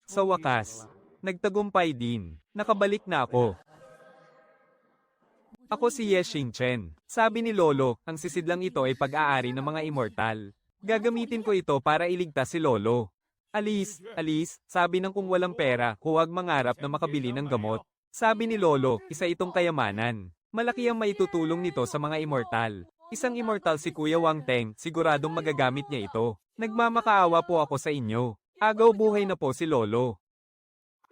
Sa wakas, nagtagumpay din. Nakabalik na ako. Ako si Ye Xingchen. Sabi ni Lolo, ang sisidlang ito ay pag-aari ng mga immortal. Gagamitin ko ito para iligtas si Lolo. Alis, alis, sabi ng kung walang pera, huwag mangarap na makabili ng gamot. Sabi ni Lolo, isa itong kayamanan. Malaki ang maitutulong nito sa mga immortal. Isang immortal si Kuya Wang Teng, siguradong magagamit niya ito. Nagmamakaawa po ako sa inyo. Agaw buhay na po si Lolo.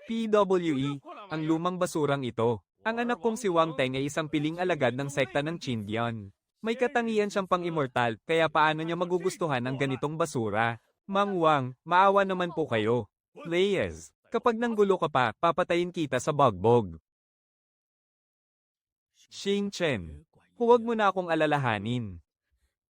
PWE, ang lumang basurang ito. Ang anak kong si Wang Teng ay isang piling alagad ng sekta ng Qindian. May katangian siyang pang-immortal, kaya paano niya magugustuhan ang ganitong basura? Mang Wang, maawa naman po kayo. Leyes, kapag nanggulo ka pa, papatayin kita sa bagbog. Xing Chen, huwag mo na akong alalahanin.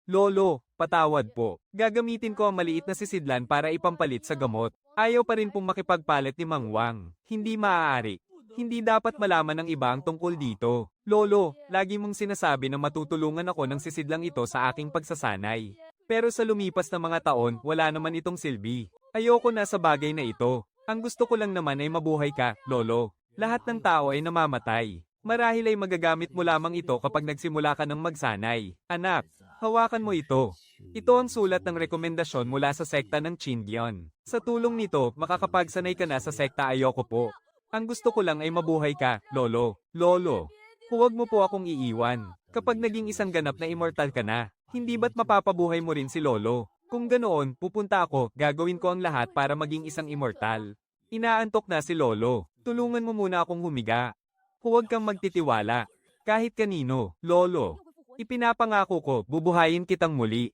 Lolo, patawad po. Gagamitin ko ang maliit na sisidlan para ipampalit sa gamot. Ayaw pa rin pong makipagpalit ni Mang Wang. Hindi maaari. Hindi dapat malaman ng iba ang tungkol dito. Lolo, lagi mong sinasabi na matutulungan ako ng sisidlang ito sa aking pagsasanay. Pero sa lumipas na mga taon, wala naman itong silbi. Ayoko na sa bagay na ito. Ang gusto ko lang naman ay mabuhay ka, Lolo. Lahat ng tao ay namamatay. Marahil ay magagamit mo lamang ito kapag nagsimula ka ng magsanay. Anak, hawakan mo ito. Ito ang sulat ng rekomendasyon mula sa sekta ng Qindian. Sa tulong nito, makakapagsanay ka na sa sekta ayoko po. Ang gusto ko lang ay mabuhay ka, Lolo. Lolo, huwag mo po akong iiwan. Kapag naging isang ganap na immortal ka na, hindi ba't mapapabuhay mo rin si Lolo? Kung ganoon, pupunta ako, gagawin ko ang lahat para maging isang immortal. Inaantok na si Lolo. Tulungan mo muna akong humiga. Huwag kang magtitiwala. Kahit kanino, Lolo. Ipinapangako ko, bubuhayin kitang muli.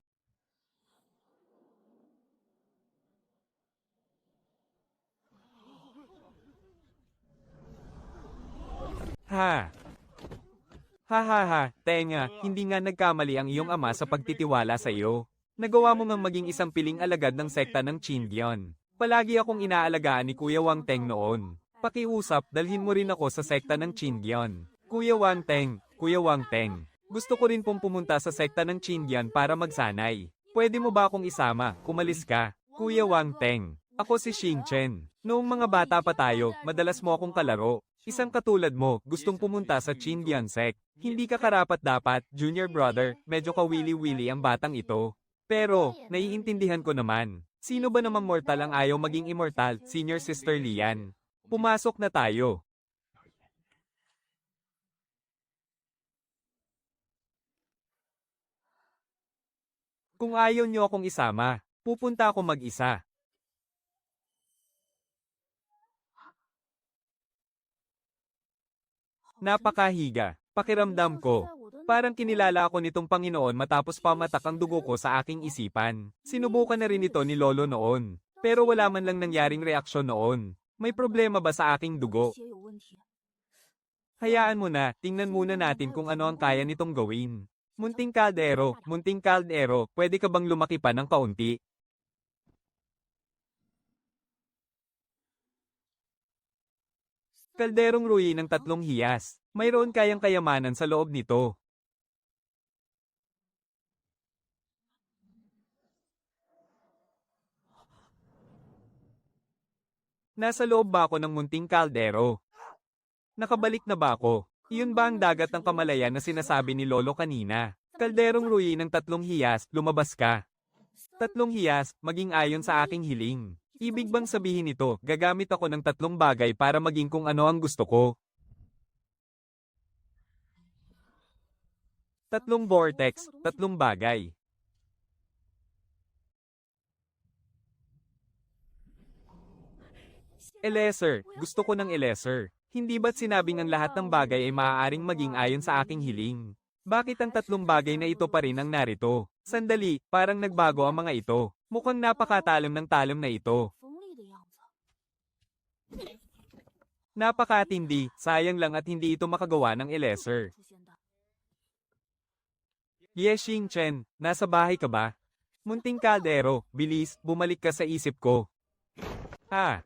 Ha! Ha ha ha, tenga, hindi nga nagkamali ang iyong ama sa pagtitiwala sa iyo. Nagawa mo ngang maging isang piling alagad ng sekta ng Qindian. Palagi akong inaalagaan ni Kuya Wang Teng noon. Pakiusap, dalhin mo rin ako sa sekta ng Qindian. Kuya Wang Teng, Kuya Wang Teng. Gusto ko rin pong pumunta sa sekta ng Qindian para magsanay. Pwede mo ba akong isama, kumalis ka? Kuya Wang Teng. Ako si Xing Chen. Noong mga bata pa tayo, madalas mo akong kalaro. Isang katulad mo, gustong pumunta sa Qindian sect. Hindi ka karapat-dapat, junior brother, medyo kawili-wili ang batang ito. Pero, naiintindihan ko naman. Sino ba namang mortal ang ayaw maging immortal, senior sister Lian? Pumasok na tayo. Kung ayaw niyo akong isama, pupunta ako mag-isa. Napakahiga. Pakiramdam ko. Parang kinilala ako nitong Panginoon matapos pamatak ang dugo ko sa aking isipan. Sinubukan na rin ito ni Lolo noon. Pero wala man lang nangyaring reaksyon noon. May problema ba sa aking dugo? Hayaan mo na, tingnan muna natin kung ano ang kaya nitong gawin. Munting kaldero, pwede ka bang lumaki pa ng kaunti? Kalderong ruyi ng 3 hiyas. Mayroon kayang kayamanan sa loob nito. Nasa loob ba ako ng munting kaldero? Nakabalik na ba ako? Iyon ba ang dagat ng kamalayan na sinasabi ni Lolo kanina? Kalderong ruyi ng 3 hiyas, lumabas ka. 3 hiyas, maging ayon sa aking hiling. Ibig bang sabihin nito, gagamit ako ng 3 bagay para maging kung ano ang gusto ko? 3 vortex, 3 bagay. Eleser, gusto ko ng eleser. Hindi ba't sinabing ang lahat ng bagay ay maaaring maging ayon sa aking hiling? Bakit ang 3 bagay na ito pa rin ang narito? Sandali, parang nagbago ang mga ito. Mukhang napakatalim ng talim na ito. Napakatindi, sayang lang at hindi ito makagawa ng eleser. Ye Xing Chen, nasa bahay ka ba? Munting kaldero, bilis, bumalik ka sa isip ko. Ha?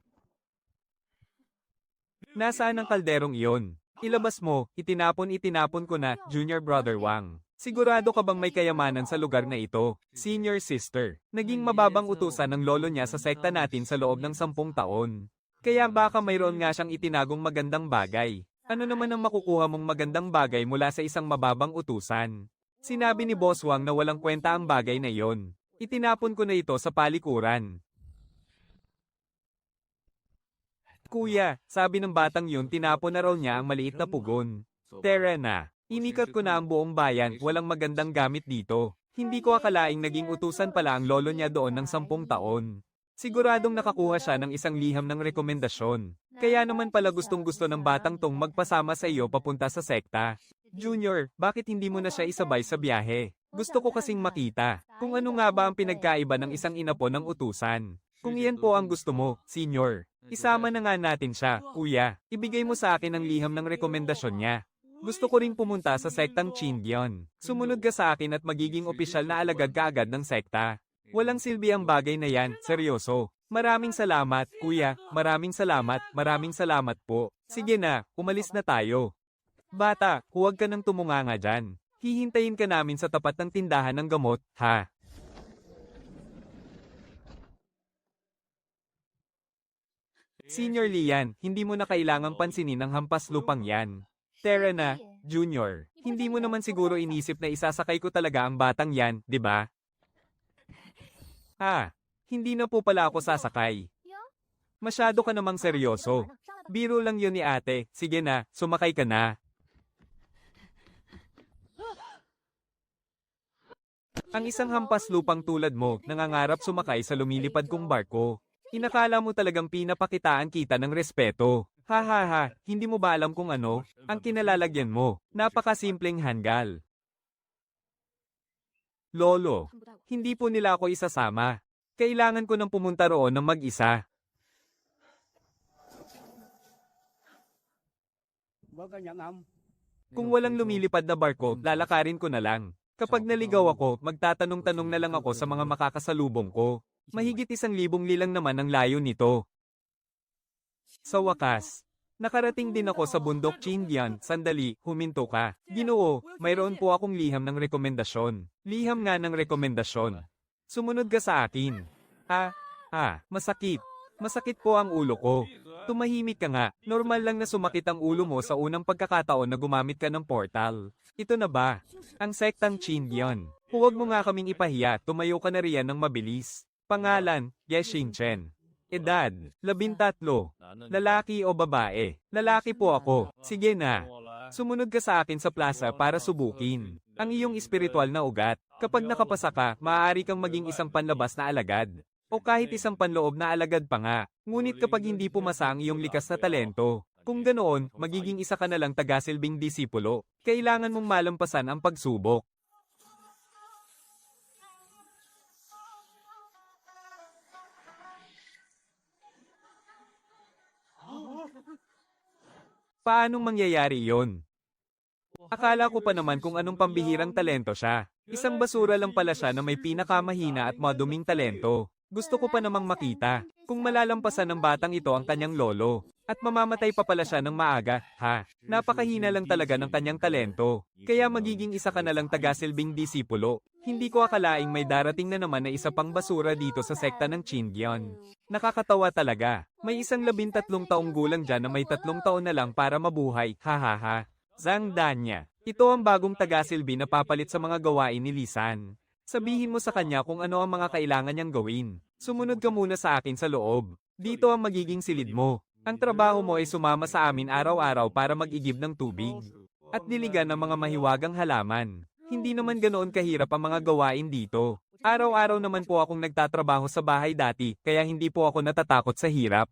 Nasaan ang kalderong iyon? Ilabas mo, itinapon ko na, Junior Brother Wang. Sigurado ka bang may kayamanan sa lugar na ito? Senior sister. Naging mababang utusan ng lolo niya sa sekta natin sa loob ng 10 taon. Kaya baka mayroon nga siyang itinagong magandang bagay. Ano naman ang makukuha mong magandang bagay mula sa isang mababang utusan? Sinabi ni Boss Wang na walang kwenta ang bagay na iyon. Itinapon ko na ito sa palikuran. Kuya, sabi ng batang yun, tinapon na raw niya ang maliit na pugon. Tara na. Inikat ko na ang buong bayan, walang magandang gamit dito. Hindi ko akalaing naging utusan pala ang lolo niya doon ng 10 taon. Siguradong nakakuha siya ng isang liham ng rekomendasyon. Kaya naman pala gustong-gusto ng batang tong magpasama sa iyo papunta sa sekta. Junior, bakit hindi mo na siya isabay sa biyahe? Gusto ko kasing makita kung ano nga ba ang pinagkaiba ng isang inapo ng utusan. Kung iyan po ang gusto mo, Senior, isama na nga natin siya, Kuya. Ibigay mo sa akin ang liham ng rekomendasyon niya. Gusto ko ring pumunta sa sektang Chindion. Sumunod ka sa akin at magiging opisyal na alagad ka agad ng sekta. Walang silbi ang bagay na yan, seryoso. Maraming salamat, Kuya. Maraming salamat po. Sige na, umalis na tayo. Bata, huwag ka nang tumunganga dyan. Hihintayin ka namin sa tapat ng tindahan ng gamot, ha? Senior Lian, hindi mo na kailangang pansinin ang hampas lupang yan. Tara na, Junior. Hindi mo naman siguro inisip na isasakay ko talaga ang batang yan, di ba? Hindi na po pala ako sasakay. Masyado ka namang seryoso. Biro lang yun ni ate. Sige na, sumakay ka na. Ang isang hampas lupang tulad mo, nangangarap sumakay sa lumilipad kong barko. Inakala mo talagang pinapakitaan kita ng respeto. Ha, hindi mo ba alam kung ano? Ang kinalalagyan mo, napakasimpleng hanggal. Lolo, hindi po nila ako isasama. Kailangan ko nang pumunta roon ng mag-isa. Kung walang lumilipad na barko, lalakarin ko na lang. Kapag naligaw ako, magtatanong-tanong na lang ako sa mga makakasalubong ko. Mahigit 1,000 lilang naman ang layo nito. Sa wakas, nakarating din ako sa bundok Chindian. Sandali, huminto ka. Ginoo, mayroon po akong liham ng rekomendasyon. Liham nga ng rekomendasyon. Sumunod ka sa akin. Masakit. Masakit po ang ulo ko. Tumahimik ka nga. Normal lang na sumakit ang ulo mo sa unang pagkakataon na gumamit ka ng portal. Ito na ba? Ang sektang Chindian. Huwag mo nga kaming ipahiya, tumayo ka na riyan ng mabilis. Pangalan, Yeshing Chen. Edad, 13. Lalaki o babae? Lalaki po ako. Sige na. Sumunod ka sa akin sa plaza para subukin ang iyong espiritual na ugat. Kapag nakapasa ka, maaari kang maging isang panlabas na alagad. O kahit isang panloob na alagad pa nga. Ngunit kapag hindi pumasa ang iyong likas na talento, kung ganoon, magiging isa ka na lang tagasilbing disipulo. Kailangan mong malampasan ang pagsubok. Paanong mangyayari yon? Akala ko pa naman kung anong pambihirang talento siya. Isang basura lang pala siya na may pinakamahina at maduming talento. Gusto ko pa namang makita kung malalampasan ng batang ito ang kanyang lolo. At mamamatay pa pala siya ng maaga, ha? Napakahina lang talaga ng kanyang talento. Kaya magiging isa ka na lang tagasilbing disipulo. Hindi ko akalaing may darating na naman na isa pang basura dito sa sekta ng Chindian. Nakakatawa talaga. May isang 13 taong gulang dyan na may 3 taon na lang para mabuhay, ha. Zhang Danya. Ito ang bagong tagasilbi na papalit sa mga gawain ni Lisan. Sabihin mo sa kanya kung ano ang mga kailangan niyang gawin. Sumunod ka muna sa akin sa loob. Dito ang magiging silid mo. Ang trabaho mo ay sumama sa amin araw-araw para mag-igib ng tubig at diligan ng mga mahiwagang halaman. Hindi naman ganoon kahirap ang mga gawain dito. Araw-araw naman po akong nagtatrabaho sa bahay dati, kaya hindi po ako natatakot sa hirap.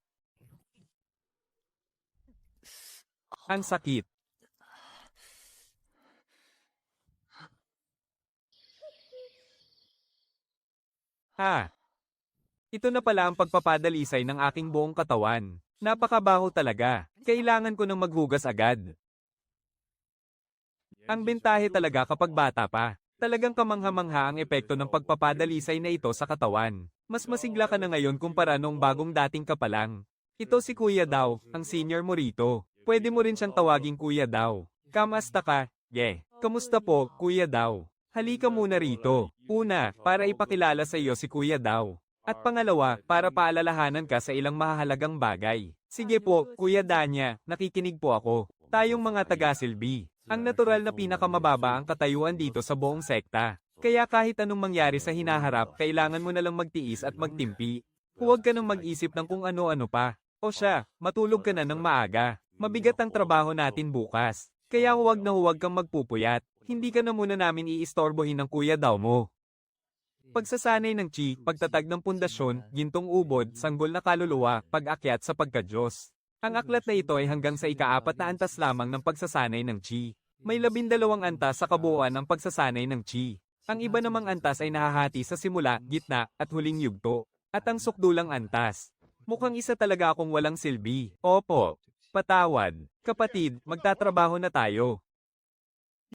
Ang sakit. Ito na pala ang pagpapadalisay ng aking buong katawan. Napakabaho talaga. Kailangan ko nang maghugas agad. Ang bentahe talaga kapag bata pa. Talagang kamangha-mangha ang epekto ng pagpapadalisay na ito sa katawan. Mas masigla ka na ngayon kumpara noong bagong dating ka pa lang. Ito si Kuya Daw, ang senior mo rito. Pwede mo rin siyang tawaging Kuya Daw. Kamusta ka? Kamusta po, Kuya Daw? Halika muna rito. Una, para ipakilala sa iyo si Kuya Daw. At pangalawa, para paalalahanan ka sa ilang mahahalagang bagay. Sige po, Kuya Danya, nakikinig po ako. Tayong mga taga-silbi. Ang natural na pinakamababa ang katayuan dito sa buong sekta. Kaya kahit anong mangyari sa hinaharap, kailangan mo na lang magtiis at magtimpi. Huwag ka nang mag-isip ng kung ano-ano pa. O siya, matulog ka na ng maaga. Mabigat ang trabaho natin bukas. Kaya huwag na huwag kang magpupuyat. Hindi ka na muna namin iistorbohin ng kuya daw mo. Pagsasanay ng chi, pagtatag ng pundasyon, gintong ubod, sanggol na kaluluwa, pag-akyat sa pagkadyos. Ang aklat na ito ay hanggang sa ika-4 na antas lamang ng pagsasanay ng chi. May 12 antas sa kabuuan ng pagsasanay ng chi. Ang iba namang antas ay nahahati sa simula, gitna, at huling yugto. At ang sukdulang antas. Mukhang isa talaga akong walang silbi. Opo. Patawad. Kapatid, magtatrabaho na tayo.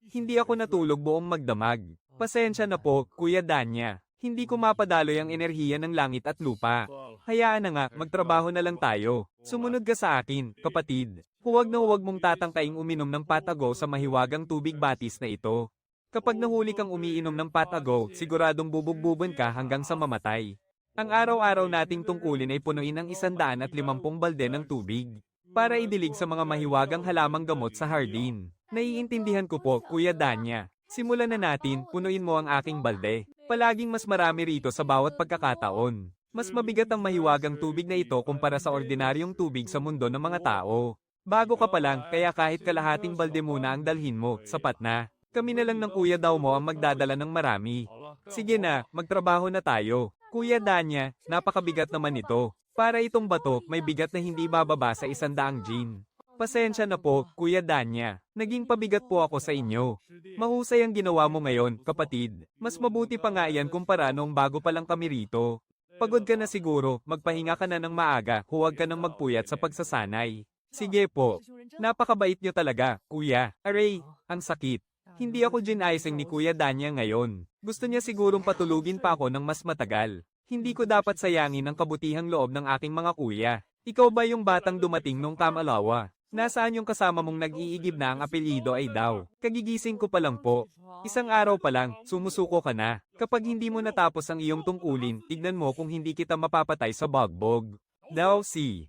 Hindi ako natulog buong magdamag. Pasensya na po, Kuya Danya. Hindi ko mapadaloy ang enerhiya ng langit at lupa. Hayaan na nga, magtrabaho na lang tayo. Sumunod ka sa akin, kapatid. Huwag na huwag mong tatangkaing uminom ng patago sa mahiwagang tubig batis na ito. Kapag nahuli kang umiinom ng patago, siguradong bubugbubon ka hanggang sa mamatay. Ang araw-araw nating tungkulin ay punuin ang 150 balde ng tubig para idilig sa mga mahiwagang halamang gamot sa hardin. Naiintindihan ko po, Kuya Danya. Simulan na natin, punuin mo ang aking balde. Palaging mas marami rito sa bawat pagkakataon. Mas mabigat ang mahiwagang tubig na ito kumpara sa ordinaryong tubig sa mundo ng mga tao. Bago ka pa lang, kaya kahit kalahating balde muna ang dalhin mo, sapat na. Kami na lang ng kuya daw mo ang magdadala ng marami. Sige na, magtrabaho na tayo. Kuya Danya, napakabigat naman ito. Para itong bato, may bigat na hindi bababa sa 100 gin. Pasensya na po, Kuya Danya. Naging pabigat po ako sa inyo. Mahusay ang ginawa mo ngayon, kapatid. Mas mabuti pa nga yan kumpara noong bago pa lang kami rito. Pagod ka na siguro, magpahinga ka na ng maaga, huwag ka nang magpuyat sa pagsasanay. Sige po. Napakabait nyo talaga, Kuya. Aray, ang sakit. Hindi ako gin-icing ni Kuya Danya ngayon. Gusto niya sigurong patulugin pa ako ng mas matagal. Hindi ko dapat sayangin ang kabutihang loob ng aking mga kuya. Ikaw ba yung batang dumating nung Kamalawa? Nasaan yung kasama mong nag-iigib na ang apelyido ay daw? Kagigising ko pa lang po. Isang araw pa lang, sumusuko ka na. Kapag hindi mo natapos ang iyong tungkulin, tignan mo kung hindi kita mapapatay sa bagbog. Daw si.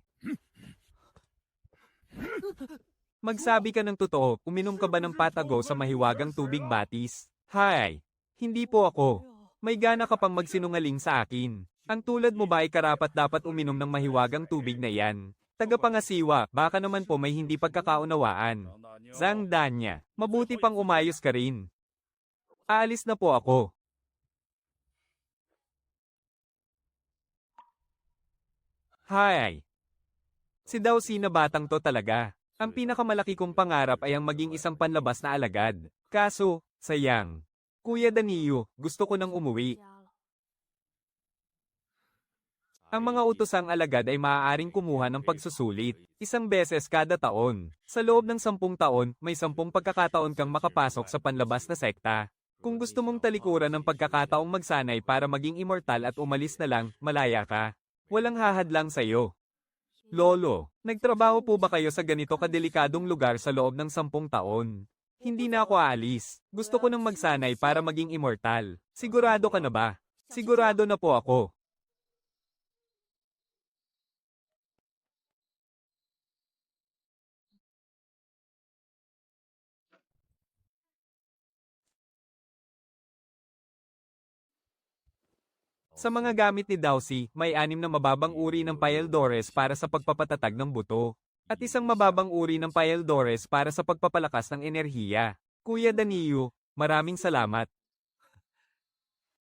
Magsabi ka ng totoo, uminom ka ba ng patago sa mahiwagang tubig batis? Hay! Hindi po ako. May gana ka pang magsinungaling sa akin. Ang tulad mo ba ay karapat dapat uminom ng mahiwagang tubig na yan? Tagapangasiwa, baka naman po may hindi pagkakaunawaan. Zhang Danya, mabuti pang umayos ka rin. Aalis na po ako. Hay! Si daw si na batang to talaga. Ang pinakamalaki kong pangarap ay ang maging isang panlabas na alagad. Kaso, sayang. Kuya Danilo, gusto ko nang umuwi. Ang mga utosang alagad ay maaaring kumuha ng pagsusulit, 1 beses kada taon. Sa loob ng 10 taon, may 10 pagkakataon kang makapasok sa panlabas na sekta. Kung gusto mong talikuran ng pagkakataong magsanay para maging immortal at umalis na lang, malaya ka. Walang hahadlang sa'yo. Lolo, nagtrabaho po ba kayo sa ganito kadelikadong lugar sa loob ng 10 taon? Hindi na ako aalis. Gusto ko nang magsanay para maging immortal. Sigurado ka na ba? Sigurado na po ako. Sa mga gamit ni Dowsy, may 6 na mababang uri ng Paeldores para sa pagpapatatag ng buto, at isang mababang uri ng Paeldores para sa pagpapalakas ng enerhiya. Kuya Danilo, maraming salamat.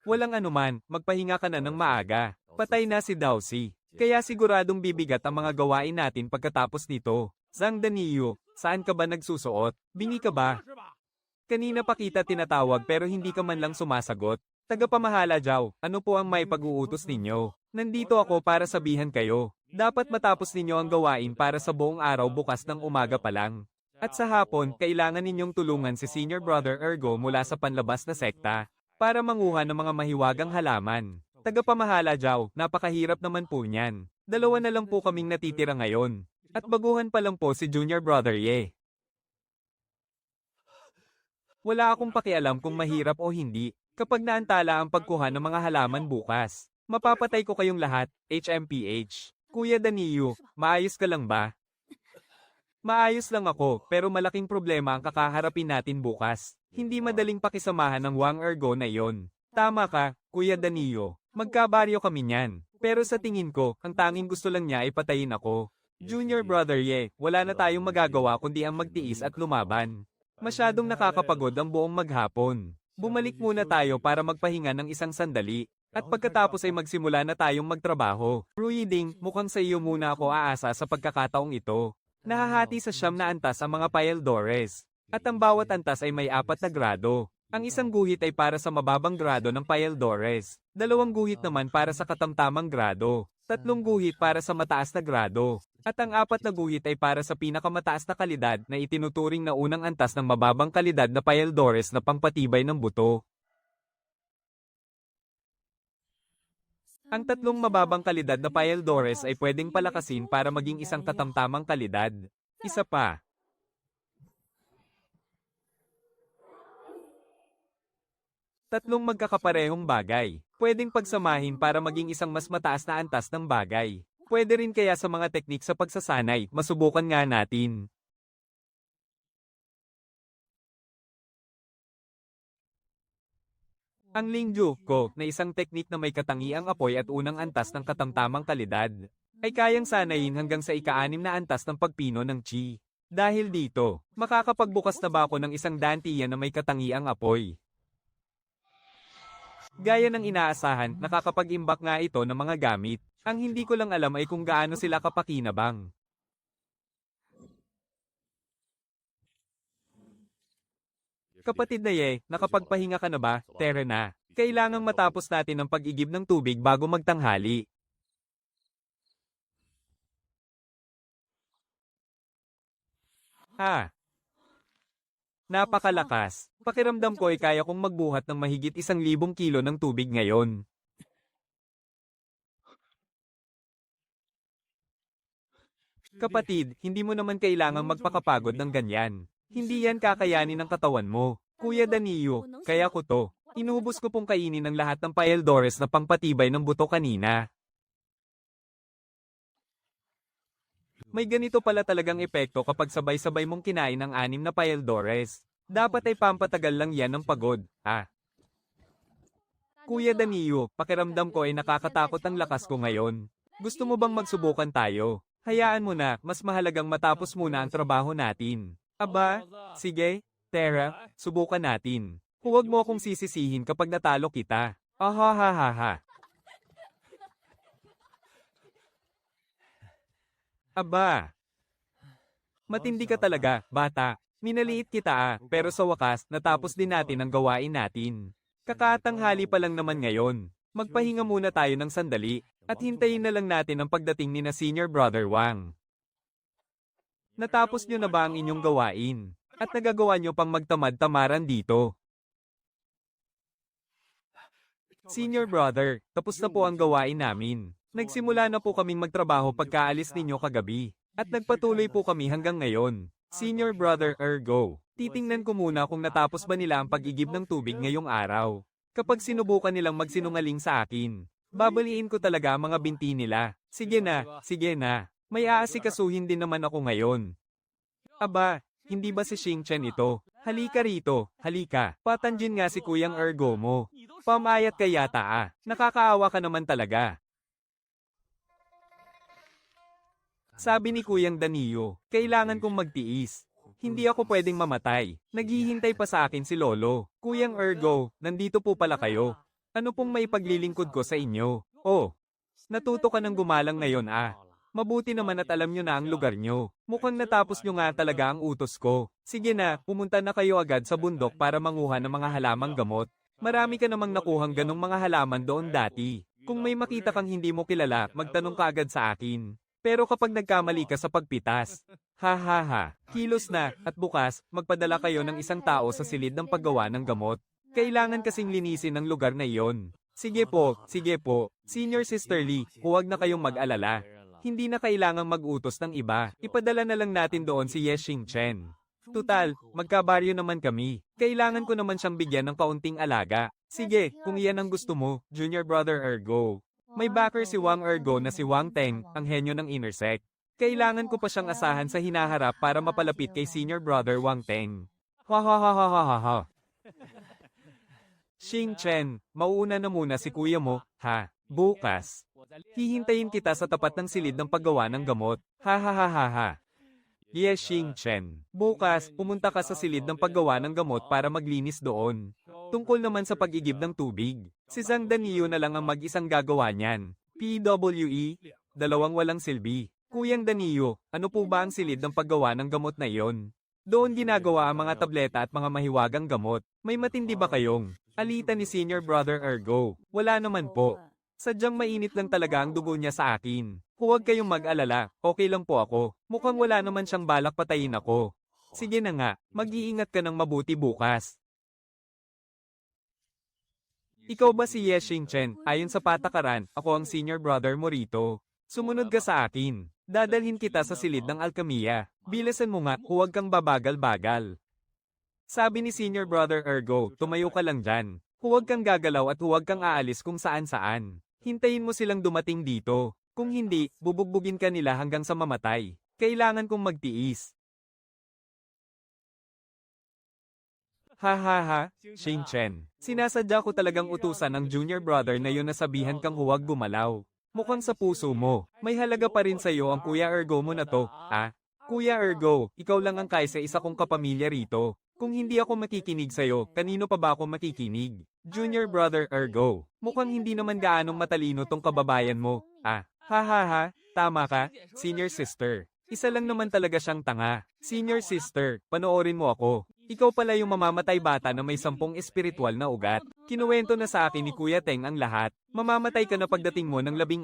Walang anuman, magpahinga ka na ng maaga. Patay na si Dowsy. Kaya siguradong bibigat ang mga gawain natin pagkatapos nito. Zhang Danilo, saan ka ba nagsusuot? Bingi ka ba? Kanina pa kita tinatawag pero hindi ka man lang sumasagot. Tagapamahala Jaw, ano po ang may pag-uutos ninyo? Nandito ako para sabihan kayo. Dapat matapos ninyo ang gawain para sa buong araw bukas ng umaga pa lang. At sa hapon, kailangan ninyong tulungan si Senior Brother Ergo mula sa panlabas na sekta para manguha ng mga mahiwagang halaman. Tagapamahala Jaw, napakahirap naman po niyan. 2 na lang po kaming natitira ngayon. At baguhan pa lang po si Junior Brother Ye. Wala akong pakialam kung mahirap o hindi. Kapag naantala ang pagkuha ng mga halaman bukas, Mapapatay ko kayong lahat, HMPH. Kuya Danilo, maayos ka lang ba? Maayos lang ako, pero malaking problema ang kakaharapin natin bukas. Hindi madaling pakisamahan ng Wang Ergo na iyon. Tama ka, Kuya Danilo. Magkabaryo kami niyan. Pero sa tingin ko, ang tanging gusto lang niya ay patayin ako. Junior brother Ye, wala na tayong magagawa kundi ang magtiis at lumaban. Masyadong nakakapagod ang buong maghapon. Bumalik muna tayo para magpahinga ng isang sandali. At pagkatapos ay magsimula na tayong magtrabaho. Ruiding, mukhang sa iyo muna ako aasa sa pagkakataong ito. Nahahati sa 9 na antas ang mga paeldores. At ang bawat antas ay may 4 na grado. Ang isang guhit ay para sa mababang grado ng paeldores. 2 guhit naman para sa katamtamang grado. 3 guhit para sa mataas na grado. At ang 4 na guhit ay para sa pinakamataas na kalidad na itinuturing na unang antas ng mababang kalidad na paeldores na pangpatibay ng buto. Ang 3 mababang kalidad na paeldores ay pwedeng palakasin para maging isang katamtamang kalidad. Isa pa. Tatlong magkakaparehong bagay. Pwedeng pagsamahin para maging isang mas mataas na antas ng bagay. Pwede rin kaya sa mga teknik sa pagsasanay, masubukan nga natin. Ang Lingju ko, na isang teknik na may katangiang apoy at unang antas ng katamtamang kalidad, ay kayang sanayin hanggang sa ika-6 na antas ng pagpino ng Qi. Dahil dito, makakapagbukas na ba ako ng isang dantiyan na may katangiang apoy? Gaya ng inaasahan, nakakapag-imbak nga ito ng mga gamit. Ang hindi ko lang alam ay kung gaano sila kapakinabang. Kapatid na Ye, nakapagpahinga ka na ba? Tara na. Kailangang matapos natin ang pag-igib ng tubig bago magtanghali. Ha? Napakalakas. Pakiramdam ko ay kaya kong magbuhat ng mahigit 1,000 kilo ng tubig ngayon. Kapatid, hindi mo naman kailangang magpakapagod ng ganyan. Hindi yan kakayanin ng katawan mo. Kuya Danilo, kaya ko to. Inubos ko pong kainin ng lahat ng paeldores na pangpatibay ng buto kanina. May ganito pala talagang epekto kapag sabay-sabay mong kinain ang 6 na paeldores. Dapat ay pampatagal lang yan ng pagod, ha? Kuya Danilo, pakiramdam ko ay nakakatakot ang lakas ko ngayon. Gusto mo bang magsubukan tayo? Hayaan mo na, mas mahalagang matapos muna ang trabaho natin. Aba, sige, Tara, subukan natin. Huwag mo akong sisisihin kapag natalo kita. Ahahaha. Aba. Matindi ka talaga, bata. Minaliit kita pero sa wakas, natapos din natin ang gawain natin. Kakatanghali pa lang naman ngayon. Magpahinga muna tayo ng sandali, at hintayin na lang natin ang pagdating ni na Senior Brother Wang. Natapos nyo na ba ang inyong gawain? At nagagawa nyo pang magtamad-tamaran dito? Senior Brother, tapos na po ang gawain namin. Nagsimula na po kaming magtrabaho pagkaalis ninyo kagabi. At nagpatuloy po kami hanggang ngayon. Senior Brother Ergo, titingnan ko muna kung natapos ba nila ang pag-igib ng tubig ngayong araw. Kapag sinubukan nilang magsinungaling sa akin, babaliin ko talaga ang mga binti nila. Sige na, sige na. May aasikasuhin din naman ako ngayon. Aba, hindi ba si Xing Chen ito? Halika rito, halika. Patanjin nga si Kuyang Ergo mo. Pamayat ka yata . Nakakaawa ka naman talaga. Sabi ni Kuyang Danilo, kailangan kong magtiis. Hindi ako pwedeng mamatay. Naghihintay pa sa akin si Lolo. Kuyang Ergo, nandito po pala kayo. Ano pong may paglilingkod ko sa inyo? Oh, natuto ka ng gumalang ngayon . Mabuti naman at alam nyo na ang lugar nyo. Mukhang natapos nyo nga talaga ang utos ko. Sige na, pumunta na kayo agad sa bundok para manguha ng mga halamang gamot. Marami ka namang nakuhang ganong mga halaman doon dati. Kung may makita kang hindi mo kilala, magtanong ka agad sa akin. Pero kapag nagkamali ka sa pagpitas, kilos na, at bukas, magpadala kayo ng isang tao sa silid ng paggawa ng gamot. Kailangan kasing linisin ang lugar na iyon. Sige po, Senior Sister Lee, huwag na kayong mag-alala. Hindi na kailangang mag-utos ng iba. Ipadala na lang natin doon si Ye Xing Chen. Tutal, magkabaryo naman kami. Kailangan ko naman siyang bigyan ng kaunting alaga. Sige, kung iyan ang gusto mo, Junior Brother Ergo. May backer si Wang Ergo na si Wang Teng, ang henyo ng Intersect. Kailangan ko pa siyang asahan sa hinaharap para mapalapit kay senior brother Wang Teng. Ha ha ha ha ha ha ha. Xing Chen, mauuna na muna si kuya mo, ha? Bukas. Hihintayin kita sa tapat ng silid ng paggawa ng gamot. Ha ha ha ha ha. Yes, Xing Chen. Bukas, pumunta ka sa silid ng paggawa ng gamot para maglinis doon. Tungkol naman sa pag-igib ng tubig, si Zhang Danio na lang ang mag-isang gagawa niyan. PWE, dalawang walang silbi. Kuyang Danio, ano po ba ang silid ng paggawa ng gamot na iyon? Doon ginagawa ang mga tableta at mga mahiwagang gamot. May matindi ba kayong? Alita ni senior brother Ergo. Wala naman po. Sadyang mainit lang talaga ang dugo niya sa akin. Huwag kayong mag-alala, okay lang po ako. Mukhang wala naman siyang balak patayin ako. Sige na nga, mag-iingat ka ng mabuti bukas. Ikaw ba si Ye Xingchen? Ayon sa patakaran, ako ang senior brother mo rito. Sumunod ka sa akin. Dadalhin kita sa silid ng alkamiya. Bilisan mo nga, huwag kang babagal-bagal. Sabi ni senior brother Ergo, tumayo ka lang dyan. Huwag kang gagalaw at huwag kang aalis kung saan-saan. Hintayin mo silang dumating dito. Kung hindi, bubugbugin ka nila hanggang sa mamatay. Kailangan kong magtiis. Ha ha ha, Xing Chen. Sinasadya ko talagang utusan ng junior brother na yun na sabihan kang huwag gumalaw. Mukhang sa puso mo, may halaga pa rin sa'yo ang Kuya Ergo mo na to, ha? Kuya Ergo, ikaw lang ang kaisa isa kong kapamilya rito. Kung hindi ako makikinig sa'yo, kanino pa ba ako makikinig? Junior brother Ergo, mukhang hindi naman gaanong matalino tong kababayan mo, ah? Ha ha ha, tama ka, senior sister. Isa lang naman talaga siyang tanga. Senior sister, panoorin mo ako. Ikaw pala yung mamamatay bata na may 10 espiritual na ugat. Kinuwento na sa akin ni Kuya Teng ang lahat. Mamamatay ka na pagdating mo ng 16.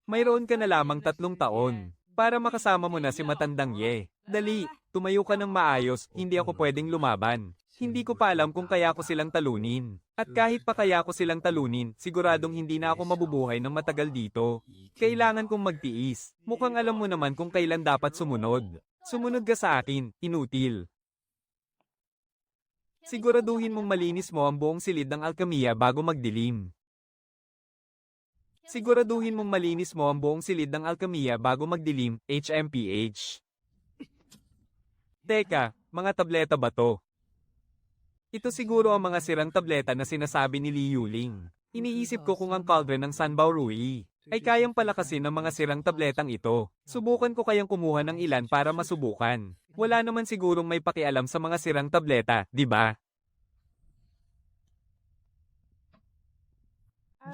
Mayroon ka na lamang 3 taon. Para makasama mo na si matandang Ye. Dali, tumayo ka ng maayos, hindi ako pwedeng lumaban. Hindi ko pa alam kung kaya ko silang talunin. At kahit pa kaya ko silang talunin, siguradong hindi na ako mabubuhay ng matagal dito. Kailangan kong magtiis. Mukhang alam mo naman kung kailan dapat sumunod. Sumunod ka sa akin, inutil. Siguraduhin mong malinis mo ang buong silid ng alkamiya bago magdilim. Siguraduhin mong malinis mo ang buong silid ng alkamiya bago magdilim, HMPH. Teka, mga tableta ba to? Ito siguro ang mga sirang tableta na sinasabi ni Li Yuling. Iniisip ko kung ang cauldron ng Sanbao Rui ay kayang palakasin ng mga sirang tabletang ito. Subukan ko kayang kumuha ng ilan para masubukan. Wala naman sigurong may pakialam sa mga sirang tableta, di ba?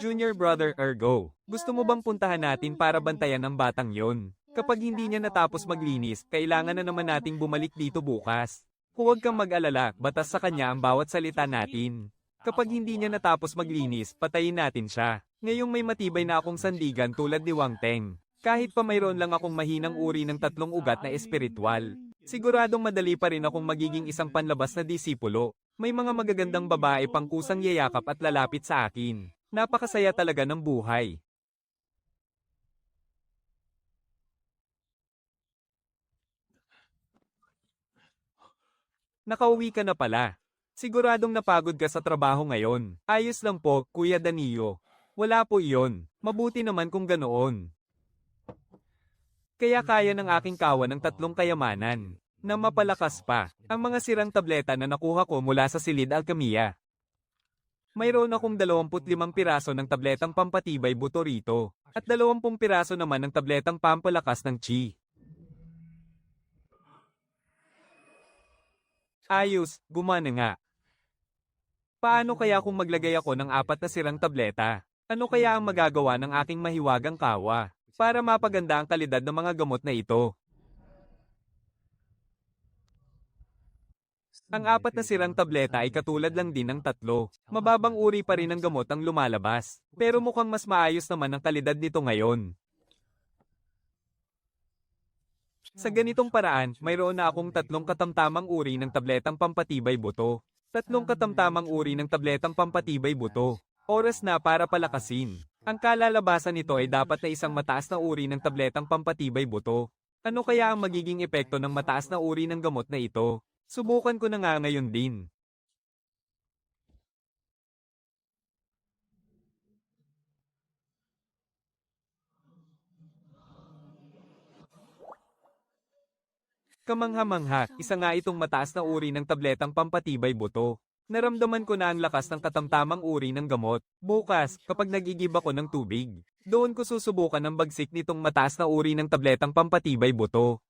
Junior brother Ergo, gusto mo bang puntahan natin para bantayan ang batang yon? Kapag hindi niya natapos maglinis, kailangan na naman nating bumalik dito bukas. Huwag kang mag-alala, batas sa kanya ang bawat salita natin. Kapag hindi niya natapos maglinis, patayin natin siya. Ngayong may matibay na akong sandigan tulad ni Wang Teng. Kahit pa mayroon lang akong mahinang uri ng 3 ugat na espiritual. Siguradong madali pa rin akong magiging isang panlabas na disipulo. May mga magagandang babae pang kusang yayakap at lalapit sa akin. Napakasaya talaga ng buhay. Nakauwi ka na pala. Siguradong napagod ka sa trabaho ngayon. Ayos lang po, Kuya Danio. Wala po iyon. Mabuti naman kung ganoon. Kaya kaya ng aking kawan ng 3 kayamanan. Na mapalakas pa, ang mga sirang tableta na nakuha ko mula sa silid alkamiya. Mayroon akong 25 piraso ng tabletang pampatibay buto rito, at 20 piraso naman ng tabletang pampalakas ng chi. Ayos, gumana nga. Paano kaya kung maglagay ako ng 4 na sirang tableta? Ano kaya ang magagawa ng aking mahiwagang kawa para mapaganda ang kalidad ng mga gamot na ito? Ang 4 na sirang tableta ay katulad lang din ng 3. Mababang uri pa rin ng gamot ang lumalabas. Pero mukhang mas maayos naman ang kalidad nito ngayon. Sa ganitong paraan, mayroon na akong 3 katamtamang uri ng tabletang pampatibay buto. 3 katamtamang uri ng tabletang pampatibay buto. Oras na para palakasin. Ang kalalabasan nito ay dapat na isang mataas na uri ng tabletang pampatibay buto. Ano kaya ang magiging epekto ng mataas na uri ng gamot na ito? Subukan ko na nga ngayon din. Kamangha-mangha, isa nga itong mataas na uri ng tabletang pampatibay buto. Naramdaman ko na ang lakas ng katamtamang uri ng gamot. Bukas, kapag nagigib ako ng tubig, doon ko susubukan ang bagsik nitong mataas na uri ng tabletang pampatibay buto.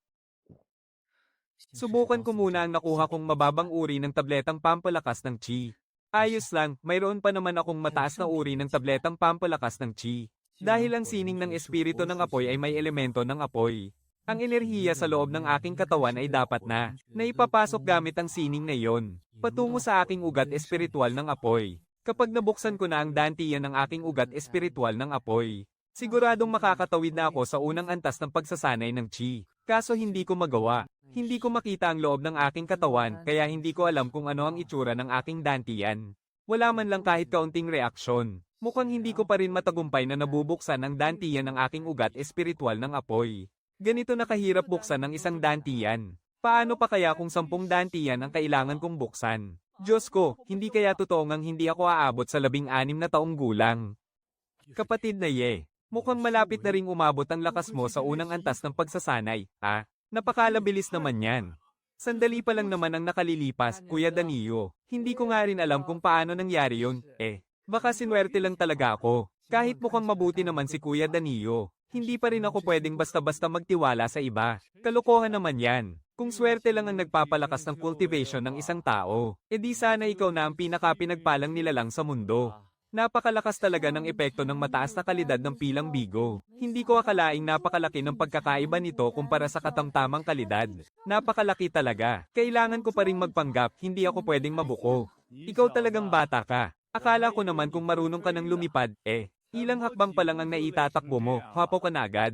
Subukan ko muna ang nakuha kong mababang uri ng tabletang pampalakas ng chi. Ayos lang, mayroon pa naman akong mataas na uri ng tabletang pampalakas ng chi. Dahil ang sining ng espiritu ng apoy ay may elemento ng apoy. Ang enerhiya sa loob ng aking katawan ay dapat na ipapasok gamit ang sining na iyon, patungo sa aking ugat espiritual ng apoy. Kapag nabuksan ko na ang dantiyan ng aking ugat espiritual ng apoy, siguradong makakatawid na ako sa unang antas ng pagsasanay ng chi. Kaso hindi ko magawa. Hindi ko makita ang loob ng aking katawan, kaya hindi ko alam kung ano ang itsura ng aking dantiyan. Wala man lang kahit kaunting reaksyon. Mukhang hindi ko pa rin matagumpay na nabubuksan ang dantiyan ng aking ugat espiritual ng apoy. Ganito na kahirap buksan ng isang dantiyan. Paano pa kaya kung 10 dantiyan ang kailangan kong buksan? Diyos ko, hindi kaya totoo ngang hindi ako aabot sa 16 na taong gulang. Kapatid na Ye, mukhang malapit na ring umabot ang lakas mo sa unang antas ng pagsasanay, ha? Napakalabilis naman yan. Sandali pa lang naman ang nakalilipas, Kuya Danilo. Hindi ko nga rin alam kung paano nangyari yun, Baka sinwerte lang talaga ako. Kahit mukhang mabuti naman si Kuya Danilo. Hindi pa rin ako pwedeng basta-basta magtiwala sa iba. Kalokohan naman yan. Kung swerte lang ang nagpapalakas ng cultivation ng isang tao, edi sana ikaw na ang pinaka-pinagpalang nilalang sa mundo. Napakalakas talaga ng epekto ng mataas na kalidad ng pilang bigo. Hindi ko akalaing napakalaki ng pagkakaiba nito kumpara sa katamtamang kalidad. Napakalaki talaga. Kailangan ko pa ring magpanggap, hindi ako pwedeng mabuko. Ikaw talagang bata ka. Akala ko naman kung marunong ka ng lumipad, ilang hakbang pa lang ang naitatakbo mo, hapo ka na agad.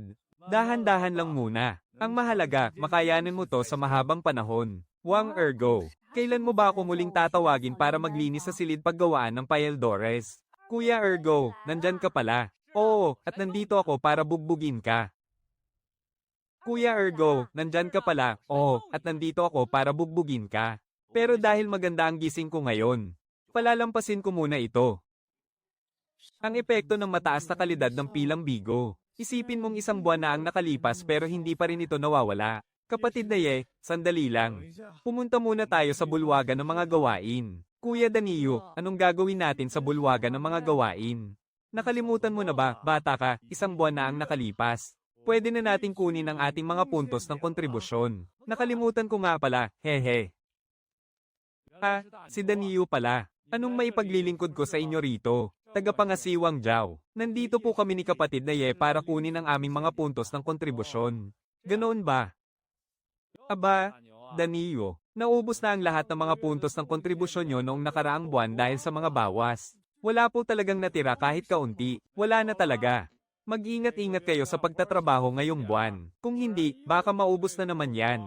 Dahan-dahan lang muna. Ang mahalaga, makayanin mo to sa mahabang panahon. Wang Ergo, kailan mo ba ako muling tatawagin para maglinis sa silid paggawaan ng Payeldores? Kuya Ergo, nandyan ka pala. Oo, at nandito ako para bugbugin ka. Kuya Ergo, nandyan ka pala. Oo, at nandito ako para bugbugin ka. Pero dahil maganda ang gising ko ngayon, palalampasin ko muna ito. Ang epekto ng mataas na kalidad ng pilang bigo. Isipin mong 1 buwan na ang nakalipas pero hindi pa rin ito nawawala. Kapatid na Ye, sandali lang. Pumunta muna tayo sa bulwagan ng mga gawain. Kuya Danilo, anong gagawin natin sa bulwagan ng mga gawain? Nakalimutan mo na ba, bata ka, 1 buwan na ang nakalipas. Pwede na nating kunin ang ating mga puntos ng kontribusyon. Nakalimutan ko nga pala, hehe. Si Danilo pala. Anong maipaglilingkod ko sa inyo rito? Tagapangasiwang Jiao. Nandito po kami ni kapatid na Ye para kunin ang aming mga puntos ng kontribusyon. Ganoon ba? Aba, Danilo, naubos na ang lahat ng mga puntos ng kontribusyon nyo noong nakaraang buwan dahil sa mga bawas. Wala po talagang natira kahit kaunti. Wala na talaga. Mag-ingat-ingat kayo sa pagtatrabaho ngayong buwan. Kung hindi, baka maubos na naman yan.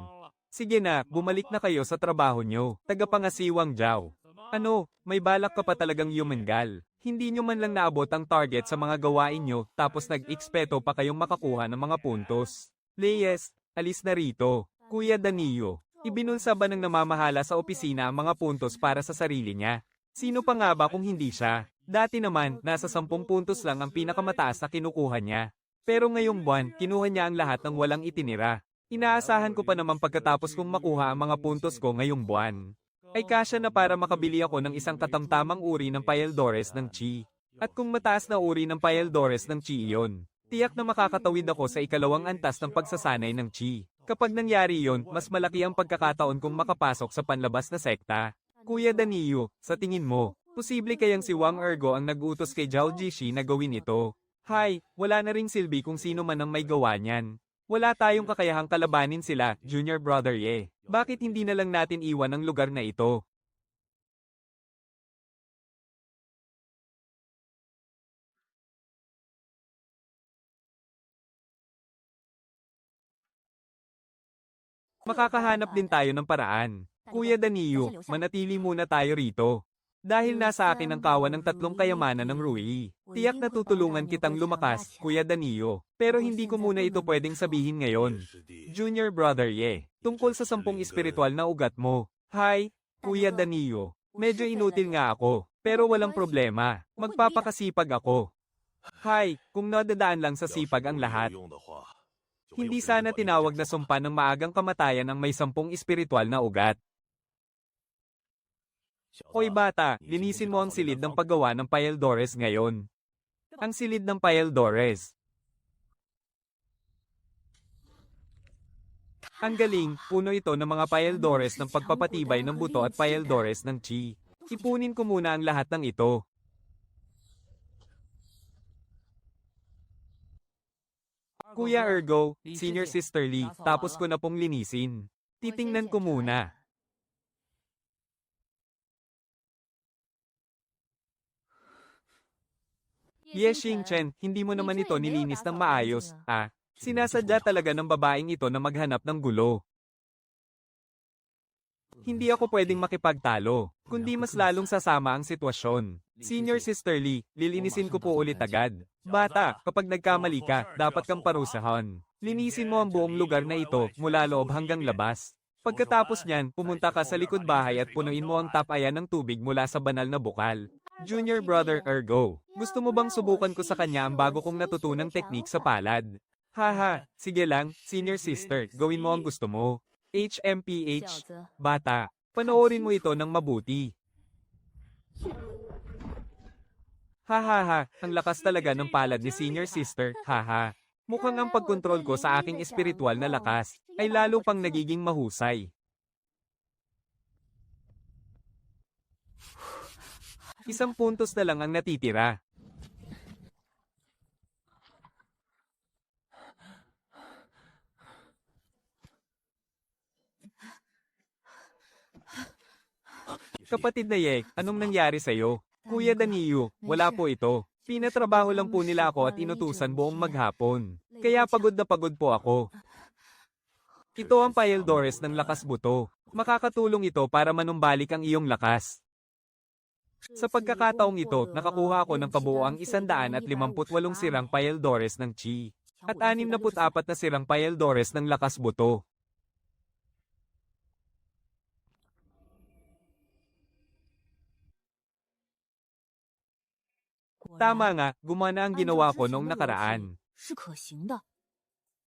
Sige na, bumalik na kayo sa trabaho nyo. Tagapangasiwang Jiao. Ano, may balak ka pa talagang yumengal. Hindi nyo man lang naabot ang target sa mga gawain nyo, tapos nag-ekspeto pa kayong makakuha ng mga puntos. Leyes, alis na rito. Kuya Danilo, ibinulsa ba ng namamahala sa opisina ang mga puntos para sa sarili niya? Sino pa nga ba kung hindi siya? Dati naman, nasa 10 puntos lang ang pinakamataas na kinukuha niya. Pero ngayong buwan, kinuha niya ang lahat ng walang itinira. Inaasahan ko pa naman pagkatapos kong makuha ang mga puntos ko ngayong buwan. Ay kasya na para makabili ako ng isang katamtamang uri ng Payeldores ng Chi. At kung mataas na uri ng Payeldores ng Chi iyon, tiyak na makakatawid ako sa 2nd antas ng pagsasanay ng Chi. Kapag nangyari iyon, mas malaki ang pagkakataon kong makapasok sa panlabas na sekta. Kuya Danilo, sa tingin mo, posible kayang si Wang Ergo ang nag-utos kay Zhao Jishi na gawin ito? Hay, wala na ring silbi kung sino man ang may gawa niyan. Wala tayong kakayahang kalabanin sila, Junior Brother Ye. Bakit hindi na lang natin iwan ang lugar na ito? Makakahanap din tayo ng paraan. Kuya Danilo, manatili muna tayo rito. Dahil nasa akin ang kawan ng 3 kayamanan ng Rui. Tiyak na tutulungan kitang lumakas, Kuya Danilo. Pero hindi ko muna ito pwedeng sabihin ngayon. Junior Brother Ye, tungkol sa 10 espiritual na ugat mo. Hi, Kuya Danilo. Medyo inutil nga ako, pero walang problema. Magpapakasipag ako. Hi, kung nadadaan lang sa sipag ang lahat. Hindi sana tinawag na sumpa ng maagang kamatayan ang may 10 espiritual na ugat. Hoy bata, linisin mo ang silid ng paggawa ng Paeldores ngayon. Ang silid ng Paeldores. Ang galing, puno ito ng mga Paeldores ng pagpapatibay ng buto at Paeldores ng chi. Ipunin ko muna ang lahat ng ito. Kuya Ergo, Senior Sister Lee, tapos ko na pong linisin. Titingnan ko muna. Yes, Xingchen, hindi mo naman ito nilinis ng maayos, ah. Sinasadya talaga ng babaeng ito na maghanap ng gulo. Hindi ako pwedeng makipagtalo, kundi mas lalong sasama ang sitwasyon. Senior Sister Lee, lilinisin ko po ulit agad. Bata, kapag nagkamali ka, dapat kang parusahan. Linisin mo ang buong lugar na ito, mula loob hanggang labas. Pagkatapos niyan, pumunta ka sa likod bahay at punuin mo ang tapayan ng tubig mula sa banal na bukal. Junior Brother Ergo, gusto mo bang subukan ko sa kanya ang bago kong natutunang teknik sa palad? Haha, sige lang, Senior Sister, gawin mo ang gusto mo. HMPH, bata, panoorin mo ito ng mabuti. Hahaha, ang lakas talaga ng palad ni Senior Sister, haha. Mukhang ang pagkontrol ko sa aking espiritual na lakas ay lalo pang nagiging mahusay. Isang puntos na lang ang natitira. Kapatid na Ye, anong nangyari sa'yo? Kuya Danilo, wala po ito. Pinatrabaho lang po nila ako at inutusan buong maghapon. Kaya pagod na pagod po ako. Ito ang Paeldores ng lakas buto. Makakatulong ito para manumbalik ang iyong lakas. Sa pagkakataong ito, nakakuha ako ng kabuoang 158 sirang Paeldores ng chi. At 64 na sirang Paeldores ng lakas buto. Tama nga, gumana ang ginawa ko noong nakaraan.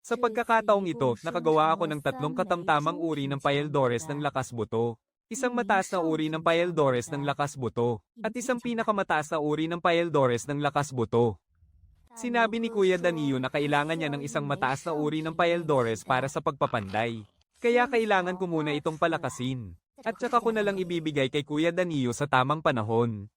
Sa pagkakataong ito, nakagawa ako ng 3 katamtamang uri ng Paeldores ng lakas buto. Isang mataas na uri ng Paeldores ng lakas buto. At isang pinakamataas na uri ng Paeldores ng lakas buto. Sinabi ni Kuya Danilo na kailangan niya ng isang mataas na uri ng Paeldores para sa pagpapanday. Kaya kailangan ko muna itong palakasin. At saka ko na lang ibibigay kay Kuya Danilo sa tamang panahon.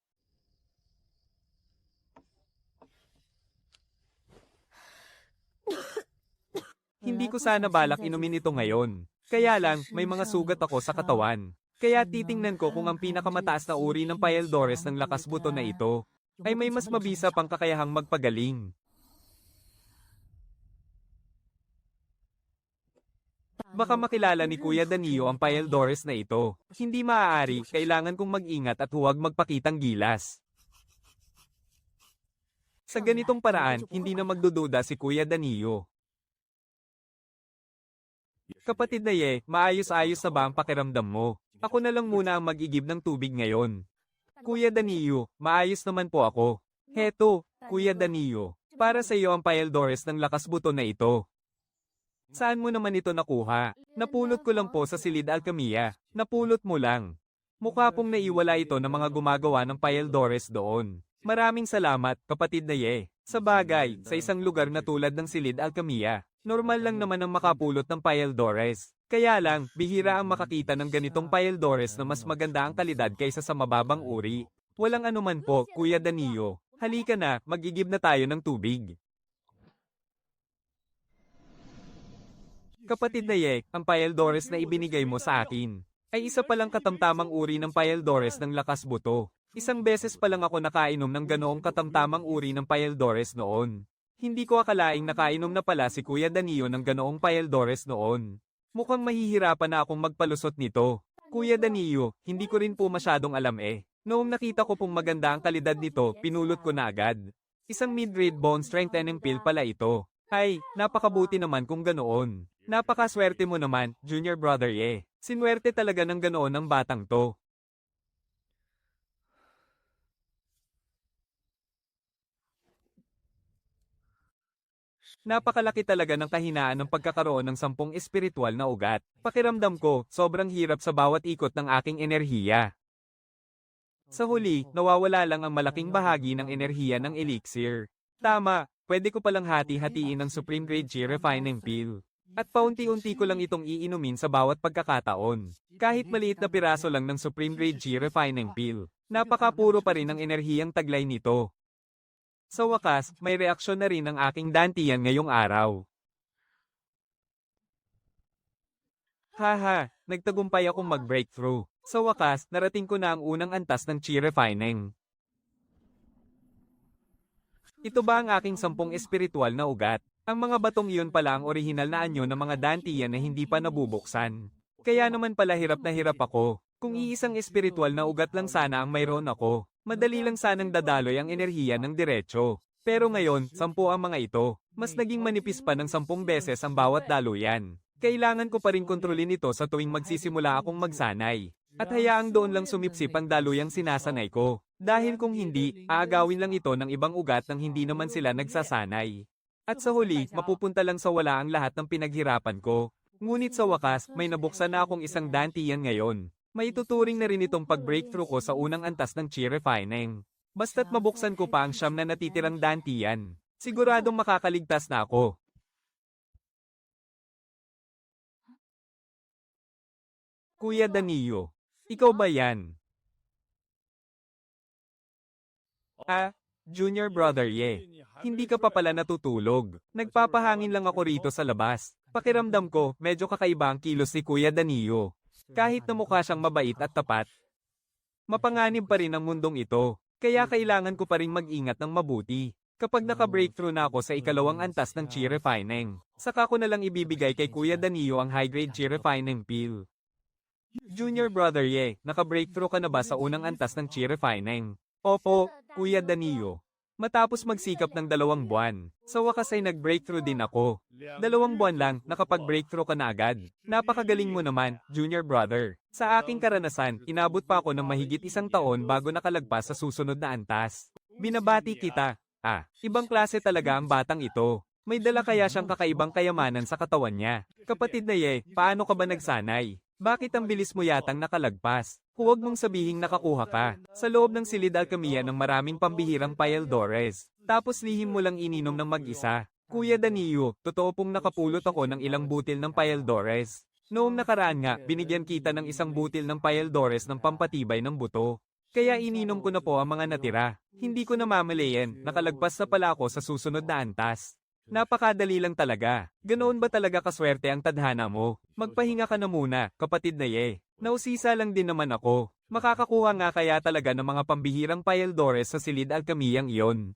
Hindi ko sana balak inumin ito ngayon. Kaya lang, may mga sugat ako sa katawan. Kaya titingnan ko kung ang pinakamataas na uri ng Paeldores ng lakas buto na ito ay may mas mabisa pang kakayahang magpagaling. Baka makilala ni Kuya Danilo ang Paeldores na ito. Hindi maaari, kailangan kong mag-ingat at huwag magpakitang gilas. Sa ganitong paraan, hindi na magdududa si Kuya Danilo. Kapatid na Ye, maayos-ayos na ba ang pakiramdam mo? Ako na lang muna ang mag-igib ng tubig ngayon. Kuya Danilo, maayos naman po ako. Heto, Kuya Danilo, para sa iyo ang Paeldores ng lakas buto na ito. Saan mo naman ito nakuha? Napulot ko lang po sa Silid Alcamia. Napulot mo lang. Mukha pong naiwala ito ng mga gumagawa ng Paeldores doon. Maraming salamat, kapatid na Ye. Sa bagay, sa isang lugar na tulad ng Silid Alcamia, normal lang naman ang makapulot ng Paeldores. Kaya lang, bihira ang makakita ng ganitong Paeldores na mas maganda ang kalidad kaysa sa mababang uri. Walang anuman po, Kuya Danilo. Halika na, magigib na tayo ng tubig. Kapatid na Ye, ang Paeldores na ibinigay mo sa akin ay isa palang katamtamang uri ng Paeldores ng lakas buto. Isang beses pa lang ako nakainom ng ganoong katamtamang uri ng Paeldores noon. Hindi ko akalaing nakainom na pala si Kuya Danilo ng ganoong Paeldores noon. Mukhang mahihirapan na akong magpalusot nito. Kuya Danilo, hindi ko rin po masyadong alam eh. Noong nakita ko pong maganda ang kalidad nito, pinulot ko na agad. Isang mid-grade bone strengthening pill pala ito. Ay, napakabuti naman kung ganoon. Napakaswerte mo naman, Junior Brother Ye. Sinwerte talaga ng ganoon ang batang to. Napakalaki talaga ng kahinaan ng pagkakaroon ng 10 espiritual na ugat. Pakiramdam ko, sobrang hirap sa bawat ikot ng aking enerhiya. Sa huli, nawawala lang ang malaking bahagi ng enerhiya ng elixir. Tama, pwede ko palang hati-hatiin ng Supreme Grade G Refining Pill. At paunti-unti ko lang itong iinumin sa bawat pagkakataon. Kahit maliit na piraso lang ng Supreme Grade G Refining Pill, napakapuro pa rin ang enerhiyang taglay nito. Sa wakas, may reaksyon na rin ang aking dantian ngayong araw. Haha, nagtagumpay akong mag-breakthrough. Sa wakas, narating ko na ang unang antas ng Chi Refining. Ito ba ang aking 10 espiritual na ugat? Ang mga batong iyon pala ang orihinal na anyo ng mga dantian na hindi pa nabubuksan. Kaya naman pala hirap na hirap ako. Kung iisang espiritual na ugat lang sana ang mayroon ako, madali lang sanang dadaloy ang enerhiya ng diretso. Pero ngayon, 10 ang mga ito. Mas naging manipis pa ng 10 beses ang bawat daluyan. Kailangan ko pa rin kontrolin ito sa tuwing magsisimula akong magsanay. At hayaang doon lang sumipsip ang daluyang sinasanay ko. Dahil kung hindi, aagawin lang ito ng ibang ugat nang hindi naman sila nagsasanay. At sa huli, mapupunta lang sa wala ang lahat ng pinaghirapan ko. Ngunit sa wakas, may nabuksan na akong isang dantian ngayon. May tuturing na rin itong pag-breakthrough ko sa unang antas ng Chi Refining. Basta't mabuksan ko pa ang 9 na natitirang dantian, siguradong makakaligtas na ako. Kuya Danilo, ikaw ba yan? Ah, Junior Brother Ye. Hindi ka pa pala natutulog. Nagpapahangin lang ako rito sa labas. Pakiramdam ko, medyo kakaiba ang kilos ni Kuya Danilo. Kahit na mukha siyang mabait at tapat, mapanganib pa rin ang mundong ito. Kaya kailangan ko pa rin mag-ingat ng mabuti. Kapag naka-breakthrough na ako sa ikalawang antas ng Chi Refining, saka ko na lang ibibigay kay Kuya Danilo ang high-grade Chi Refining Pill. Junior Brother Ye, naka-breakthrough ka na ba sa unang antas ng Chi Refining? Opo, Kuya Danilo. Matapos magsikap ng 2 buwan, sa wakas ay nag-breakthrough din ako. 2 buwan lang, nakapag-breakthrough ka na agad. Napakagaling mo naman, Junior Brother. Sa aking karanasan, inabot pa ako ng mahigit 1 taon bago nakalagpas sa susunod na antas. Binabati kita. Ibang klase talaga ang batang ito. May dala kaya siyang kakaibang kayamanan sa katawan niya. Kapatid na Ye, paano ka ba nagsanay? Bakit ang bilis mo yatang nakalagpas? Huwag mong sabihing nakakuha ka. Sa loob ng silid alkemiya ng maraming pambihirang paeldores. Tapos lihim mo lang ininom ng mag-isa. Kuya Danilo, totoo pong nakapulot ako ng ilang butil ng paeldores. Noong nakaraan nga, binigyan kita ng 1 butil ng paeldores ng pampatibay ng buto. Kaya ininom ko na po ang mga natira. Hindi ko namamalayan, nakalagpas na pala ako sa susunod na antas. Napakadali lang talaga. Ganoon ba talaga kaswerte ang tadhana mo? Magpahinga ka na muna, kapatid na Ye. Nausisa lang din naman ako. Makakakuha nga kaya talaga ng mga pambihirang paeldores sa silid alkamiyang iyon.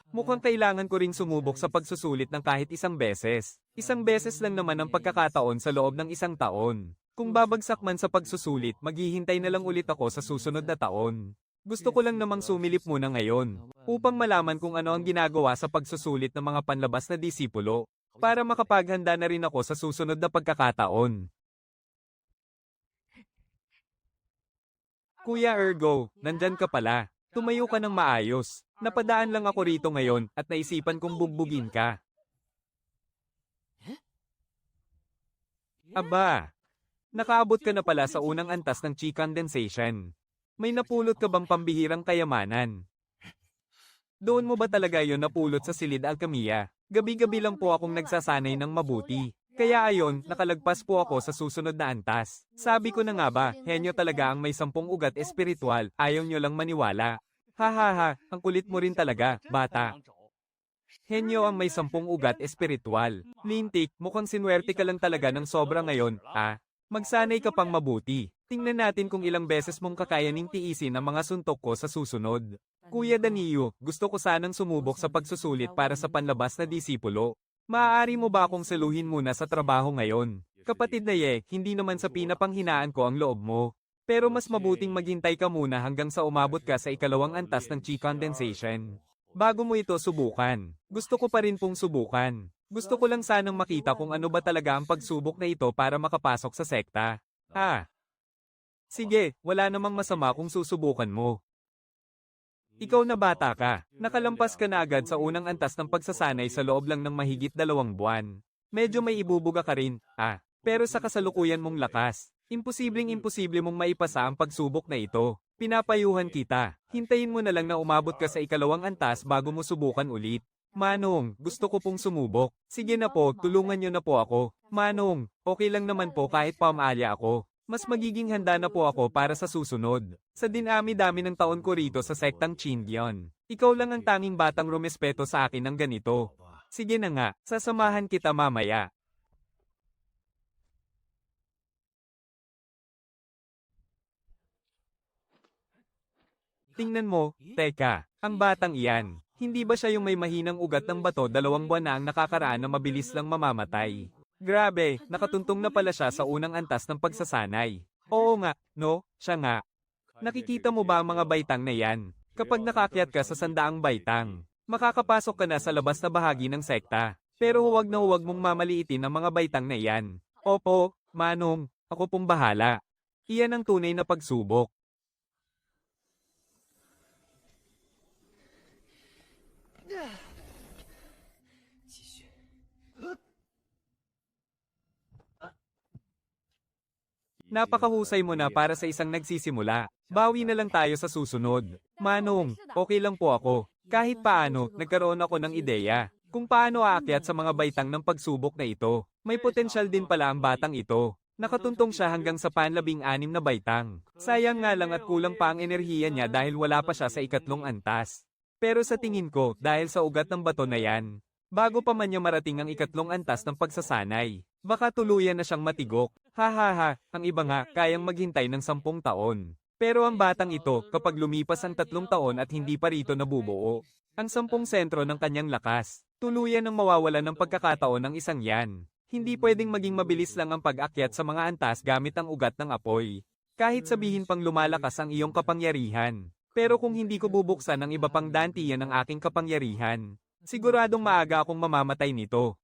Mukhang kailangan ko ring sumubok sa pagsusulit ng kahit 1 beses. 1 beses lang naman ang pagkakataon sa loob ng 1 taon. Kung babagsak man sa pagsusulit, maghihintay na lang ulit ako sa susunod na taon. Gusto ko lang namang sumilip muna ngayon, upang malaman kung ano ang ginagawa sa pagsusulit ng mga panlabas na disipulo, para makapaghanda na rin ako sa susunod na pagkakataon. Kuya Ergo, nandyan ka pala. Tumayo ka ng maayos. Napadaan lang ako rito ngayon at naisipan kong bugbugin ka. Aba, nakaabot ka na pala sa unang antas ng Chi Condensation. May napulot ka bang pambihirang kayamanan? Doon mo ba talaga yon napulot sa silid alkemiya? Gabi-gabi lang po akong nagsasanay ng mabuti. Kaya ayon, nakalagpas po ako sa susunod na antas. Sabi ko na nga ba, henyo talaga ang may 10 ugat espiritual, ayaw nyo lang maniwala. Hahaha, ang kulit mo rin talaga, bata. Henyo ang may 10 ugat espiritual. Lintik, mukhang sinwerte ka lang talaga ng sobra ngayon, Magsanay ka pang mabuti. Tingnan natin kung ilang beses mong kakayaning tiisin ang mga suntok ko sa susunod. Kuya Danilo, gusto ko sanang sumubok sa pagsusulit para sa panlabas na disipulo. Maaari mo ba akong saluhin muna sa trabaho ngayon? Kapatid na Ye, hindi naman sa pinapanghinaan ko ang loob mo. Pero mas mabuting maghintay ka muna hanggang sa umabot ka sa ikalawang antas ng Chi Condensation. Bago mo ito subukan. Gusto ko pa rin pong subukan. Gusto ko lang sanang makita kung ano ba talaga ang pagsubok na ito para makapasok sa sekta. Sige, wala namang masama kung susubukan mo. Ikaw na bata ka, nakalampas ka na agad sa unang antas ng pagsasanay sa loob lang ng mahigit 2 buwan. Medyo may ibubuga ka rin, pero sa kasalukuyan mong lakas, imposibleng-imposible mong maipasa ang pagsubok na ito. Pinapayuhan kita, hintayin mo na lang na umabot ka sa ikalawang antas bago mo subukan ulit. Manong, gusto ko pong sumubok. Sige na po, tulungan niyo na po ako. Manong, okay lang naman po kahit pamaalya ako. Mas magiging handa na po ako para sa susunod. Sa dinami-dami ng taon ko rito sa sektang Chindian, ikaw lang ang tanging batang rumespeto sa akin ng ganito. Sige na nga, sasamahan kita mamaya. Tingnan mo, teka, ang batang iyan. Hindi ba siya yung may mahinang ugat ng bato 2 buwan na ang nakakaraan na mabilis lang mamamatay? Grabe, nakatuntong na pala siya sa unang antas ng pagsasanay. Oo nga, no, siya nga. Nakikita mo ba ang mga baitang na yan? Kapag nakakyat ka sa 100 baitang, makakapasok ka na sa labas na bahagi ng sekta. Pero huwag na huwag mong mamaliitin ang mga baitang na yan. Opo, Manong, ako pong bahala. Iyan ang tunay na pagsubok. Napakahusay mo na para sa isang nagsisimula. Bawi na lang tayo sa susunod. Manong, okay lang po ako. Kahit paano, nagkaroon ako ng ideya kung paano aakyat sa mga baitang ng pagsubok na ito. May potensyal din pala ang batang ito. Nakatuntong siya hanggang sa panlabing-6 na baitang. Sayang nga lang at kulang pa ang enerhiya niya dahil wala pa siya sa ikatlong antas. Pero sa tingin ko, dahil sa ugat ng bato na yan, bago pa man niya marating ang ikatlong antas ng pagsasanay, baka tuluyan na siyang matigok. Hahaha, ang iba nga, kayang maghintay ng 10 taon. Pero ang batang ito, kapag lumipas ang 3 taon at hindi pa rito nabubuo, ang 10 sentro ng kanyang lakas, tuluyan ng mawawalan ng pagkakataon ng isang yan. Hindi pwedeng maging mabilis lang ang pag-akyat sa mga antas gamit ang ugat ng apoy. Kahit sabihin pang lumalakas ang iyong kapangyarihan. Pero kung hindi ko bubuksan ang iba pang dantiyan ng aking kapangyarihan, siguradong maaga akong mamamatay nito.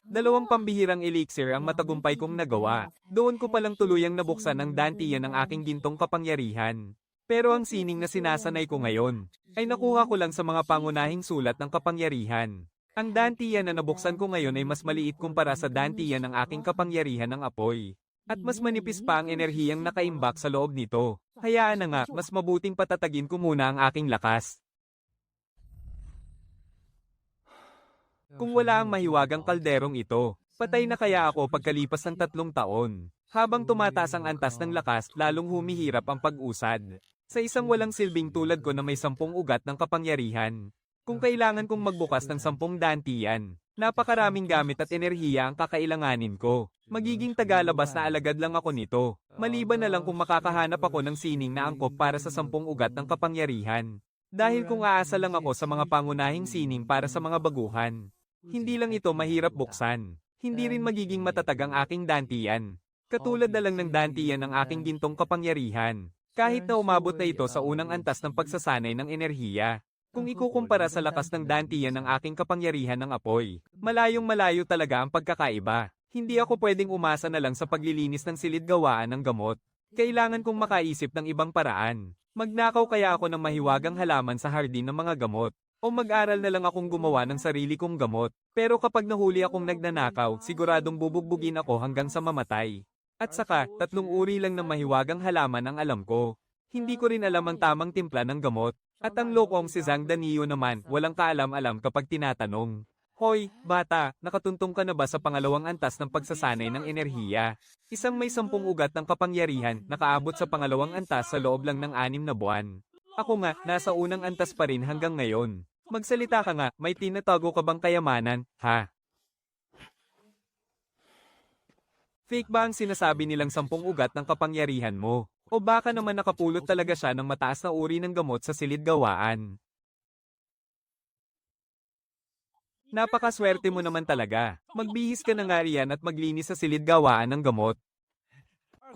2 pambihirang elixir ang matagumpay kong nagawa. Doon ko palang tuluyang nabuksan ang dantiyan ng aking gintong kapangyarihan. Pero ang sining na sinasanay ko ngayon, ay nakuha ko lang sa mga pangunahing sulat ng kapangyarihan. Ang dantiyan na nabuksan ko ngayon ay mas maliit kumpara sa dantiyan ng aking kapangyarihan ng apoy. At mas manipis pa ang enerhiyang nakaimbak sa loob nito. Hayaan na nga, mas mabuting patatagin ko muna ang aking lakas. Kung wala ang mahiwagang kalderong ito, patay na kaya ako pagkalipas ng 3 taon. Habang tumataas ang antas ng lakas, lalong humihirap ang pag-usad. Sa isang walang silbing tulad ko na may 10 ugat ng kapangyarihan, kung kailangan kong magbukas ng 10 dantiyan, napakaraming gamit at enerhiya ang kakailanganin ko. Magiging tagalabas na alagad lang ako nito. Maliban na lang kung makakahanap ako ng sining na angkop para sa 10 ugat ng kapangyarihan. Dahil kung aasa lang ako sa mga pangunahing sining para sa mga baguhan, hindi lang ito mahirap buksan. Hindi rin magiging matatag ang aking dantiyan. Katulad na lang ng dantiyan ng aking gintong kapangyarihan. Kahit na umabot na ito sa unang antas ng pagsasanay ng enerhiya. Kung ikukumpara sa lakas ng dantiyan ng aking kapangyarihan ng apoy, malayong malayo talaga ang pagkakaiba. Hindi ako pwedeng umasa na lang sa paglilinis ng silid gawaan ng gamot. Kailangan kong makaisip ng ibang paraan. Magnakaw kaya ako ng mahiwagang halaman sa hardin ng mga gamot. O mag-aral na lang akong gumawa ng sarili kong gamot. Pero kapag nahuli akong nagnanakaw, siguradong bubugbugin ako hanggang sa mamatay. At saka, 3 uri lang ng mahiwagang halaman ang alam ko. Hindi ko rin alam ang tamang timpla ng gamot. At ang lokong si Zhang Danio naman, walang kaalam-alam kapag tinatanong. Hoy, bata, nakatuntong ka na ba sa pangalawang antas ng pagsasanay ng enerhiya? Isang may 10 ugat ng kapangyarihan, nakaabot sa pangalawang antas sa loob lang ng 6 na buwan. Ako nga, nasa unang antas pa rin hanggang ngayon. Magsalita ka nga, may tinatago ka bang kayamanan, ha? Fake ba ang sinasabi nilang 10 ugat ng kapangyarihan mo? O baka naman nakapulot talaga siya ng mataas na uri ng gamot sa silid gawaan? Napakaswerte mo naman talaga. Magbihis ka na nga riyan at maglinis sa silid gawaan ng gamot.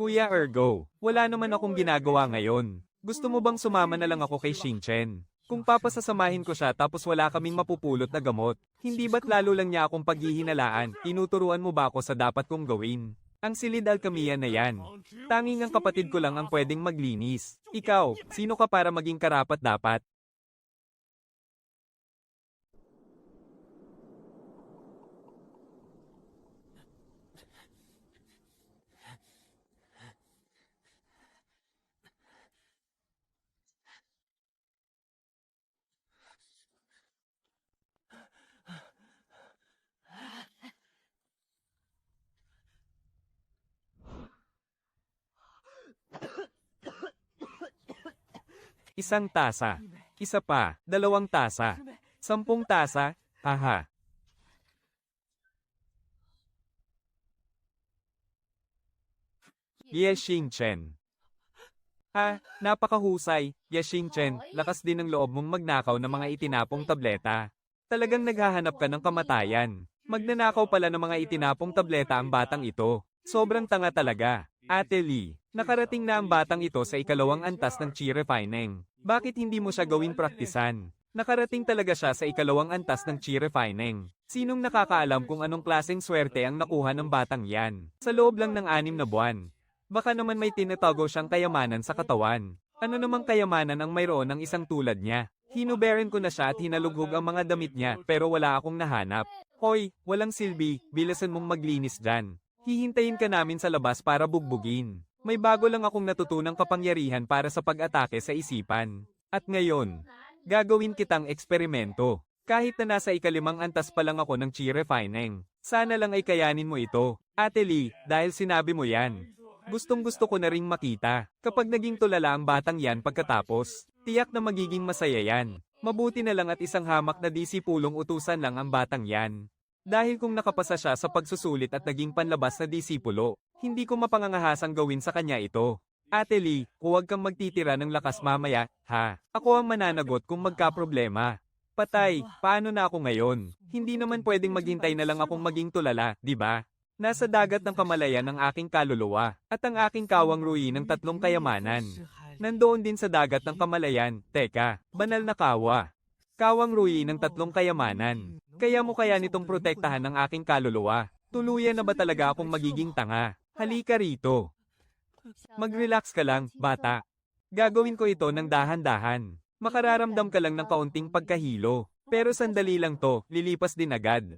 Kuya Ergo, wala naman akong ginagawa ngayon. Gusto mo bang sumama na lang ako kay Xingchen? Kung papasasamahin ko siya tapos wala kaming mapupulot na gamot, hindi ba't lalo lang niya akong paghihinalaan, tinuturuan mo ba ako sa dapat kong gawin? Ang silid alkamiya na yan. Tanging ang kapatid ko lang ang pwedeng maglinis. Ikaw, sino ka para maging karapat-dapat? Isang tasa. Isa pa, 2 tasa. 10 tasa, haha. Ye Xingchen. Ha, napakahusay. Ye Xingchen, lakas din ng loob mong magnakaw ng mga itinapong tableta. Talagang naghahanap ka ng kamatayan. Magnanakaw pala ng mga itinapong tableta ang batang ito. Sobrang tanga talaga. Ate Lee, nakarating na ang batang ito sa ikalawang antas ng Chi Refining. Bakit hindi mo siya gawing praktisan? Nakarating talaga siya sa ikalawang antas ng Chi Refining. Sinong nakakaalam kung anong klaseng swerte ang nakuha ng batang yan? Sa loob lang ng 6 na buwan. Baka naman may tinatago siyang kayamanan sa katawan. Ano namang kayamanan ang mayroon ng isang tulad niya? Hinuberan ko na siya at hinalughog ang mga damit niya pero wala akong nahanap. Hoy, walang silbi, bilisan mong maglinis dyan. Hihintayin ka namin sa labas para bugbugin. May bago lang akong natutunang kapangyarihan para sa pag-atake sa isipan. At ngayon, gagawin kitang eksperimento. Kahit na nasa ikalimang antas pa lang ako ng Chi Refining. Sana lang ay kayanin mo ito. Ate Lee, dahil sinabi mo yan. Gustong-gusto ko na ring makita. Kapag naging tulala ang batang yan pagkatapos, tiyak na magiging masaya yan. Mabuti na lang at isang hamak na disipulong utusan lang ang batang yan. Dahil kung nakapasa siya sa pagsusulit at naging panlabas na disipulo, hindi ko mapangangahasang gawin sa kanya ito. Ate Lee, huwag kang magtitira ng lakas mamaya, ha? Ako ang mananagot kung magkaproblema. Patay, paano na ako ngayon? Hindi naman pwedeng maghintay na lang akong maging tulala, di ba? Nasa dagat ng kamalayan ang aking kaluluwa, at ang aking kawang ruyi ng 3 kayamanan. Nandoon din sa dagat ng kamalayan, teka, banal na kawa. Kawang ruyi ng 3 kayamanan. Kaya mo kaya nitong protektahan ng aking kaluluwa. Tuluyan na ba talaga akong magiging tanga? Halika rito. Mag-relax ka lang, bata. Gagawin ko ito ng dahan-dahan. Makararamdam ka lang ng kaunting pagkahilo. Pero sandali lang to, lilipas din agad.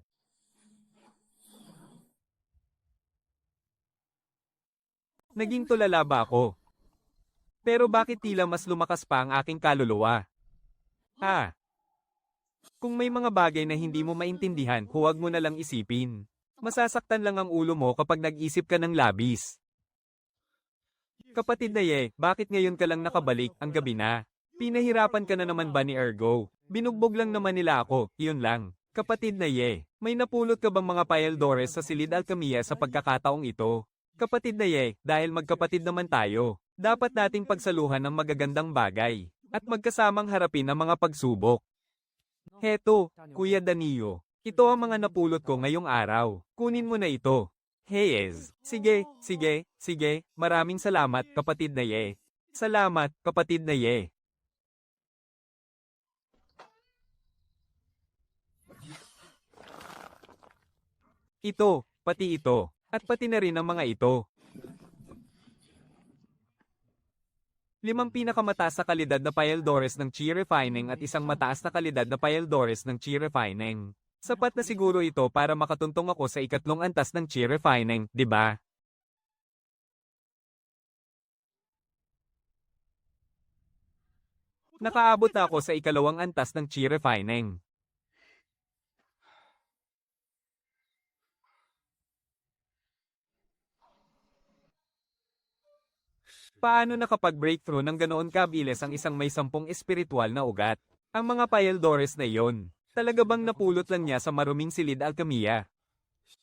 Naging tulala ba ako? Pero bakit tila mas lumakas pa ang aking kaluluwa? Ha? Kung may mga bagay na hindi mo maintindihan, huwag mo na lang isipin. Masasaktan lang ang ulo mo kapag nag-isip ka ng labis. Kapatid na Ye, bakit ngayon ka lang nakabalik, ang gabi na? Pinahirapan ka na naman ba ni Ergo? Binugbog lang naman nila ako, iyon lang. Kapatid na Ye, may napulot ka bang mga paeldores sa silid alkamiya sa pagkakataong ito? Kapatid na Ye, dahil magkapatid naman tayo, dapat nating pagsaluhan ng magagandang bagay, at magkasamang harapin ang mga pagsubok. Heto, Kuya Danilo. Ito ang mga napulot ko ngayong araw. Kunin mo na ito. Hayes. Sige, sige, sige. Maraming salamat, kapatid na Ye. Salamat, kapatid na Ye. Ito, pati ito. At pati na rin ang mga ito. 5 pinakamataas na kalidad na paeldores ng Chi Refining at isang mataas na kalidad na paeldores ng Chi Refining. Sapat na siguro ito para makatuntong ako sa ikatlong antas ng Chi Refining, di ba? Nakaabot na ako sa ikalawang antas ng Chi Refining. Paano nakapag-breakthrough ng ganoon kabilis ang isang may 10 espiritual na ugat? Ang mga paeldores na iyon, talaga bang napulot lang niya sa maruming silid alkamiya?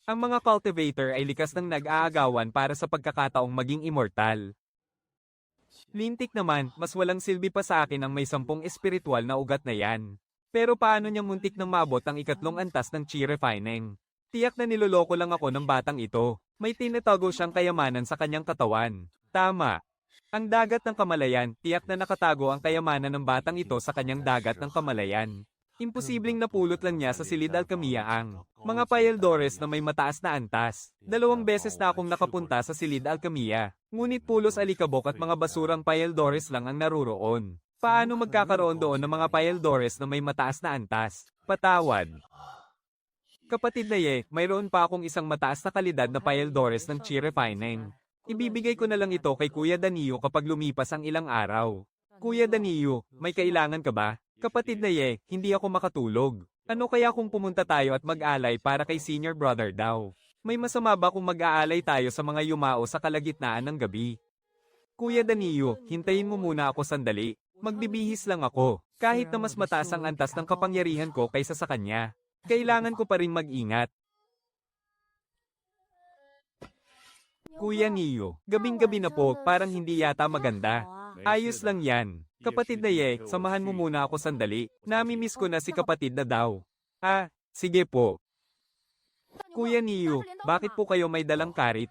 Ang mga cultivator ay likas ng nag-aagawan para sa pagkakataong maging immortal. Lintik naman, mas walang silbi pa sa akin ang may 10 espiritual na ugat na yan. Pero paano niya muntik nang maabot ang ikatlong antas ng Chi Refining? Tiyak na niloloko lang ako ng batang ito. May tinatago siyang kayamanan sa kanyang katawan. Tama. Ang dagat ng kamalayan, tiyak na nakatago ang kayamanan ng batang ito sa kanyang dagat ng kamalayan. Imposibleng napulot lang niya sa silid alkamiya ang mga payeldores na may mataas na antas. 2 beses na akong nakapunta sa silid alkamiya, ngunit pulos alikabok at mga basurang payeldores lang ang naruroon. Paano magkakaroon doon ng mga payeldores na may mataas na antas? Patawad. Kapatid na Ye, mayroon pa akong isang mataas na kalidad na payeldores ng chi refining. Ibibigay ko na lang ito kay Kuya Danio kapag lumipas ang ilang araw. Kuya Danio, may kailangan ka ba? Kapatid na Ye, hindi ako makatulog. Ano kaya kung pumunta tayo at mag-alay para kay senior brother daw? May masama ba kung mag-aalay tayo sa mga yumao sa kalagitnaan ng gabi? Kuya Danio, hintayin mo muna ako sandali. Magbibihis lang ako, kahit na mas mataas ang antas ng kapangyarihan ko kaysa sa kanya. Kailangan ko pa rin mag-ingat. Kuya Neo, gabing-gabi na po, parang hindi yata maganda. Ayos lang yan. Kapatid na Ye, samahan mo muna ako sandali. Namimiss ko na si kapatid na daw. Ah, sige po. Kuya Neo, bakit po kayo may dalang karit?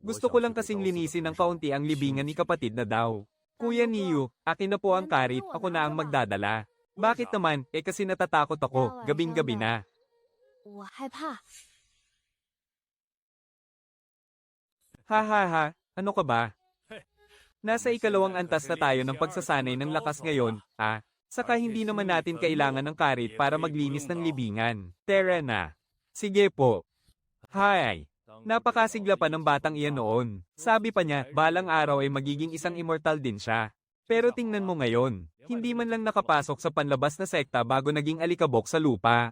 Gusto ko lang kasing linisin ng kaunti ang libingan ni kapatid na daw. Kuya Neo, akin na po ang karit, ako na ang magdadala. Bakit naman, kasi natatakot ako, gabing-gabi na. Ha, ano ka ba? Nasa ikalawang antas na tayo ng pagsasanay ng lakas ngayon, saka hindi naman natin kailangan ng karit para maglinis ng libingan. Tara na. Sige po. Hi. Napakasigla pa ng batang iyan noon. Sabi pa niya, balang araw ay magiging isang immortal din siya. Pero tingnan mo ngayon, hindi man lang nakapasok sa panlabas na sekta bago naging alikabok sa lupa.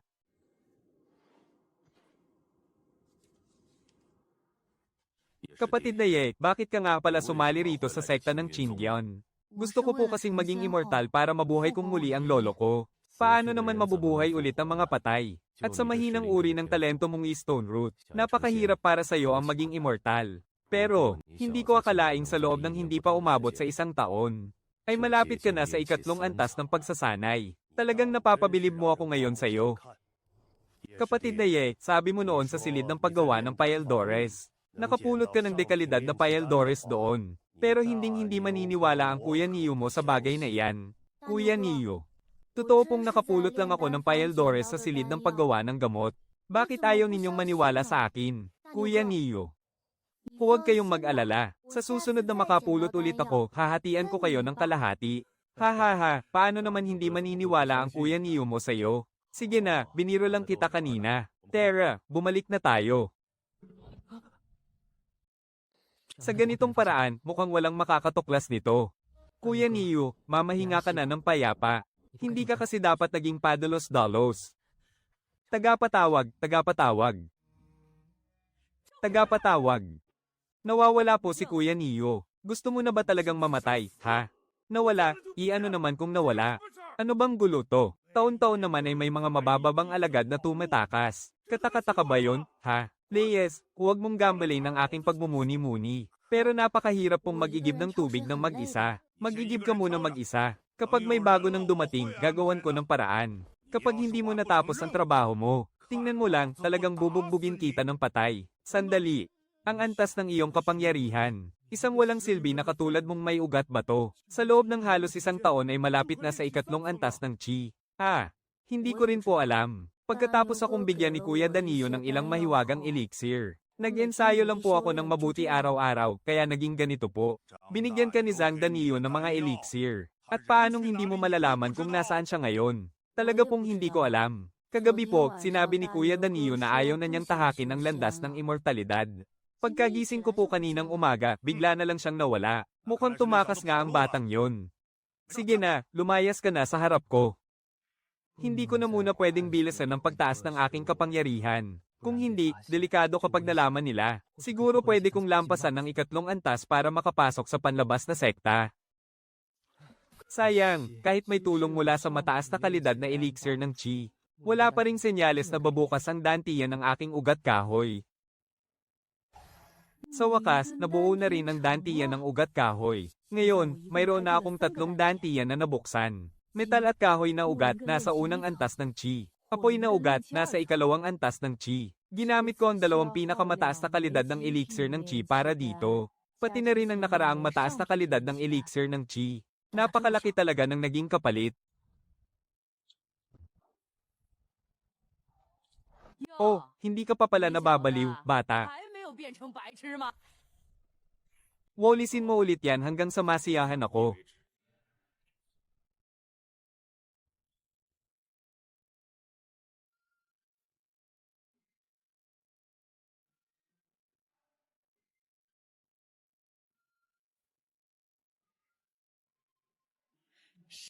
Kapatid na Ye, bakit ka nga pala sumali rito sa sekta ng Chindian? Gusto ko po kasing maging immortal para mabuhay kong muli ang lolo ko. Paano naman mabubuhay ulit ang mga patay? At sa mahinang uri ng talento mong Stone Root, napakahirap para sa iyo ang maging immortal. Pero, hindi ko akalaing sa loob ng hindi pa umabot sa 1 taon, ay malapit ka na sa ikatlong antas ng pagsasanay. Talagang napapabilib mo ako ngayon sa iyo. Kapatid na Ye, sabi mo noon sa silid ng paggawa ng payeldores. Nakapulot ka ng dekalidad na payeldores doon. Pero hinding-hindi maniniwala ang Kuya Neo mo sa bagay na iyan. Kuya Neo. Totoo pong nakapulot lang ako ng payeldores sa silid ng paggawa ng gamot. Bakit ayaw ninyong maniwala sa akin? Kuya Neo. Huwag kayong mag-alala. Sa susunod na makapulot ulit ako, hahatian ko kayo ng kalahati. Paano naman hindi maniniwala ang Kuya Neo mo sa'yo? Sige na, biniro lang kita kanina. Tara, bumalik na tayo. Sa ganitong paraan, mukhang walang makakatuklas nito. Kuya Neo, mamahinga ka na ng payapa. Hindi ka kasi dapat naging padalos-dalos. Tagapatawag. Nawawala po si Kuya Neo. Gusto mo na ba talagang mamatay, ha? Nawala, iano naman kung nawala. Ano bang gulo to? Taon-taon naman ay may mga mabababang alagad na tumatakas. Katakataka ba yun, ha? Leyes, huwag mong gambalain ng aking pagmumuni-muni. Pero napakahirap pong mag-igib ng tubig ng mag-isa. Mag-igib ka muna mag-isa. Kapag may bago nang dumating, gagawan ko ng paraan. Kapag hindi mo natapos ang trabaho mo, tingnan mo lang, talagang bubugbugin kita ng patay. Sandali. Ang antas ng iyong kapangyarihan. Isang walang silbi na katulad mong may ugat bato. Sa loob ng halos 1 taon ay malapit na sa ikatlong antas ng chi. Hindi ko rin po alam. Pagkatapos akong bigyan ni Kuya Danio ng ilang mahiwagang elixir. Nag-ensayo lang po ako ng mabuti araw-araw, kaya naging ganito po. Binigyan ka ni Zhang Danio ng mga elixir. At paanong hindi mo malalaman kung nasaan siya ngayon? Talaga pong hindi ko alam. Kagabi po, sinabi ni Kuya Danio na ayaw na niyang tahakin ang landas ng immortalidad. Pagkagising ko po kaninang umaga, bigla na lang siyang nawala. Mukhang tumakas nga ang batang yon. Sige na, lumayas ka na sa harap ko. Hindi ko na muna pwedeng bilisan ng pagtaas ng aking kapangyarihan. Kung hindi, delikado kapag nalaman nila. Siguro pwede kong lampasan ng ikatlong antas para makapasok sa panlabas na sekta. Sayang, kahit may tulong mula sa mataas na kalidad na elixir ng chi, wala pa ring senyales na babukas ang dantiyan ng aking ugat kahoy. Sa wakas, nabuo na rin ang dantiyan ng ugat kahoy. Ngayon, mayroon na akong 3 dantiyan na nabuksan. Metal at kahoy na ugat nasa unang antas ng chi. Apoy na ugat nasa ikalawang antas ng chi. Ginamit ko ang 2 pinakamataas na kalidad ng elixir ng chi para dito. Pati na rin ang nakaraang mataas na kalidad ng elixir ng chi. Napakalaki talaga ng naging kapalit. Oh, hindi ka pa pala nababaliw, bata. Wolisin mo ulit yan hanggang sa masiyahan ako.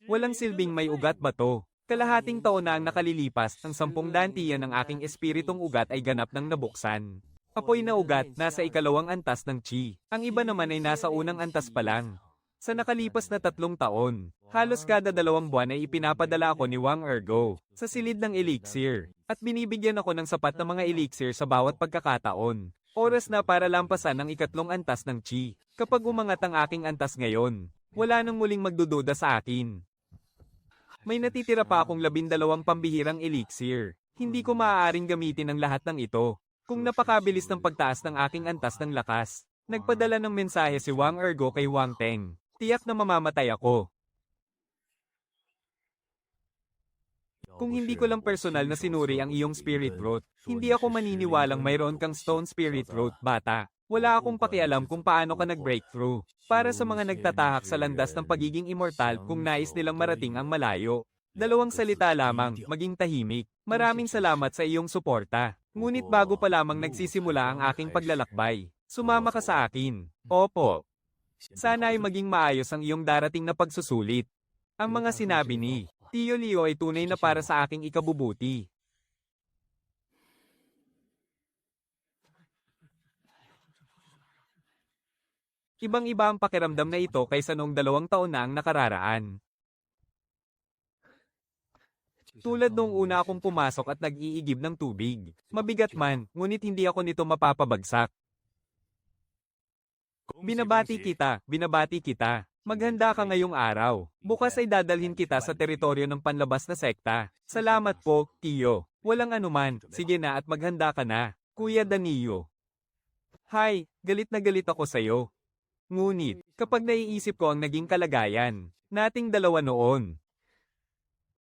Walang silbing may ugat ba to? Kalahating taon na ang nakalilipas, ang 10 dantiyan ng aking espiritong ugat ay ganap nang nabuksan. Apoy na ugat, nasa ikalawang antas ng chi. Ang iba naman ay nasa unang antas pa lang. Sa nakalipas na 3 taon, halos kada 2 buwan ay ipinapadala ako ni Wang Ergo sa silid ng elixir. At binibigyan ako ng sapat na mga elixir sa bawat pagkakataon. Oras na para lampasan ang ikatlong antas ng chi. Kapag umangat ang aking antas ngayon, wala nang muling magdududa sa akin. May natitira pa akong 12 pambihirang elixir. Hindi ko maaaring gamitin ang lahat ng ito. Kung napakabilis ng pagtaas ng aking antas ng lakas, nagpadala ng mensahe si Wang Ergo kay Wang Teng. Tiyak na mamamatay ako. Kung hindi ko lang personal na sinuri ang iyong spirit root, hindi ako maniniwalang mayroon kang stone spirit root, bata. Wala akong pakialam kung paano ka nag-breakthrough. Para sa mga nagtatahak sa landas ng pagiging immortal kung nais nilang marating ang malayo. 2 salita lamang, maging tahimik. Maraming salamat sa iyong suporta. Ngunit bago pa lamang nagsisimula ang aking paglalakbay, sumama ka sa akin. Opo. Sana ay maging maayos ang iyong darating na pagsusulit. Ang mga sinabi ni Tio Leo ay tunay na para sa aking ikabubuti. Ibang-iba ang pakiramdam na ito kaysa noong 2 taon na ang nakararaan. Tulad nung una akong pumasok at nag-iigib ng tubig. Mabigat man, ngunit hindi ako nito mapapabagsak. Binabati kita. Maghanda ka ngayong araw. Bukas ay dadalhin kita sa teritoryo ng panlabas na sekta. Salamat po, Tio. Walang anuman, sige na at maghanda ka na. Kuya Danilo. Hay, galit na galit ako sa'yo. Ngunit, kapag naiisip ko ang naging kalagayan, nating dalawa noon,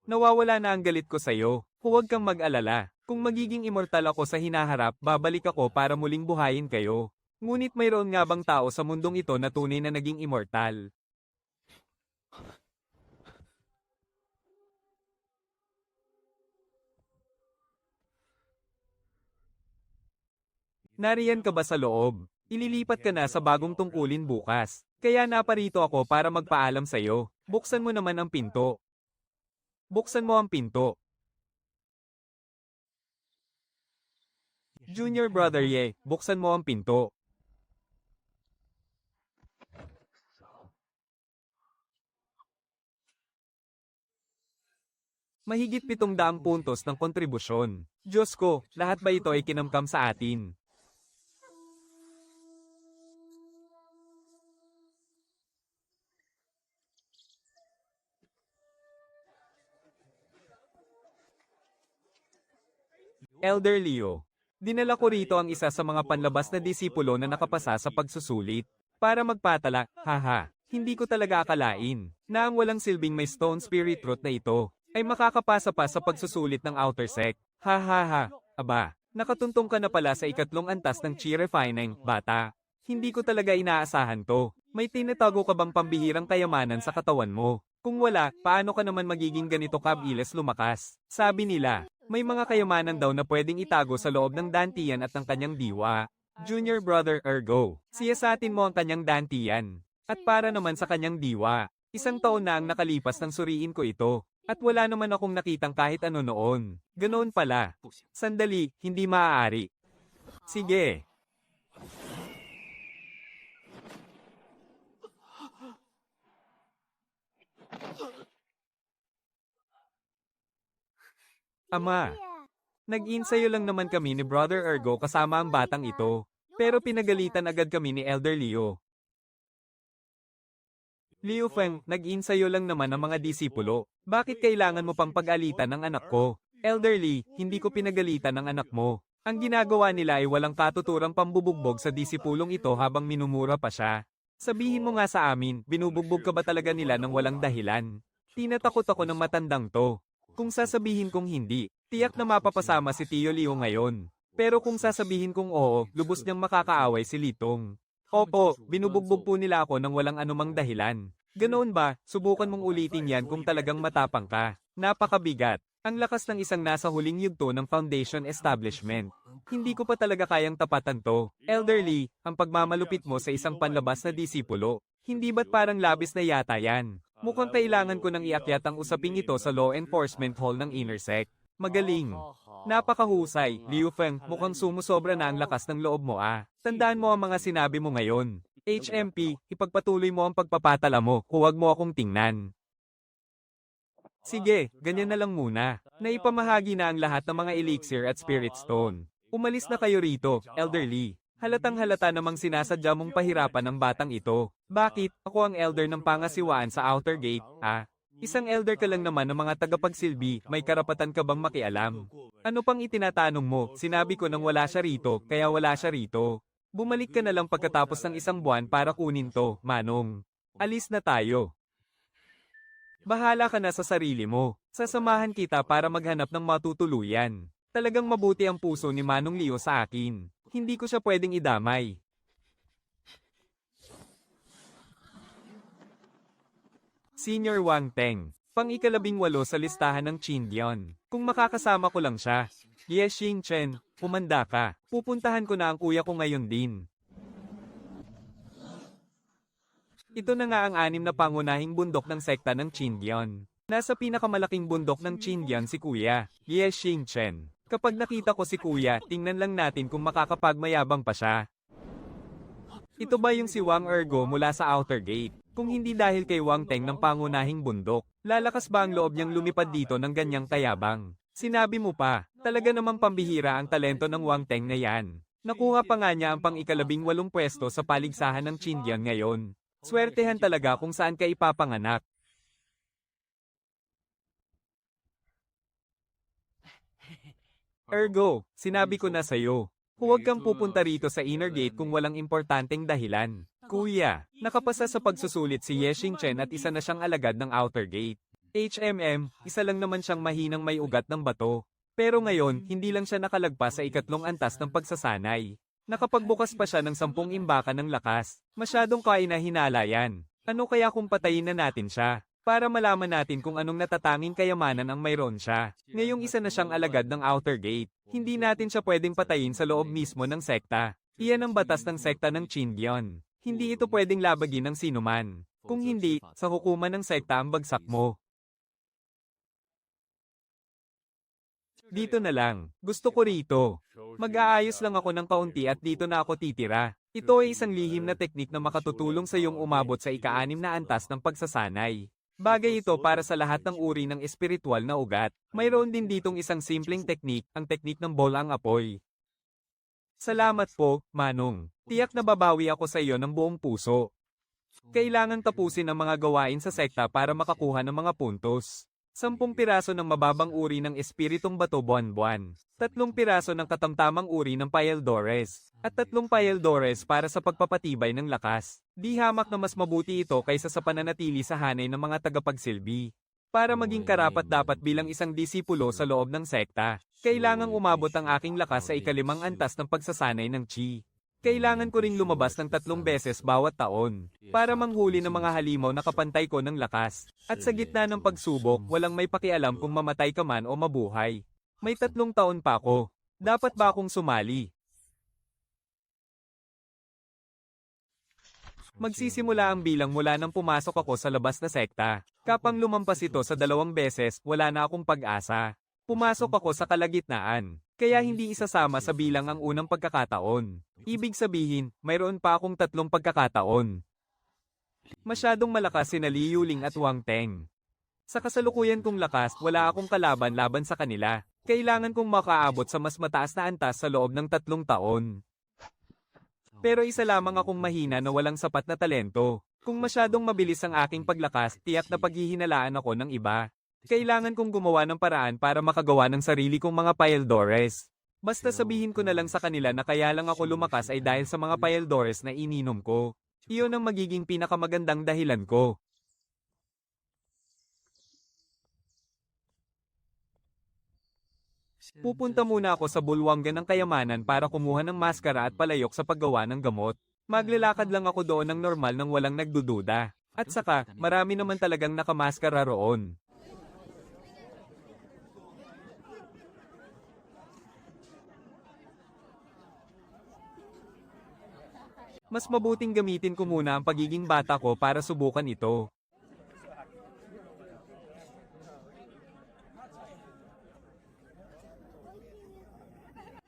nawawala na ang galit ko sa'yo. Huwag kang mag-alala. Kung magiging immortal ako sa hinaharap, babalik ako para muling buhayin kayo. Ngunit mayroon nga bang tao sa mundong ito na tunay na naging immortal? Nariyan ka ba sa loob? Ililipat ka na sa bagong tungkulin bukas. Kaya naparito ako para magpaalam sa'yo. Buksan mo naman ang pinto. Buksan mo ang pinto. Junior Brother Ye, buksan mo ang pinto. Mahigit 700 puntos ng kontribusyon. Diyos ko, lahat ba ito ay kinamkam sa atin? Elder Leo, dinala ko rito ang isa sa mga panlabas na disipulo na nakapasa sa pagsusulit. Para magpatala, haha, hindi ko talaga akalain na ang walang silbing may stone spirit root na ito ay makakapasa pa sa pagsusulit ng outer sect. Hahaha, aba, nakatuntong ka na pala sa ikatlong antas ng chi refining, bata. Hindi ko talaga inaasahan to. May tinatago ka bang pambihirang kayamanan sa katawan mo? Kung wala, paano ka naman magiging ganito kabilis lumakas? Sabi nila, may mga kayamanan daw na pwedeng itago sa loob ng dantiyan at ng kanyang diwa. Junior Brother Ergo, siyasatin mo ang kanyang dantiyan. At para naman sa kanyang diwa, 1 taon na ang nakalipas nang suriin ko ito. At wala naman akong nakitang kahit ano noon. Ganoon pala. Sandali, hindi maaari. Sige. Ama, nag-insayo lang naman kami ni Brother Ergo kasama ang batang ito. Pero pinagalitan agad kami ni Elder Leo. Liu Feng, nag-insayo lang naman ang mga disipulo. Bakit kailangan mo pang pag-alitan ng anak ko? Elderly, hindi ko pinagalitan ng anak mo. Ang ginagawa nila ay walang katuturang pambubugbog sa disipulong ito habang minumura pa siya. Sabihin mo nga sa amin, binubugbog ka ba talaga nila ng walang dahilan? Tinatakot ako ng matandang to. Kung sasabihin kong hindi, tiyak na mapapasama si Tio Leo ngayon. Pero kung sasabihin kong oo, lubos niyang makakaaway si Litong. Opo, binubugbog po nila ako nang walang anumang dahilan. Ganoon ba, subukan mong ulitin yan kung talagang matapang ka. Napakabigat. Ang lakas ng isang nasa huling yugto ng foundation establishment. Hindi ko pa talaga kayang tapatan to. Elderly, ang pagmamalupit mo sa isang panlabas na disipulo. Hindi ba't parang labis na yata yan? Mukhang kailangan ko nang iakyat ang usaping ito sa Law Enforcement Hall ng Intersect. Magaling. Napakahusay, Liu Feng, mukhang sumusobra na ang lakas ng loob mo ah. Tandaan mo ang mga sinabi mo ngayon. HMP, ipagpatuloy mo ang pagpapatala mo, huwag mo akong tingnan. Sige, ganyan na lang muna. Naipamahagi na ang lahat ng mga elixir at spirit stone. Umalis na kayo rito, elderly. Halatang halata namang sinasadya mong pahirapan ng batang ito. Bakit? Ako ang elder ng pangasiwaan sa outer gate, ah? Isang elder ka lang naman ng mga tagapagsilbi, may karapatan ka bang makialam? Ano pang itinatanong mo? Sinabi ko nang wala siya rito, kaya wala siya rito. Bumalik ka na lang pagkatapos ng isang buwan para kunin to, Manong. Alis na tayo. Bahala ka na sa sarili mo. Sasamahan kita para maghanap ng matutuluyan. Talagang mabuti ang puso ni Manong Leo sa akin. Hindi ko siya pwedeng idamay. Senior Wang Teng, pang-ikalabing-walo sa listahan ng Chindian. Kung makakasama ko lang siya. Yes, Xing Chen, humanda ka. Pupuntahan ko na ang kuya ko ngayon din. Ito na nga ang 6 na pangunahing bundok ng sekta ng Chindian. Nasa pinakamalaking bundok ng Chindian si kuya, Yes, Xing Chen. Kapag nakita ko si kuya, tingnan lang natin kung makakapagmayabang pa siya. Ito ba yung si Wang Ergo mula sa outer gate? Kung hindi dahil kay Wang Teng ng pangunahing bundok, lalakas ba ang loob niyang lumipad dito ng ganyang tayabang? Sinabi mo pa, talaga namang pambihira ang talento ng Wang Teng na yan. Nakuha pa nga niya ang pang-ikalabing-walong pwesto sa paligsahan ng Chindian ngayon. Swertehan talaga kung saan ka ipapanganak. Ergo, sinabi ko na sa'yo. Huwag kang pupunta rito sa inner gate kung walang importanteng dahilan. Kuya, nakapasa sa pagsusulit si Yeshing Chen at isa na siyang alagad ng outer gate. Isa lang naman siyang mahinang may ugat ng bato. Pero ngayon, hindi lang siya nakalagpas sa 3 antas ng pagsasanay. Nakapagbukas pa siya ng 10 imbakan ng lakas. Masyadong kainahinala yan. Ano kaya kung patayin na natin siya? Para malaman natin kung anong natatanging kayamanan ang mayroon siya. Ngayong isa na siyang alagad ng outer gate. Hindi natin siya pwedeng patayin sa loob mismo ng sekta. Iyan ang batas ng sekta ng Chindian. Hindi ito pwedeng labagin ng sinuman. Kung hindi, sa hukuman ng sekta ang bagsak mo. Dito na lang. Gusto ko rito. Mag-aayos lang ako ng kaunti at dito na ako titira. Ito ay isang lihim na teknik na makatutulong sa iyong umabot sa ika-6 na antas ng pagsasanay. Bagay ito para sa lahat ng uri ng espiritual na ugat. Mayroon din ditong isang simpleng teknik, ang teknik ng bolang apoy. Salamat po, Manong. Tiyak na babawi ako sa iyo ng buong puso. Kailangan tapusin ang mga gawain sa sekta para makakuha ng mga puntos. 10 piraso ng mababang uri ng espiritong bato buwan-buwan. 3 piraso ng katamtamang uri ng Payeldores. At 3 Payeldores para sa pagpapatibay ng lakas. Di hamak na mas mabuti ito kaysa sa pananatili sa hanay ng mga tagapagsilbi. Para maging karapat-dapat bilang isang disipulo sa loob ng sekta, kailangang umabot ang aking lakas sa 5 antas ng pagsasanay ng Qi. Kailangan ko ring lumabas ng 3 beses bawat taon, para manghuli ng mga halimaw na kapantay ko ng lakas. At sa gitna ng pagsubok, walang may pakialam kung mamatay ka man o mabuhay. May 3 taon pa ako. Dapat ba akong sumali? Magsisimula ang bilang mula nang pumasok ako sa labas na sekta. Kapang lumampas ito sa 2 beses, wala na akong pag-asa. Pumasok ako sa kalagitnaan, kaya hindi isasama sa bilang ang unang pagkakataon. Ibig sabihin, mayroon pa akong 3 pagkakataon. Masyadong malakas sina Liu Ling at Wang Teng. Sa kasalukuyan kong lakas, wala akong kalaban laban sa kanila. Kailangan kong makaabot sa mas mataas na antas sa loob ng 3 taon. Pero isa lamang akong mahina na walang sapat na talento. Kung masyadong mabilis ang aking paglakas, tiyak na paghihinalaan ako ng iba. Kailangan kong gumawa ng paraan para makagawa ng sarili kong mga Payeldores. Basta sabihin ko na lang sa kanila na kaya lang ako lumakas ay dahil sa mga Payeldores na ininom ko. Iyon ang magiging pinakamagandang dahilan ko. Pupunta muna ako sa bulwanggan ng kayamanan para kumuha ng maskara at palayok sa paggawa ng gamot. Maglalakad lang ako doon ng normal nang walang nagdududa. At saka, marami naman talagang nakamaskara roon. Mas mabuting gamitin ko muna ang pagiging bata ko para subukan ito.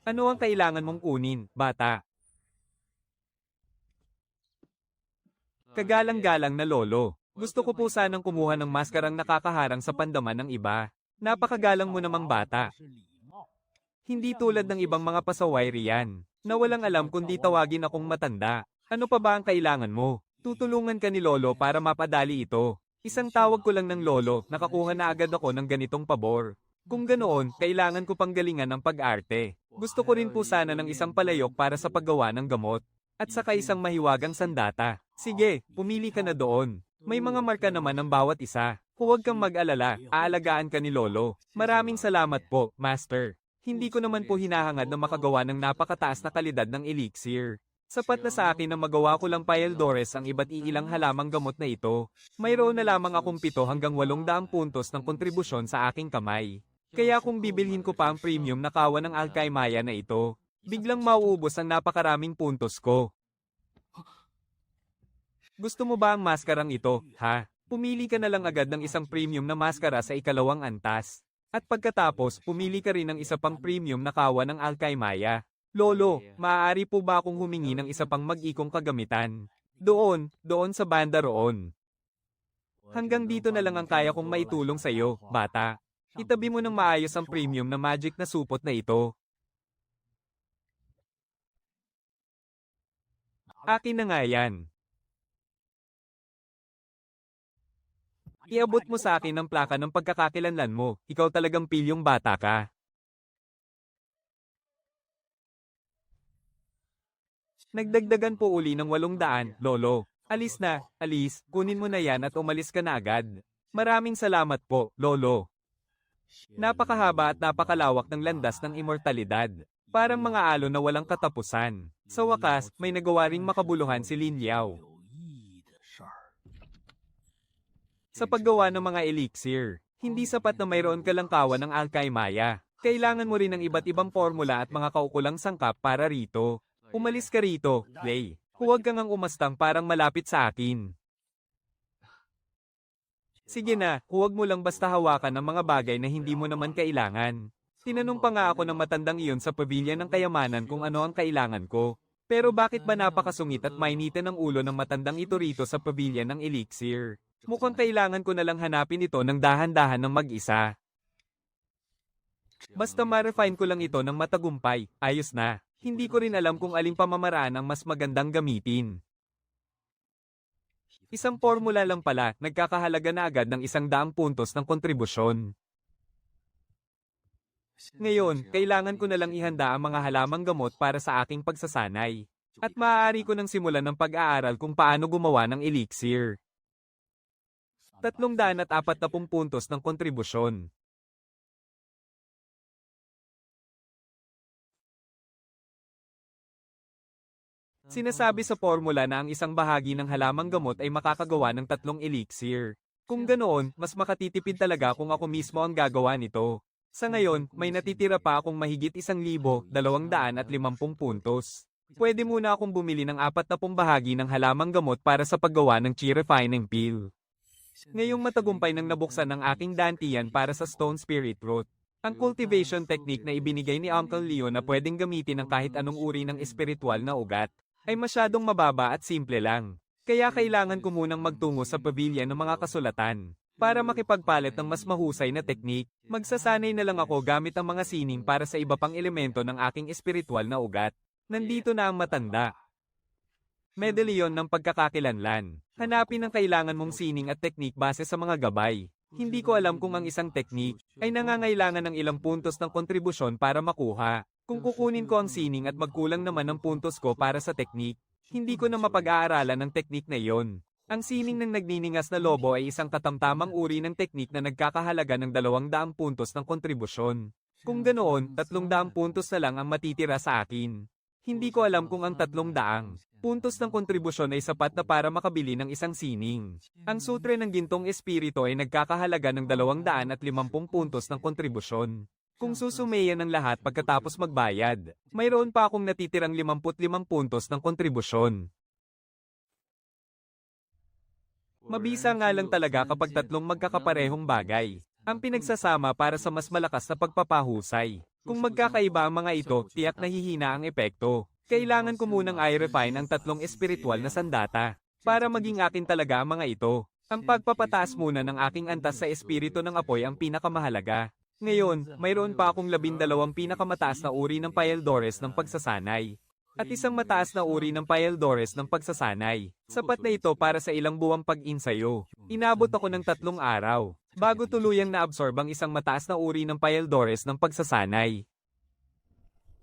Ano ang kailangan mong kunin, bata? Kagalang-galang na lolo. Gusto ko po sanang kumuha ng maskarang nakakaharang sa pandaman ng iba. Napakagalang mo namang bata. Hindi tulad ng ibang mga pasaway riyan, na walang alam kundi tawagin akong matanda. Ano pa ba ang kailangan mo? Tutulungan ka ni lolo para mapadali ito. Isang tawag ko lang ng lolo, nakakuha na agad ako ng ganitong pabor. Kung ganoon, kailangan ko pang galingan ng pag-arte. Gusto ko rin po sana ng isang palayok para sa paggawa ng gamot. At saka isang mahiwagang sandata. Sige, pumili ka na doon. May mga marka naman ng bawat isa. Huwag kang mag-alala, aalagaan ka ni lolo. Maraming salamat po, master. Hindi ko naman po hinahangad na makagawa ng napakataas na kalidad ng elixir. Sapat na sa akin na magawa ko lang Paeldores ang iba't ilang halamang gamot na ito. Mayroon na lamang akong 7 hanggang 800 puntos ng kontribusyon sa aking kamay. Kaya kung bibilhin ko pa ang premium na kawa ng Alkaimaya na ito, biglang mauubos ang napakaraming puntos ko. Gusto mo ba ang maskarang ito, ha? Pumili ka na lang agad ng isang premium na maskara sa ikalawang antas. At pagkatapos, pumili ka rin ng isa pang premium na kawa ng Alkaimaya. Lolo, maaari po ba akong humingi ng isa pang mag-ikong kagamitan? Doon sa banda roon. Hanggang dito na lang ang kaya kong maitulong sa iyo, bata. Itabi mo ng maayos ang premium na magic na supot na ito. Akin na nga yan. Iabot mo sa akin ang plaka ng pagkakakilanlan mo, ikaw talagang pilyong bata ka. Nagdagdagan po uli ng 800, lolo. Alis na, alis, kunin mo na yan at umalis ka na agad. Maraming salamat po, lolo. Napakahaba at napakalawak ng landas ng immortalidad. Parang mga alon na walang katapusan. Sa wakas, may nagawa ring makabuluhan si Lin Liao. Sa paggawa ng mga elixir, hindi sapat na mayroon ka lang kawa ng Alkaimaya. Kailangan mo rin ng iba't ibang formula at mga kaukulang sangkap para rito. Umalis ka rito, Play. Huwag kang ang umastang parang malapit sa akin. Sige na, huwag mo lang basta hawakan ng mga bagay na hindi mo naman kailangan. Tinanong pa nga ako ng matandang iyon sa pavilion ng kayamanan kung ano ang kailangan ko. Pero bakit ba napakasungit at mainitan ang ulo ng matandang ito rito sa pavilion ng elixir? Mukhang kailangan ko na lang hanapin ito ng dahan-dahan ng mag-isa. Basta ma-refine ko lang ito ng matagumpay, ayos na. Hindi ko rin alam kung aling pamamaraan ang mas magandang gamitin. Isang formula lang pala, nagkakahalaga na agad ng 100 puntos ng kontribusyon. Ngayon, kailangan ko na lang ihanda ang mga halamang gamot para sa aking pagsasanay. At maaari ko nang simulan ng pag-aaral kung paano gumawa ng elixir. 340 puntos ng kontribusyon. Sinasabi sa formula na ang isang bahagi ng halamang gamot ay makakagawa ng 3 elixir. Kung ganoon, mas makatitipid talaga kung ako mismo ang gagawa nito. Sa ngayon, may natitira pa akong mahigit 1,250 puntos. Pwede muna akong bumili ng 40 bahagi ng halamang gamot para sa paggawa ng chi refining pill. Ngayong matagumpay nang nabuksan ng aking dantian para sa Stone Spirit Root. Ang cultivation technique na ibinigay ni Uncle Leo na pwedeng gamitin ng kahit anong uri ng espiritual na ugat ay masyadong mababa at simple lang. Kaya kailangan ko munang magtungo sa pavilion ng mga kasulatan para makipagpalit ng mas mahusay na teknik. Magsasanay na lang ako gamit ang mga sining para sa iba pang elemento ng aking espiritual na ugat. Nandito na ang matanda. Medallion ng pagkakakilanlan. Hanapin ang kailangan mong sining at teknik base sa mga gabay. Hindi ko alam kung ang isang teknik ay nangangailangan ng ilang puntos ng kontribusyon para makuha. Kung kukunin ko ang sining at magkulang naman ng puntos ko para sa teknik, hindi ko na mapag-aaralan ng teknik na iyon. Ang sining ng nagniningas na lobo ay isang katamtamang uri ng teknik na nagkakahalaga ng 200 puntos ng kontribusyon. Kung ganoon, 300 puntos na lang ang matitira sa akin. Hindi ko alam kung ang 300 puntos ng kontribusyon ay sapat na para makabili ng isang sining. Ang sutre ng gintong espiritu ay nagkakahalaga ng 250 puntos ng kontribusyon. Kung susumayan ng lahat pagkatapos magbayad, mayroon pa akong natitirang 55 puntos ng kontribusyon. Mabisa nga lang talaga kapag tatlong magkakaparehong bagay ang pinagsasama para sa mas malakas na pagpapahusay. Kung magkakaiba ang mga ito, tiyak nahihina ang epekto. Kailangan ko munang i-refine ang tatlong espiritual na sandata para maging akin talaga ang mga ito. Ang pagpapataas muna ng aking antas sa espiritu ng apoy ang pinakamahalaga. Ngayon, mayroon pa akong 12 pinakamataas na uri ng Paeldores ng pagsasanay. At isang mataas na uri ng Paeldores ng pagsasanay. Sapat na ito para sa ilang buwang pag-insayo. Inabot ako ng 3 araw bago tuluyang na-absorb ang isang mataas na uri ng Paeldores ng pagsasanay.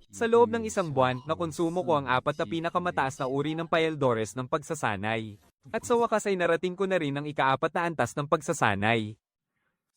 Sa loob ng isang buwan, nakonsumo ko ang 4 na pinakamataas na uri ng Paeldores ng pagsasanay. At sa wakas ay narating ko na rin ang ika-4 na antas ng pagsasanay.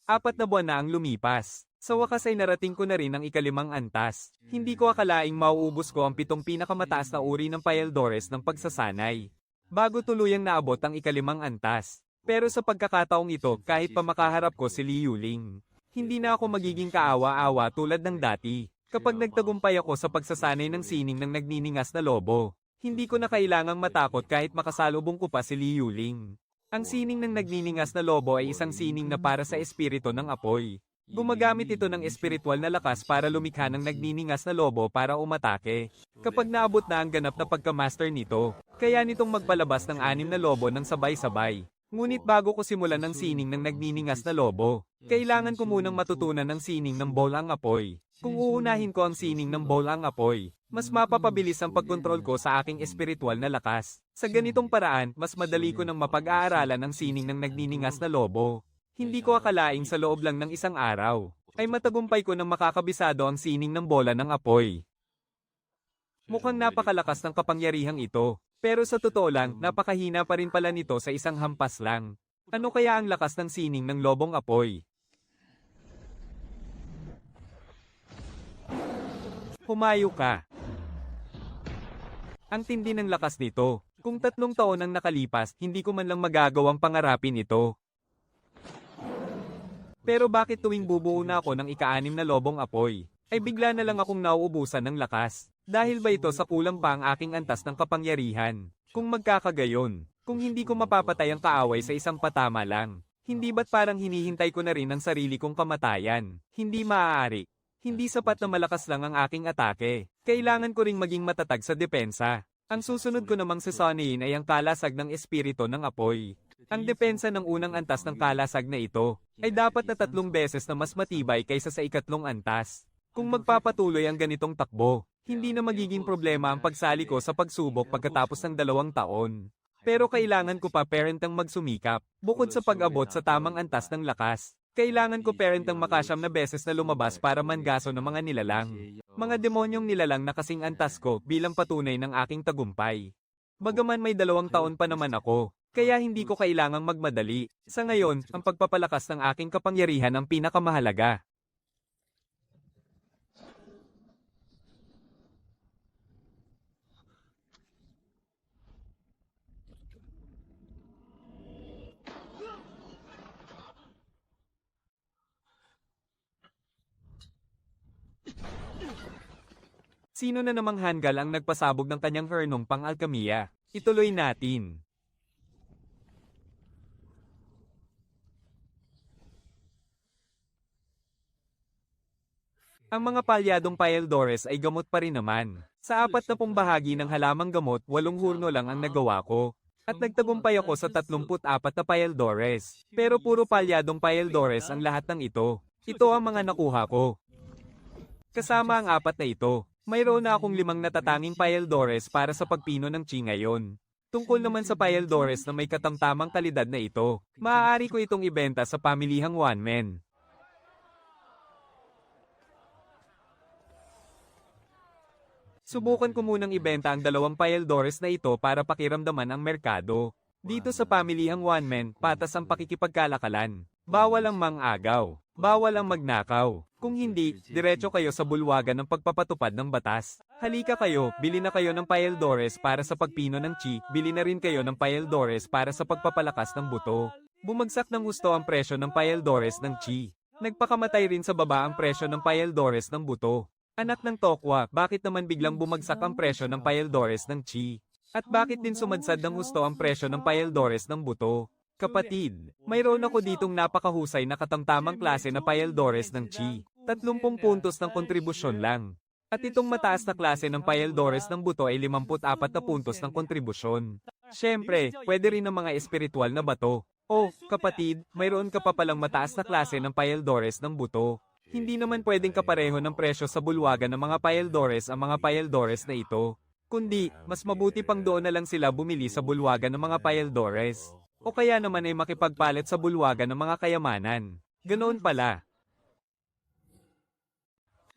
4 na buwan na ang lumipas. Sa wakas ay narating ko na rin ang ika-5 antas. Hindi ko akalaing mauubos ko ang 7 pinakamataas na uri ng Paeldores ng pagsasanay bago tuluyang naabot ang ika-5 antas. Pero sa pagkakataong ito, kahit pa makaharap ko si Liu Ling, hindi na ako magiging kaawa-awa tulad ng dati. Kapag nagtagumpay ako sa pagsasanay ng sining ng nagniningas na lobo, hindi ko na kailangang matakot kahit makasalubong ko pa si Liu Ling. Ang sining ng nagniningas na lobo ay isang sining na para sa espiritu ng apoy. Gumagamit ito ng espiritual na lakas para lumikha ng nagniningas na lobo para umatake. Kapag naabot na ang ganap na pagkamaster nito, kaya nitong magpalabas ng 6 na lobo ng sabay-sabay. Ngunit bago ko simulan ng sining ng nagniningas na lobo, kailangan ko munang matutunan ng sining ng ball ang apoy. Kung uunahin ko ang sining ng ball ang apoy, mas mapapabilis ang pagkontrol ko sa aking espiritual na lakas. Sa ganitong paraan, mas madali ko nang mapag-aaralan ang sining ng nagniningas na lobo. Hindi ko akalaing sa loob lang ng isang araw, ay matagumpay ko nang makakabisado ang sining ng bola ng apoy. Mukhang napakalakas ng kapangyarihang ito, pero sa totoo lang, napakahina pa rin pala nito sa isang hampas lang. Ano kaya ang lakas ng sining ng lobong apoy? Humayo ka. Ang tindi ng lakas nito. Kung 3 taon ang nakalipas, hindi ko man lang magagawang pangarapin ito. Pero bakit tuwing bubuo na ako ng ika-6 na lobong apoy, ay bigla na lang akong nauubusan ng lakas? Dahil ba ito sa kulang pa ang aking antas ng kapangyarihan? Kung magkakagayon, kung hindi ko mapapatay ang kaaway sa isang patama lang, hindi ba't parang hinihintay ko na rin ang sarili kong kamatayan? Hindi maaari. Hindi sapat na malakas lang ang aking atake. Kailangan ko ring maging matatag sa depensa. Ang susunod ko namang sasanin ay ang kalasag ng espiritu ng apoy. Ang depensa ng unang antas ng kalasag na ito ay dapat na 3 beses na mas matibay kaysa sa ika-3 antas. Kung magpapatuloy ang ganitong takbo, hindi na magiging problema ang pagsali ko sa pagsubok pagkatapos ng 2 taon. Pero kailangan ko pa parentang magsumikap. Bukod sa pag-abot sa tamang antas ng lakas, kailangan ko parentang makasyam na beses na lumabas para mangaso ng mga nilalang. Mga demonyong nilalang na kasing antas ko bilang patunay ng aking tagumpay. Bagaman may 2 taon pa naman ako, kaya hindi ko kailangang magmadali. Sa ngayon, ang pagpapalakas ng aking kapangyarihan ang pinakamahalaga. Sino na namang Hangul ang nagpasabog ng kanyang hernong pang-alkamiya? Ituloy natin. Ang mga palyadong Paeldores ay gamot pa rin naman. Sa 40 bahagi ng halamang gamot, 8 hurno lang ang nagawa ko. At nagtagumpay ako sa 34 na Paeldores. Pero puro palyadong Paeldores ang lahat ng ito. Ito ang mga nakuha ko. Kasama ang 4 na ito. Mayroon na akong 5 natatanging Paeldores para sa pagpino ng Chi ngayon. Tungkol naman sa Paeldores na may katamtamang kalidad na ito, maaari ko itong ibenta sa pamilihang one-man. Subukan ko munang ibenta ang 2 Paeldores na ito para pakiramdaman ang merkado. Dito sa pamilihang one-man, patas ang pakikipagkalakalan. Bawal ang mang-agaw. Bawal ang magnakaw. Kung hindi, diretso kayo sa bulwagan ng pagpapatupad ng batas. Halika kayo, bili na kayo ng Paeldores para sa pagpino ng chi, bili na rin kayo ng Paeldores para sa pagpapalakas ng buto. Bumagsak ng husto ang presyo ng Paeldores ng chi. Nagpakamatay rin sa baba ang presyo ng Paeldores ng buto. Anak ng Tokwa, bakit naman biglang bumagsak ang presyo ng Paeldores ng chi? At bakit din sumadsad ng husto ang presyo ng Paeldores ng buto? Kapatid, mayroon ako ditong napakahusay na katamtamang klase na Paeldores ng chi. 30 puntos ng kontribusyon lang. At itong mataas na klase ng Paeldores ng buto ay 54 na puntos ng kontribusyon. Siyempre, pwede rin ng mga espiritual na bato. Oh, kapatid, mayroon ka pa palang mataas na klase ng Paeldores ng buto. Hindi naman pwedeng kapareho ng presyo sa bulwagan ng mga Paeldores ang mga Paeldores na ito. Kundi, mas mabuti pang doon na lang sila bumili sa bulwagan ng mga Paeldores. O kaya naman ay makipagpalit sa bulwagan ng mga kayamanan. Ganoon pala.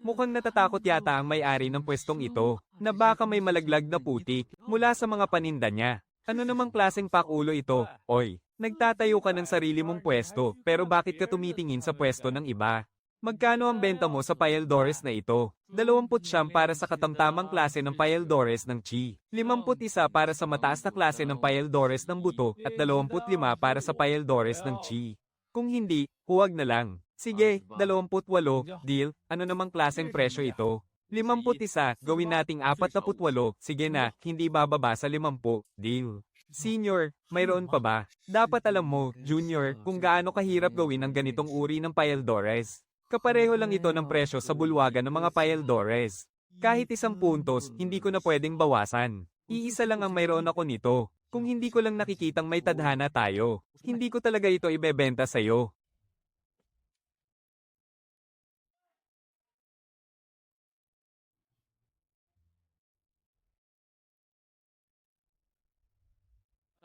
Mukhang natatakot yata ang may-ari ng pwestong ito, na baka may malaglag na putik mula sa mga paninda niya. Ano namang klaseng pakulo ito? Oy, nagtatayo ka ng sarili mong pwesto, pero bakit ka tumitingin sa pwesto ng iba? Magkano ang benta mo sa Paeldores na ito? 29 para sa katamtamang klase ng Paeldores ng chi, 51 para sa mataas na klase ng Paeldores ng buto, at 25 para sa Paeldores ng chi. Kung hindi, huwag na lang. Sige, 28, deal, ano namang klaseng presyo ito? 51, gawin nating 48, sige na, hindi bababa sa 50, deal. Senior, mayroon pa ba? Dapat alam mo, Junior, kung gaano kahirap gawin ang ganitong uri ng Paeldores. Kapareho lang ito ng presyo sa bulwagan ng mga Paeldores. Kahit 1 puntos, hindi ko na pwedeng bawasan. Iisa lang ang mayroon ako nito. Kung hindi ko lang nakikitang may tadhana tayo, hindi ko talaga ito ibebenta sa'yo.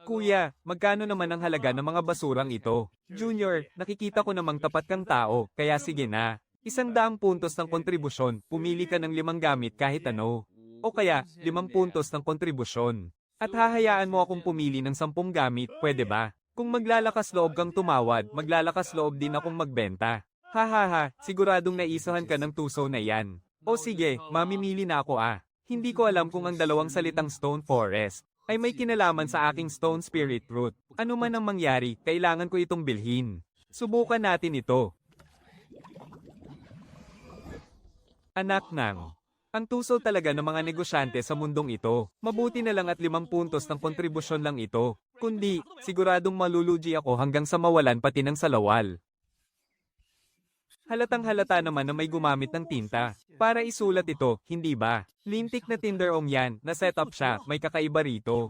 Kuya, magkano naman ang halaga ng mga basurang ito? Junior, nakikita ko namang tapat kang tao, kaya sige na. 100 puntos ng kontribusyon, pumili ka ng 5 gamit kahit ano. O kaya, 5 puntos ng kontribusyon. At hahayaan mo akong pumili ng 10 gamit, pwede ba? Kung maglalakas loob kang tumawad, maglalakas loob din akong magbenta. Hahaha, siguradong naisahan ka ng tuso na yan. O sige, mamimili na ako ah. Hindi ko alam kung ang dalawang salitang Stone Forest ay may kinalaman sa aking Stone Spirit Root. Ano man ang mangyari, kailangan ko itong bilhin. Subukan natin ito. Anak ng, ang tuso talaga ng mga negosyante sa mundong ito. Mabuti na lang at 5 puntos ng kontribusyon lang ito. Kundi, siguradong malulugi ako hanggang sa mawalan pati ng salawal. Halatang halata naman na may gumamit ng tinta para isulat ito, hindi ba? Lintik na Tinderong yan, na setup siya, may kakaiba rito.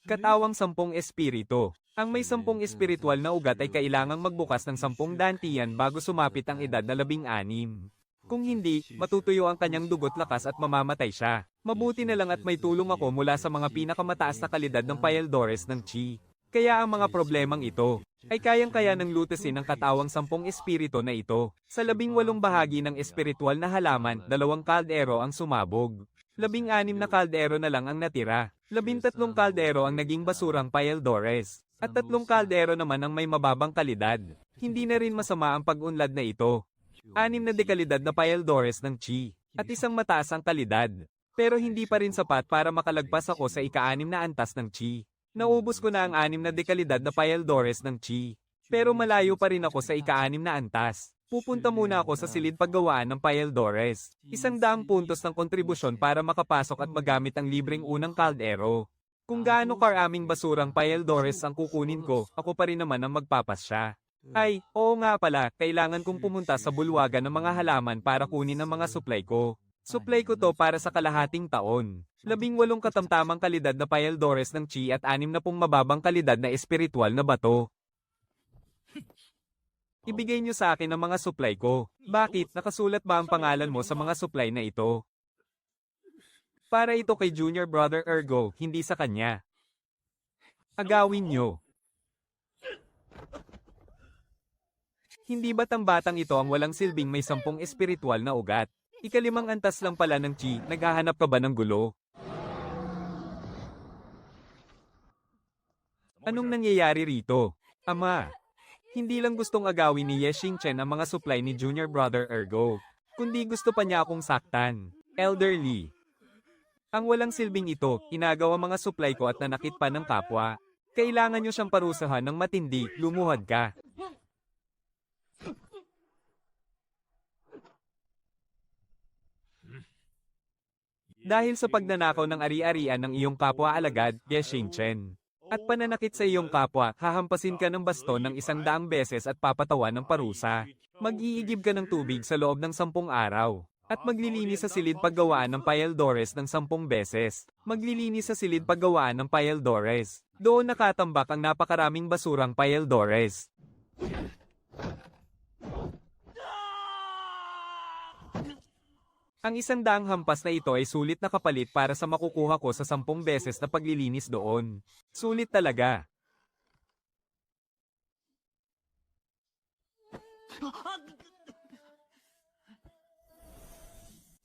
Katawang 10 espiritu. Ang may 10 espiritual na ugat ay kailangang magbukas ng 10 dantian bago sumapit ang edad na 16. Kung hindi, matutuyo ang kanyang dugot lakas at mamamatay siya. Mabuti na lang at may tulong ako mula sa mga pinakamataas na kalidad ng Paeldores ng chi. Kaya ang mga problemang ito ay kayang-kaya ng lutesin ng katawang 10 espiritu na ito. Sa 18 bahagi ng espiritual na halaman, 2 kaldero ang sumabog. 16 na kaldero na lang ang natira. 13 kaldero ang naging basurang Paeldores. At 3 kaldero naman ang may mababang kalidad. Hindi na rin masama ang pag-unlad na ito. 6 na dekalidad na Paeldores ng chi. At isang mataas ang kalidad. Pero hindi pa rin sapat para makalagpas ako sa ika-6 na antas ng chi. Naubos ko na ang 6 na dekalidad na Paeldores ng chi. Pero malayo pa rin ako sa ika-6 na antas. Pupunta muna ako sa silid paggawaan ng Paeldores. 100 puntos ng kontribusyon para makapasok at magamit ang libreng unang kaldero. Kung gaano karaming basurang Paeldores ang kukunin ko, ako pa rin naman ang magpapasya. Ay, oo nga pala, kailangan kong pumunta sa bulwagan ng mga halaman para kunin ang mga supply ko. Supply ko to para sa kalahating taon. 18 katamtamang kalidad na Paeldores ng chi at 60 mababang kalidad na espiritual na bato. Ibigay niyo sa akin ang mga supply ko. Bakit? Nakasulat ba ang pangalan mo sa mga supply na ito? Para ito kay Junior Brother Ergo, hindi sa kanya. Agawin niyo. Hindi ba't ang batang ito ang walang silbing may 10 espiritual na ugat? Ika-5 antas lang pala ng chi, naghahanap ka ba ng gulo? Anong nangyayari rito? Ama, hindi lang gustong agawin ni Ye Xingchen ang mga supply ni Junior Brother Ergo, kundi gusto pa niya akong saktan. Elderly. Ang walang silbing ito, inagaw ang mga supply ko at nanakit pa ng kapwa. Kailangan niyo siyang parusahan ng matindi, lumuhad ka. Dahil sa pagnanakaw ng ari-arian ng iyong kapwa alagad, Ye Xingchen. At pananakit sa iyong kapwa, hahampasin ka ng baston ng 100 beses at papatawan ng parusa. Mag-iigib ka ng tubig sa loob ng 10 araw. At maglilinis sa silid paggawaan ng Payaldores ng 10 beses. Maglilinis sa silid paggawaan ng Payaldores. Doon nakatambak ang napakaraming basurang Payaldores. Ang 100 hampas na ito ay sulit na kapalit para sa makukuha ko sa 10 beses na paglilinis doon. Sulit talaga.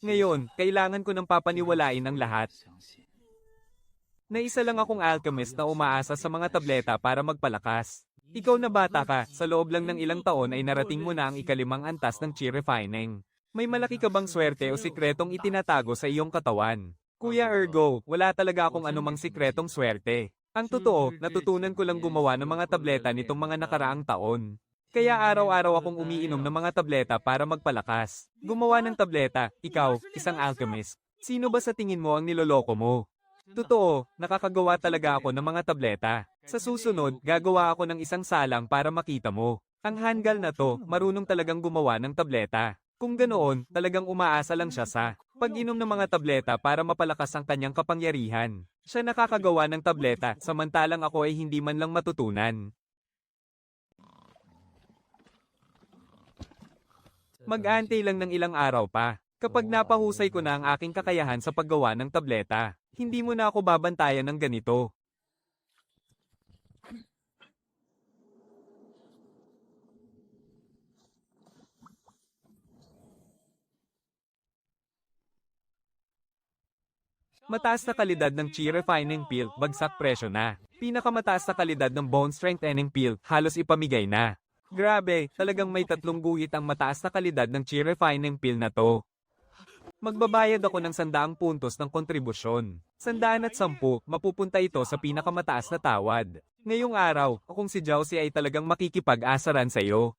Ngayon, kailangan ko nang papaniwalain ang lahat. Na isa lang akong alchemist na umaasa sa mga tableta para magpalakas. Ikaw na bata ka, sa loob lang ng ilang taon ay narating mo na ang ikalimang antas ng chi refining. May malaki ka bang swerte o sikretong itinatago sa iyong katawan? Kuya Ergo, wala talaga akong anumang sikretong swerte. Ang totoo, natutunan ko lang gumawa ng mga tableta nitong mga nakaraang taon. Kaya araw-araw akong umiinom ng mga tableta para magpalakas. Gumawa ng tableta, ikaw, isang alchemist. Sino ba sa tingin mo ang niloloko mo? Totoo, nakakagawa talaga ako ng mga tableta. Sa susunod, gagawa ako ng isang salang para makita mo. Ang Hangul na to, marunong talagang gumawa ng tableta. Kung ganoon, talagang umaasa lang siya sa pag-inom ng mga tableta para mapalakas ang kanyang kapangyarihan. Siya nakakagawa ng tableta, samantalang ako ay hindi man lang matutunan. Mag-aantay lang ng ilang araw pa. Kapag napahusay ko na ang aking kakayahan sa paggawa ng tableta, hindi mo na ako babantayan ng ganito. Mataas na kalidad ng chi refining pill, bagsak presyo na. Pinakamataas na kalidad ng bone strengthening pill, halos ipamigay na. Grabe, talagang may 3 guhit ang mataas na kalidad ng chi refining pill na to. Magbabayad ako ng 100 puntos ng kontribusyon. 110, mapupunta ito sa pinakamataas na tawad. Ngayong araw, akong si Jousy ay talagang makikipag-asaran sa iyo.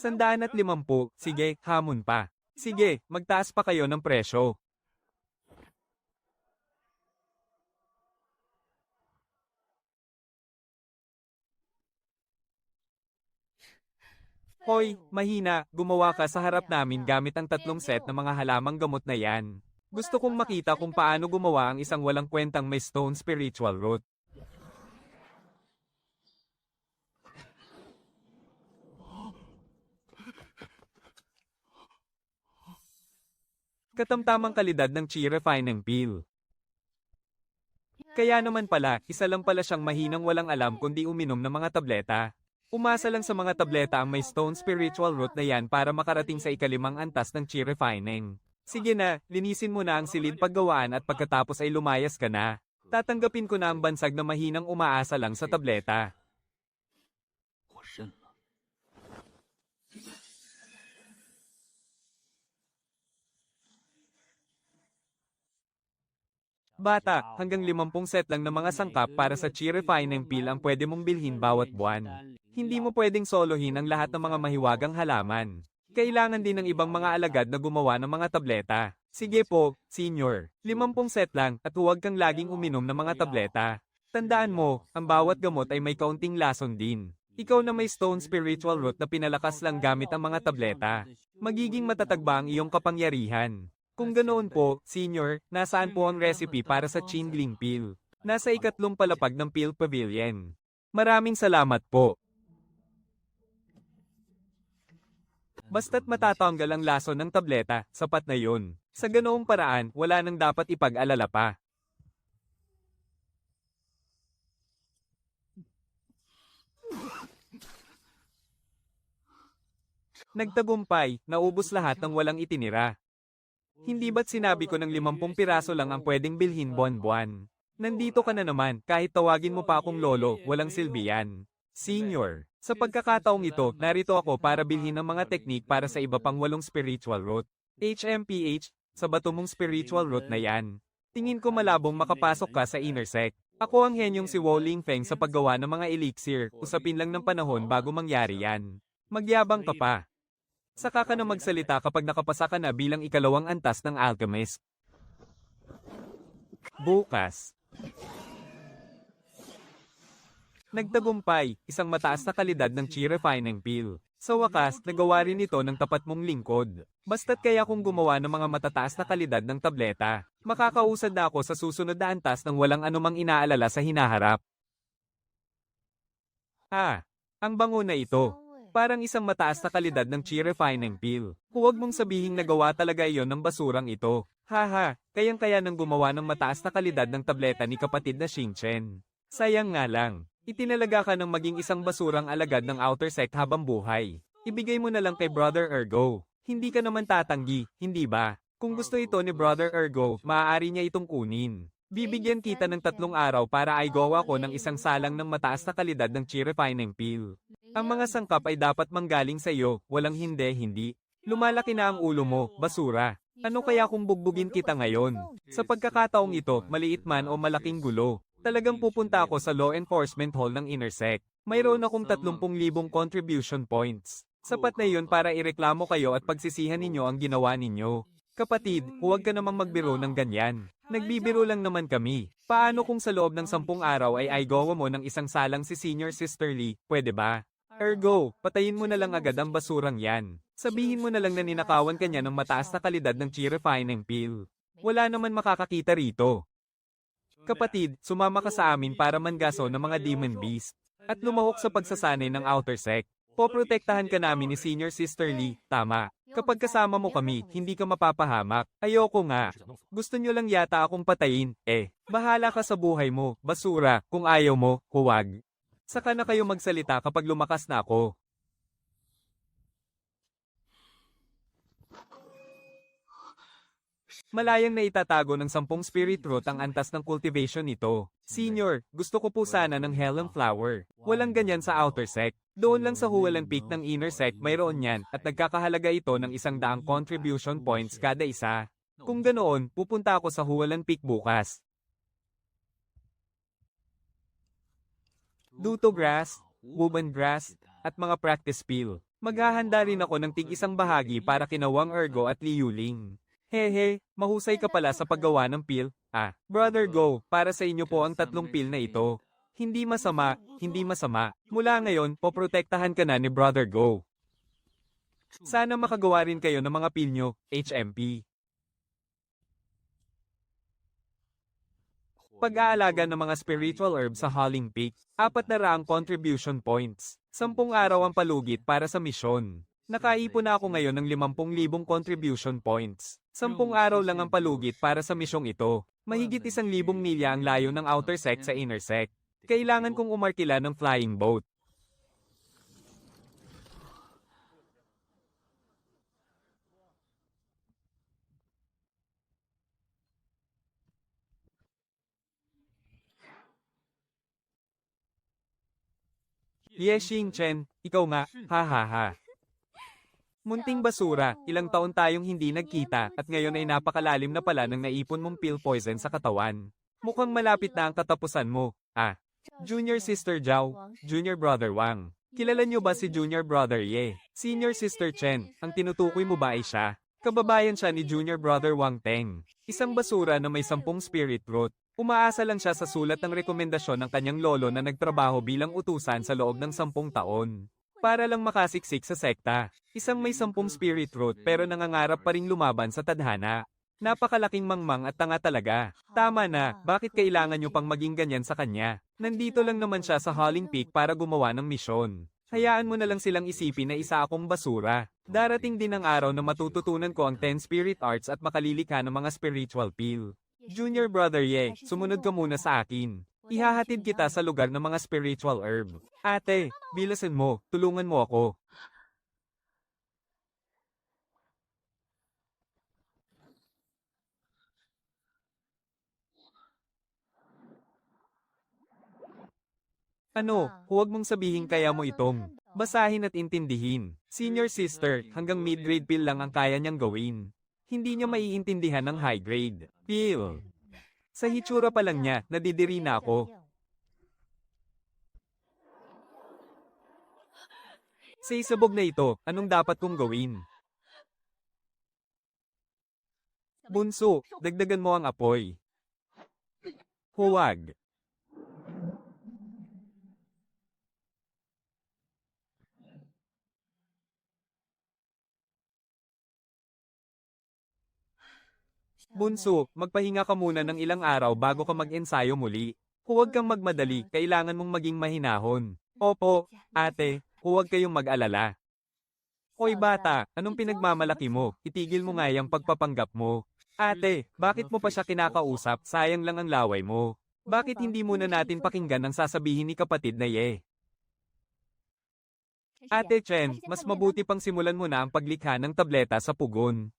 150, sige, hamon pa. Sige, magtaas pa kayo ng presyo. Hoy, mahina, gumawa ka sa harap namin gamit ang 3 set ng mga halamang gamot na yan. Gusto kong makita kung paano gumawa ang isang walang kwentang may stone spiritual root. Katamtamang kalidad ng chi refining pill. Kaya naman pala, isa lang pala siyang mahinang walang alam kundi uminom ng mga tableta. Umasa lang sa mga tableta ang may stone spiritual root na yan para makarating sa ikalimang antas ng chi refining. Sige na, linisin mo na ang silid paggawaan at pagkatapos ay lumayas ka na. Tatanggapin ko na ang bansag na mahinang umaasa lang sa tableta. Bata, hanggang 50 set lang ng mga sangkap para sa chi refining pill ang pwede mong bilhin bawat buwan. Hindi mo pwedeng solohin ang lahat ng mga mahiwagang halaman. Kailangan din ng ibang mga alagad na gumawa ng mga tableta. Sige po, senior, 50 set lang at huwag kang laging uminom ng mga tableta. Tandaan mo, ang bawat gamot ay may kaunting lason din. Ikaw na may stone spiritual root na pinalakas lang gamit ang mga tableta. Magiging matatag ba ang iyong kapangyarihan? Kung ganoon po, senior, nasaan po ang recipe para sa Qingling pill? Nasa 3 palapag ng Pill Pavilion. Maraming salamat po. Basta't matatanggal ang lason ng tableta, sapat na yun. Sa ganoong paraan, wala nang dapat ipag-alala pa. Nagtagumpay, naubos lahat ng walang itinira. Hindi ba't sinabi ko ng 50 piraso lang ang pwedeng bilhin buwan-buwan? Nandito ka na naman, kahit tawagin mo pa akong lolo, walang silbi yan. Senior, sa pagkakataong ito, narito ako para bilhin ng mga teknik para sa iba pang 8 spiritual root. HMPH, sa bato mong spiritual root na yan. Tingin ko malabong makapasok ka sa inner sect. Ako ang henyong si Wo Ling Feng sa paggawa ng mga elixir, usapin lang ng panahon bago mangyari yan. Magyabang ka pa. Saka ka na magsalita kapag nakapasa ka na bilang ikalawang antas ng alchemist. Bukas. Nagtagumpay, isang mataas na kalidad ng chi refining peel. Sa wakas, nagawa rin ito ng tapat mong lingkod. Basta't kaya kong gumawa ng mga matataas na kalidad ng tableta, makakausad na ako sa susunod na antas ng walang anumang inaalala sa hinaharap. Ang bango na ito. Parang isang mataas na kalidad ng chi refining peel. Huwag mong sabihing nagawa talaga iyon ng basurang ito. Haha, kayang-kaya nang gumawa ng mataas na kalidad ng tableta ni kapatid na Xingchen. Sayang nga lang. Itinalaga ka ng maging isang basurang alagad ng outer sect habang buhay. Ibigay mo na lang kay Brother Ergo. Hindi ka naman tatanggi, hindi ba? Kung gusto ito ni Brother Ergo, maaari niya itong kunin. Bibigyan kita ng 3 araw para ay gawa ko ng isang salang ng mataas na kalidad ng chi refining peel. Ang mga sangkap ay dapat manggaling sa iyo, walang hindi. Lumalaki na ang ulo mo, basura. Ano kaya kung bugbugin kita ngayon? Sa pagkakataong ito, maliit man o malaking gulo, talagang pupunta ako sa Law Enforcement Hall ng Intersect. Mayroon akong 30,000 contribution points. Sapat na yun para ireklamo kayo at pagsisihan ninyo ang ginawa ninyo. Kapatid, huwag ka namang magbiro ng ganyan. Nagbibiro lang naman kami. Paano kung sa loob ng 10 araw ay gawa mo ng isang salang si Senior Sister Lee, pwede ba? Ergo, patayin mo na lang agad ang basurang yan. Sabihin mo na lang na ninakawan kanya ng mataas na kalidad ng chi refining peel. Wala naman makakakita rito. Kapatid, sumama ka sa amin para mangaso ng mga demon beast. At lumahok sa pagsasanay ng outer sect. Poprotektahan ka namin ni Senior Sister Lee, tama. Kapag kasama mo kami, hindi ka mapapahamak. Ayoko nga. Gusto nyo lang yata akong patayin, bahala ka sa buhay mo, basura, kung ayaw mo, huwag. Saka na kayo magsalita kapag lumakas na ako. Malayang na itatago ng 10 spirit root ang antas ng cultivation nito. Senior, gusto ko po sana ng Helen Flower. Walang ganyan sa outer sect. Doon lang sa Hualan Peak ng inner sect mayroon yan at nagkakahalaga ito ng 100 contribution points kada isa. Kung ganoon, pupunta ako sa Hualan Peak bukas. Duto grass, woven grass, at mga practice peel. Maghahanda rin ako ng tig-isang bahagi para kinawang Ergo at Liuling. Hehe, mahusay ka pala sa paggawa ng peel. Brother Go, para sa inyo po ang 3 peel na ito. Hindi masama, hindi masama. Mula ngayon, poprotektahan ka na ni Brother Go. Sana makagawa rin kayo ng mga peel nyo, HMP. Pag-aalaga ng mga spiritual herbs sa Howling Peak, 400 contribution points. 10 araw ang palugit para sa misyon. Nakaipon na ako ngayon ng 50,000 contribution points. 10 araw lang ang palugit para sa misyong ito. Mahigit 1,000 milya ang layo ng outer sect sa inner sect. Kailangan kong umarkila ng flying boat. Ye Xingchen, ikaw nga, ha. Munting basura, ilang taon tayong hindi nagkita at ngayon ay napakalalim na pala ng naipon mong pill poison sa katawan. Mukhang malapit na ang katapusan mo. Junior Sister Zhao, Junior Brother Wang. Kilala niyo ba si Junior Brother Ye? Senior Sister Chen, ang tinutukoy mo ba ay siya? Kababayan siya ni Junior Brother Wang Teng. Isang basura na may 10 spirit root. Umaasa lang siya sa sulat ng rekomendasyon ng kanyang lolo na nagtrabaho bilang utusan sa loob ng 10 taon. Para lang makasiksik sa sekta. Isang may 10 spirit root pero nangangarap pa ring lumaban sa tadhana. Napakalaking mangmang at tanga talaga. Tama na, bakit kailangan nyo pang maging ganyan sa kanya? Nandito lang naman siya sa Howling Peak para gumawa ng misyon. Hayaan mo na lang silang isipin na isa akong basura. Darating din ang araw na matututunan ko ang 10 spirit arts at makalilikha ng mga spiritual peel. Junior Brother Ye, sumunod ka muna sa akin. Ihahatid kita sa lugar ng mga spiritual herb. Ate, bilasin mo, tulungan mo ako. Ano, huwag mong sabihin kaya mo itong basahin at intindihin. Senior sister, hanggang mid-grade pill lang ang kaya niyang gawin. Hindi niya maiintindihan ng high grade pill. Sa hitsura pa lang niya, nadidiri na ako. Sa isabog na ito, anong dapat kong gawin? Bunso, dagdagan mo ang apoy. Huwag. Bunso, magpahinga ka muna ng ilang araw bago ka mag-ensayo muli. Huwag kang magmadali, kailangan mong maging mahinahon. Opo, ate, huwag kayong mag-alala. Hoy bata, anong pinagmamalaki mo? Itigil mo nga yung pagpapanggap mo. Ate, bakit mo pa siya kinakausap? Sayang lang ang laway mo. Bakit hindi muna natin pakinggan ang sasabihin ni kapatid na Ye? Ate Chen, mas mabuti pang simulan mo na ang paglikha ng tableta sa pugon.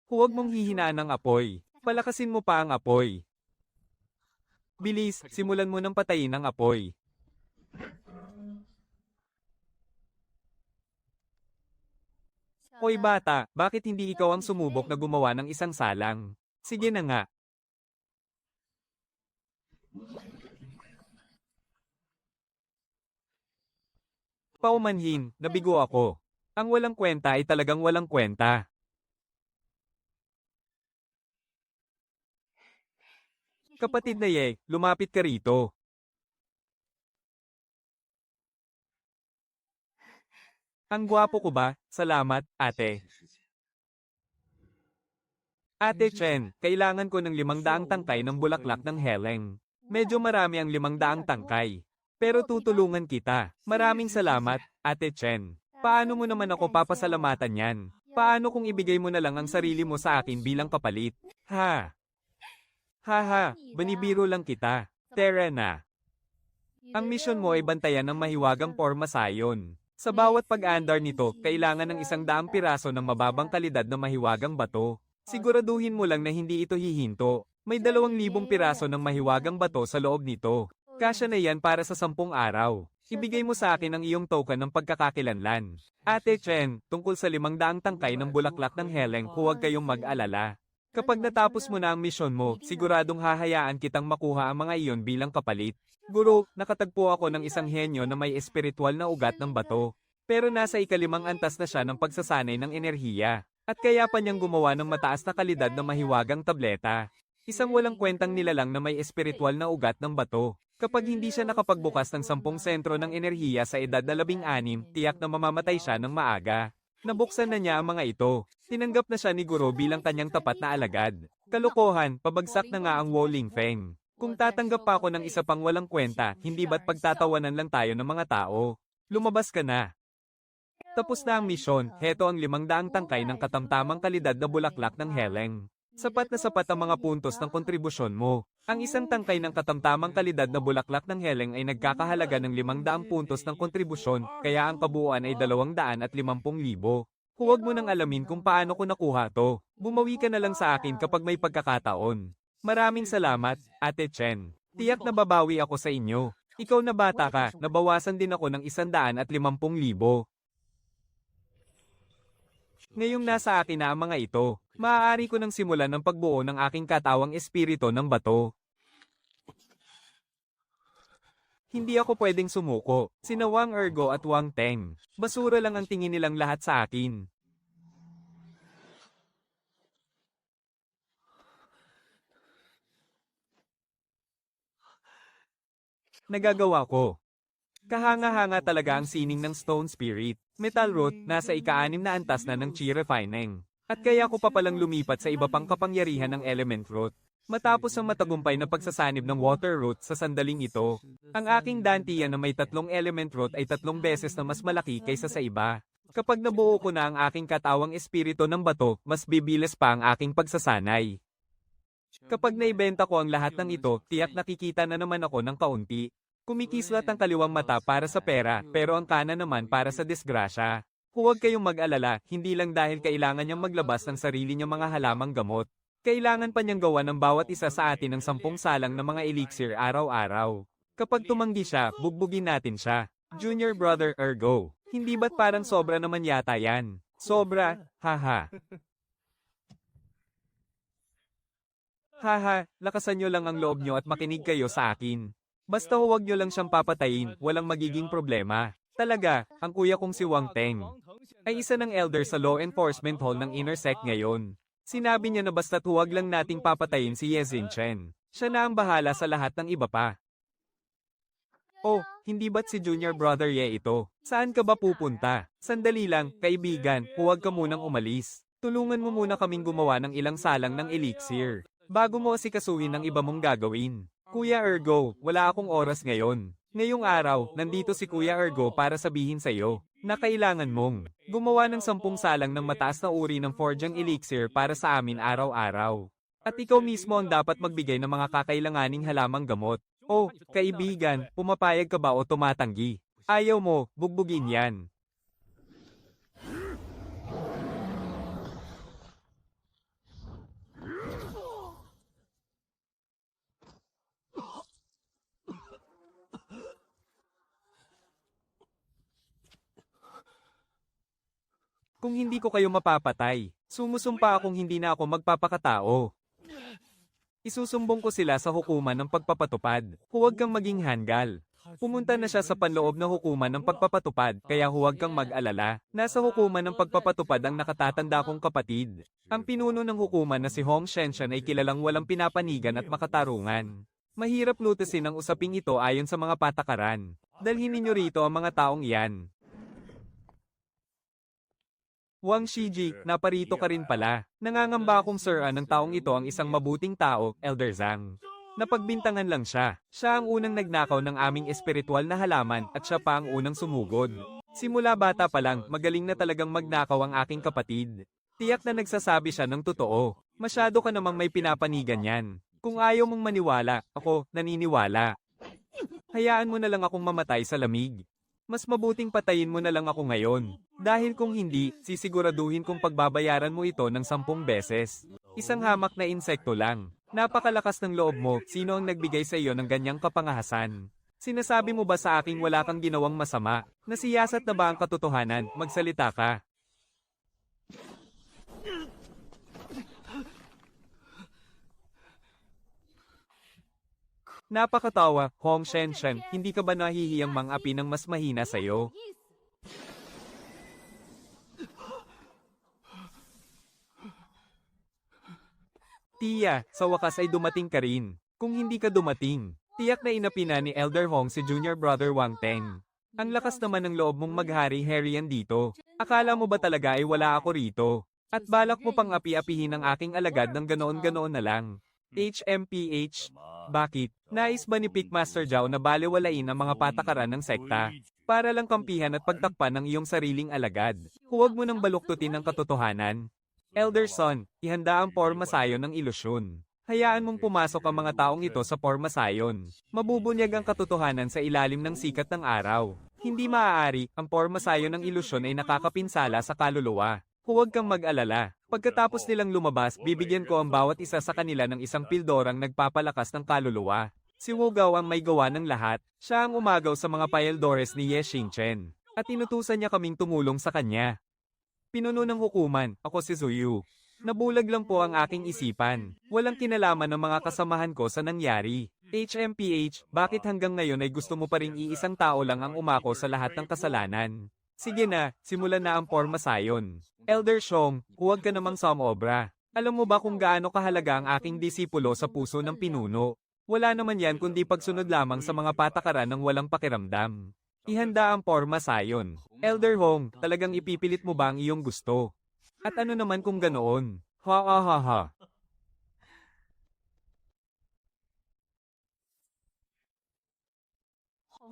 Huwag mong hihinaan ang apoy. Palakasin mo pa ang apoy. Bilis, simulan mo ng patayin ang apoy. Hoy bata, bakit hindi ikaw ang sumubok na gumawa ng isang salang? Sige na nga. Paumanhin, nabigo ako. Ang walang kwenta ay talagang walang kwenta. Kapatid na Ye, lumapit ka rito. Ang gwapo ko ba? Salamat, ate. Ate Chen, kailangan ko ng 500 tangkay ng bulaklak ng heleng. Medyo marami ang 500 tangkay. Pero tutulungan kita. Maraming salamat, Ate Chen. Paano mo naman ako papasalamatan yan? Paano kung ibigay mo na lang ang sarili mo sa akin bilang kapalit? Ha? Haha, banibiro lang kita. Tara na. Ang misyon mo ay bantayan ng mahiwagang porma sayon. Sa bawat pag-aandar nito, kailangan ng 100 piraso ng mababang kalidad na mahiwagang bato. Siguraduhin mo lang na hindi ito hihinto. May 2,000 piraso ng mahiwagang bato sa loob nito. Kasya na yan para sa 10 araw. Ibigay mo sa akin ang iyong token ng pagkakakilanlan. Ate Chen, tungkol sa 500 tangkay ng bulaklak ng heleng, huwag kayong mag-alala. Kapag natapos mo na ang misyon mo, siguradong hahayaan kitang makuha ang mga iyon bilang kapalit. Guro, nakatagpo ako ng isang henyo na may espiritual na ugat ng bato. Pero nasa ika-5 antas na siya ng pagsasanay ng enerhiya. At kaya pa niyang gumawa ng mataas na kalidad na mahiwagang tableta. Isang walang kwentang nilalang na may espiritual na ugat ng bato. Kapag hindi siya nakapagbukas ng 10 sentro ng enerhiya sa edad na 16, tiyak na mamamatay siya ng maaga. Nabuksan na niya ang mga ito. Tinanggap na siya ni Guro bilang kanyang tapat na alagad. Kalokohan, pabagsak na nga ang Woling Feng. Kung tatanggap pa ako ng isa pang walang kwenta, hindi ba't pagtatawanan lang tayo ng mga tao? Lumabas ka na. Tapos na ang misyon, heto ang 500 tangkay ng katamtamang kalidad na bulaklak ng heleng. Sapat na sapat ang mga puntos ng kontribusyon mo. Ang isang tangkay ng katamtamang kalidad na bulaklak ng heleng ay nagkakahalaga ng 500 puntos ng kontribusyon, kaya ang kabuuan ay 250,000. Huwag mo nang alamin kung paano ko nakuha to. Bumawi ka na lang sa akin kapag may pagkakataon. Maraming salamat, Ate Chen. Tiyak na babawi ako sa inyo. Ikaw na bata ka, nabawasan din ako ng 150,000. Ngayong nasa akin na ang mga ito, maaari ko nang simulan ng pagbuo ng aking katawang espiritu ng bato. Hindi ako pwedeng sumuko. Sina Wang Ergo at Wang Teng. Basura lang ang tingin nilang lahat sa akin. Nagagawa ko. Kahanga-hanga talaga ang sining ng Stone Spirit. Metal Root, nasa ika-6 na antas na ng Chi Refining. At kaya ko pa palang lumipat sa iba pang kapangyarihan ng Element Root. Matapos ang matagumpay na pagsasanib ng Water Root sa sandaling ito, ang aking Dantian na may 3 Element Root ay 3 beses na mas malaki kaysa sa iba. Kapag nabuo ko na ang aking katawang espiritu ng bato, mas bibilis pa ang aking pagsasanay. Kapag naibenta ko ang lahat ng ito, tiyak nakikita na naman ako ng kaunti. Kumikislat ang kaliwang mata para sa pera, pero ang kanan naman para sa disgrasya. Huwag kayong mag-alala, hindi lang dahil kailangan niyang maglabas ng sarili niyang mga halamang gamot. Kailangan pa niyang gawa ng bawat isa sa atin ng 10 salang na mga elixir araw-araw. Kapag tumanggi siya, bugbugin natin siya. Junior brother ergo. Hindi ba't parang sobra naman yata yan? Sobra, haha. Haha, lakasan nyo lang ang loob nyo at makinig kayo sa akin. Basta huwag nyo lang siyang papatayin, walang magiging problema. Talaga, ang kuya kong si Wang Teng ay isa ng elder sa law enforcement hall ng Inner Sect ngayon. Sinabi niya na basta't huwag lang nating papatayin si Ye Chen. Siya na ang bahala sa lahat ng iba pa. Oh, hindi ba't si Junior Brother Ye ito? Saan ka ba pupunta? Sandali lang, kaibigan, huwag ka munang umalis. Tulungan mo muna kaming gumawa ng ilang salang ng elixir. Bago mo asikasuhin ang iba mong gagawin. Kuya Ergo, wala akong oras ngayon. Ngayong araw, nandito si Kuya Ergo para sabihin sa iyo na kailangan mong gumawa ng 10 salang ng mataas na uri ng forjang elixir para sa amin araw-araw. At ikaw mismo ang dapat magbigay ng mga kakailanganing halamang gamot. Oh, kaibigan, pumapayag ka ba o tumatanggi? Ayaw mo, bugbugin yan. Kung hindi ko kayo mapapatay, sumusumpa akong hindi na ako magpapakatao. Isusumbong ko sila sa hukuman ng pagpapatupad. Huwag kang maging hanggal. Pumunta na siya sa panloob na hukuman ng pagpapatupad, kaya huwag kang mag-alala. Nasa hukuman ng pagpapatupad ang nakatatanda kong kapatid. Ang pinuno ng hukuman na si Hong Shenshan ay kilalang walang pinapanigan at makatarungan. Mahirap lutasin ang usaping ito ayon sa mga patakaran. Dalhin ninyo rito ang mga taong iyan. Wang Shiji, naparito ka rin pala. Nangangamba akong sir ng taong ito ang isang mabuting tao, Elder Zhang. Napagbintangan lang siya. Siya ang unang nagnakaw ng aming espiritual na halaman at siya pa ang unang sumugod. Simula bata pa lang, magaling na talagang magnakaw ang aking kapatid. Tiyak na nagsasabi siya ng totoo. Masyado ka namang may pinapanigan yan. Kung ayaw mong maniwala, ako, naniniwala. Hayaan mo na lang akong mamatay sa lamig. Mas mabuting patayin mo na lang ako ngayon. Dahil kung hindi, sisiguraduhin kong pagbabayaran mo ito ng 10 beses. Isang hamak na insekto lang. Napakalakas ng loob mo, sino ang nagbigay sa iyo ng ganyang kapangahasan? Sinasabi mo ba sa aking wala kang ginawang masama? Nasiyasat na ba ang katotohanan? Magsalita ka. Napakatawa, Hong Shenshen, hindi ka ba nahihiyang mang-api ng mas mahina sa'yo? Tia, sa wakas ay dumating ka rin. Kung hindi ka dumating, tiyak na inapi na ni Elder Hong si Junior Brother Wang Teng. Ang lakas naman ng loob mong maghari-harian dito. Akala mo ba talaga ay wala ako rito? At balak mo pang api-apihin ang aking alagad ng ganoon-ganoon na lang. HMPH. Bakit? Nais ba ni Pickmaster Zhao na balewalain ang mga patakaran ng sekta? Para lang kampihan at pagtakpan ng iyong sariling alagad. Huwag mo nang baluktutin ang katotohanan. Elder Son, ihanda ang porma sayon ng ilusyon. Hayaan mong pumasok ang mga taong ito sa porma sayon. Mabubunyag ang katotohanan sa ilalim ng sikat ng araw. Hindi maaari, ang porma sayon ng ilusyon ay nakakapinsala sa kaluluwa. Huwag kang mag-alala. Pagkatapos nilang lumabas, bibigyan ko ang bawat isa sa kanila ng isang pildorang nagpapalakas ng kaluluwa. Si Wu Gao ang may gawa ng lahat. Siya ang umagaw sa mga payeldores ni Ye Xingchen. At inutusan niya kaming tumulong sa kanya. Pinuno ng hukuman, ako si Zuyu. Nabulag lang po ang aking isipan. Walang kinalaman ng mga kasamahan ko sa nangyari. HMPH, bakit hanggang ngayon ay gusto mo pa ring iisang tao lang ang umako sa lahat ng kasalanan? Sige na, simulan na ang porma sayon. Elder Shong, huwag ka namang sumobra. Alam mo ba kung gaano kahalaga ang aking disipulo sa puso ng pinuno? Wala naman yan kundi pagsunod lamang sa mga patakaran ng walang pakiramdam. Ihanda ang porma sayon. Elder Hong, talagang ipipilit mo ba ang iyong gusto? At ano naman kung ganoon? Ha ha ha ha.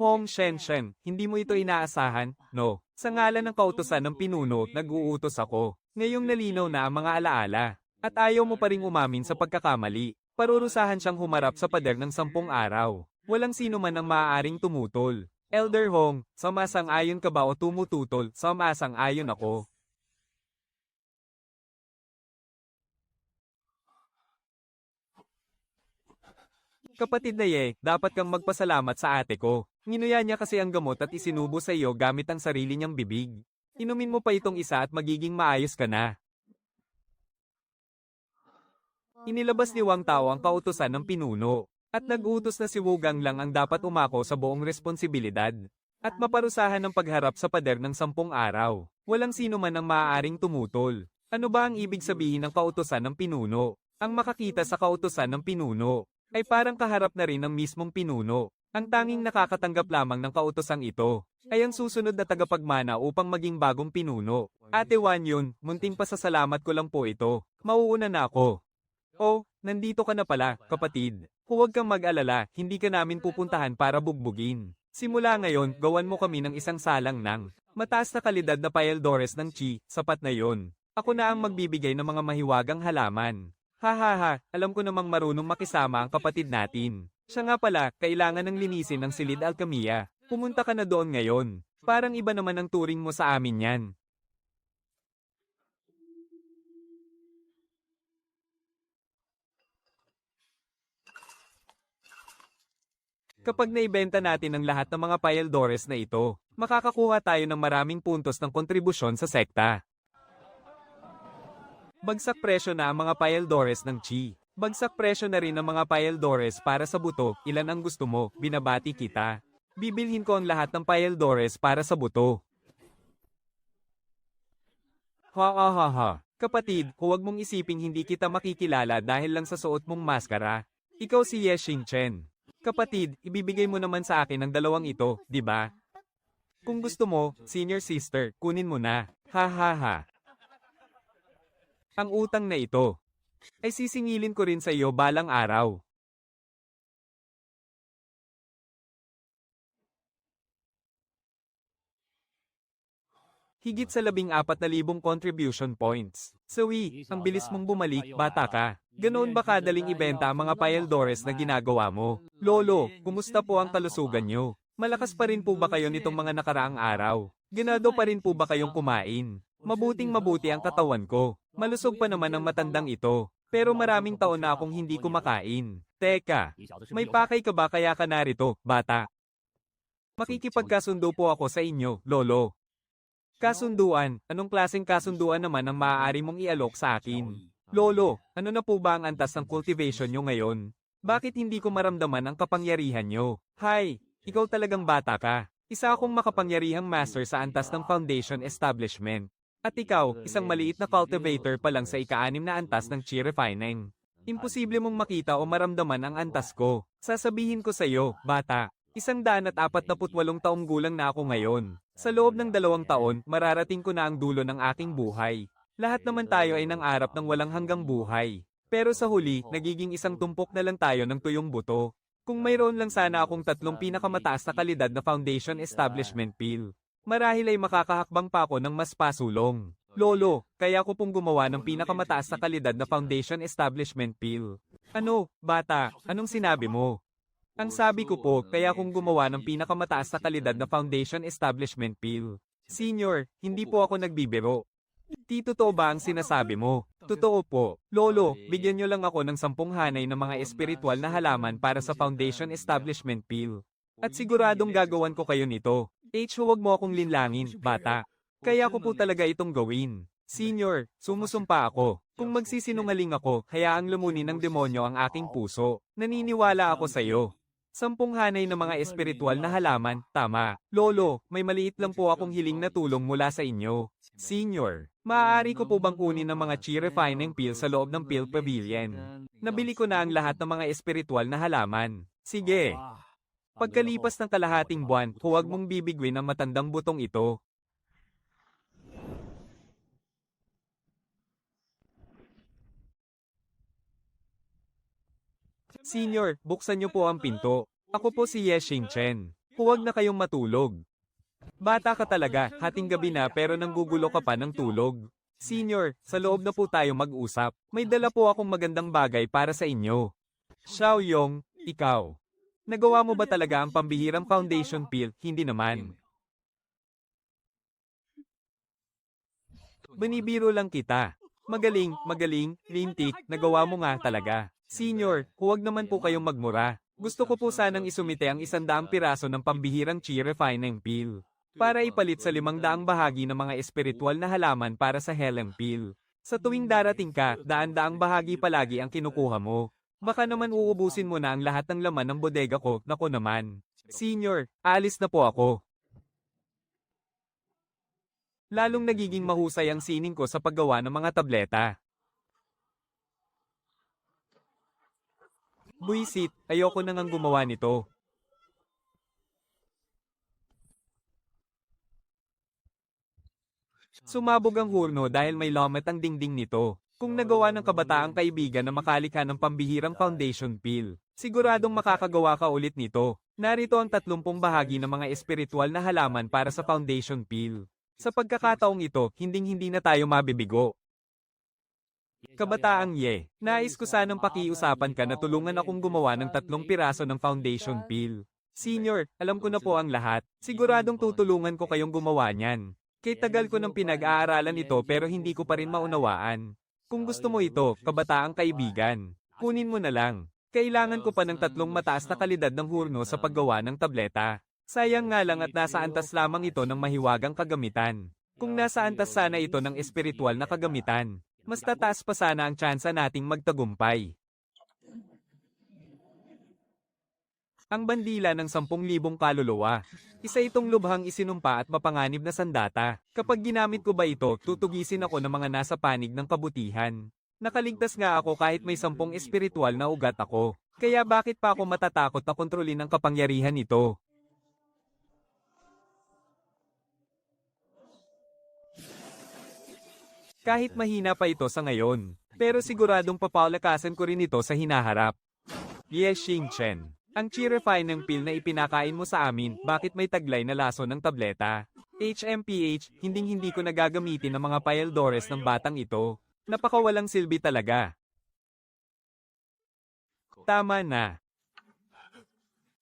Hong Shenshen, hindi mo ito inaasahan? No. Sa ngalan ng kautusan ng pinuno, nag-uutos ako. Ngayong nalinaw na ang mga alaala. At ayaw mo pa ring umamin sa pagkakamali. Parurusahan siyang humarap sa pader ng 10 araw. Walang sino man ang maaaring tumutol. Elder Hong, sumasang-ayon ka ba o tumututol? Sumasang-ayon ako. Kapatid na Ye, dapat kang magpasalamat sa ate ko. Nginuya niya kasi ang gamot at isinubo sa iyo gamit ang sarili niyang bibig. Inumin mo pa itong isa at magiging maayos ka na. Inilabas ni Wang Tao ang kautusan ng pinuno. At nag-utos na si Wugang lang ang dapat umako sa buong responsibilidad. At maparusahan ng pagharap sa pader ng 10 araw. Walang sino man ang maaaring tumutol. Ano ba ang ibig sabihin ng kautusan ng pinuno? Ang makakita sa kautusan ng pinuno ay parang kaharap na rin ng mismong pinuno. Ang tanging nakakatanggap lamang ng kautosang ito ay ang susunod na tagapagmana upang maging bagong pinuno. Ate Wan Yun, munting pasasalamat ko lang po ito. Mauuna na ako. Oh, nandito ka na pala, kapatid. Huwag kang mag-alala, hindi ka namin pupuntahan para bugbugin. Simula ngayon, gawan mo kami ng isang salang ng mataas na kalidad na paeldores ng chi, sapat na yon. Ako na ang magbibigay ng mga mahiwagang halaman. Hahaha, alam ko namang marunong makisama ang kapatid natin. Siya nga pala, kailangan ng linisin ng silid alkamiya. Pumunta ka na doon ngayon. Parang iba naman ang turing mo sa amin yan. Kapag naibenta natin ang lahat ng mga paeldores na ito, makakakuha tayo ng maraming puntos ng kontribusyon sa sekta. Bagsak presyo na ang mga paeldores ng chi. Bagsak presyo na rin ang mga paeldores para sa buto. Ilan ang gusto mo? Binabati kita. Bibilhin ko ang lahat ng paeldores para sa buto. Ha ha ha ha. Kapatid, huwag mong isiping hindi kita makikilala dahil lang sa suot mong maskara. Ikaw si Ye Xingchen. Kapatid, ibibigay mo naman sa akin ang dalawang ito, di ba? Kung gusto mo, senior sister, kunin mo na. Ha ha ha. Ang utang na ito ay sisingilin ko rin sa iyo balang araw. Higit sa 14,000 contribution points. Sawi, ang bilis mong bumalik, bata ka. Ganoon ba kadaling ibenta ang mga paeldores na ginagawa mo? Lolo, kumusta po ang kalusugan nyo? Malakas pa rin po ba kayo nitong mga nakaraang araw? Ganado pa rin po ba kayong kumain? Mabuting mabuti ang katawan ko. Malusog pa naman ang matandang ito. Pero maraming taon na akong hindi kumakain. Teka, may pakay ka ba kaya ka narito, bata? Makikipagkasundo po ako sa inyo, lolo. Kasunduan, anong klaseng kasunduan naman ang maaari mong ialok sa akin? Lolo, ano na po ba ang antas ng cultivation nyo ngayon? Bakit hindi ko maramdaman ang kapangyarihan nyo? Hay, ikaw talagang bata ka. Isa akong makapangyarihang master sa antas ng foundation establishment. At ikaw, isang maliit na cultivator pa lang sa ika-6 na antas ng chi refining. Imposible mong makita o maramdaman ang antas ko. Sasabihin ko sa iyo, bata, 148 taong gulang na ako ngayon. Sa loob ng 2 taon, mararating ko na ang dulo ng aking buhay. Lahat naman tayo ay nangarap ng walang hanggang buhay. Pero sa huli, nagiging isang tumpok na lang tayo ng tuyong buto. Kung mayroon lang sana akong 3 pinakamataas na kalidad na foundation establishment pill, marahil ay makakahakbang pa ako ng mas pasulong. Lolo, kaya ko pong gumawa ng pinakamataas na kalidad na foundation establishment pill. Ano, bata, anong sinabi mo? Ang sabi ko po, kaya kong gumawa ng pinakamataas na kalidad na foundation establishment pill. Senior, hindi po ako nagbibiro. Di totoo ba ang sinasabi mo? Totoo po. Lolo, bigyan nyo lang ako ng 10 hanay ng mga espiritual na halaman para sa foundation establishment pill. At siguradong gagawan ko kayo nito. Huwag mo akong linlangin, bata. Kaya ko po talaga itong gawin. Senior, sumusumpa ako. Kung magsisinungaling ako, hayaang lumunin ng demonyo ang aking puso. Naniniwala ako sa iyo. 10 hanay ng mga espiritual na halaman, tama. Lolo, may maliit lang po akong hiling na tulong mula sa inyo. Senior, maaari ko po bang kunin ng mga chi refining pill sa loob ng pill pavilion? Nabili ko na ang lahat ng mga espiritual na halaman. Sige. Pagkalipas ng kalahating buwan, huwag mong bibigwin ang matandang butong ito. Senior, buksan niyo po ang pinto. Ako po si Ye Xingchen. Huwag na kayong matulog. Bata ka talaga, hating gabi na pero nanggugulo ka pa ng tulog. Senior, sa loob na po tayo mag-usap. May dala po akong magandang bagay para sa inyo. Xiao Yong, ikaw. Nagawa mo ba talaga ang pambihirang foundation pill? Hindi naman. Binibiro lang kita. Magaling, lintik, nagawa mo nga talaga. Senior, huwag naman po kayong magmura. Gusto ko po sanang isumite ang 100 piraso ng pambihirang chi refining peel. Para ipalit sa 500 bahagi ng mga espiritual na halaman para sa Helen peel. Sa tuwing darating ka, daan-daang bahagi palagi ang kinukuha mo. Baka naman uubusin mo na ang lahat ng laman ng bodega ko, naku naman. Senior, aalis na po ako. Lalong nagiging mahusay ang sining ko sa paggawa ng mga tableta. Buisit, ayoko na ngang gumawa nito. Sumabog ang hurno dahil may lomet ang dingding nito. Kung nagawa ng kabataang kaibigan na makalikha ng pambihirang foundation peel, siguradong makakagawa ka ulit nito. Narito ang 30 bahagi ng mga espiritual na halaman para sa foundation peel. Sa pagkakataong ito, hinding-hindi na tayo mabibigo. Kabataang Ye, nais ko sanang pakiusapan ka na tulungan akong gumawa ng 3 piraso ng foundation peel. Senior, alam ko na po ang lahat. Siguradong tutulungan ko kayong gumawa niyan. Kay tagal ko ng pinag-aaralan ito pero hindi ko pa rin maunawaan. Kung gusto mo ito, kabataang kaibigan, kunin mo na lang. Kailangan ko pa ng 3 mataas na kalidad ng hurno sa paggawa ng tableta. Sayang nga lang at nasa antas lamang ito ng mahiwagang kagamitan. Kung nasa antas sana ito ng espiritual na kagamitan, mas tataas pa sana ang tsansa nating magtagumpay. Ang bandila ng 10,000 kaluluwa. Isa itong lubhang isinumpa at mapanganib na sandata. Kapag ginamit ko ba ito, tutugisin ako ng mga nasa panig ng kabutihan. Nakaligtas nga ako kahit may 10 espiritual na ugat ako. Kaya bakit pa ako matatakot na kontrolin ang kapangyarihan nito? Kahit mahina pa ito sa ngayon, pero siguradong papalakasan ko rin ito sa hinaharap. Ye Xingchen, ang chi refining peel na ipinakain mo sa amin, bakit may taglay na laso ng tableta? HMPH, hinding-hindi ko nagagamitin ang mga paeldores ng batang ito. Napakawalang silbi talaga. Tama na.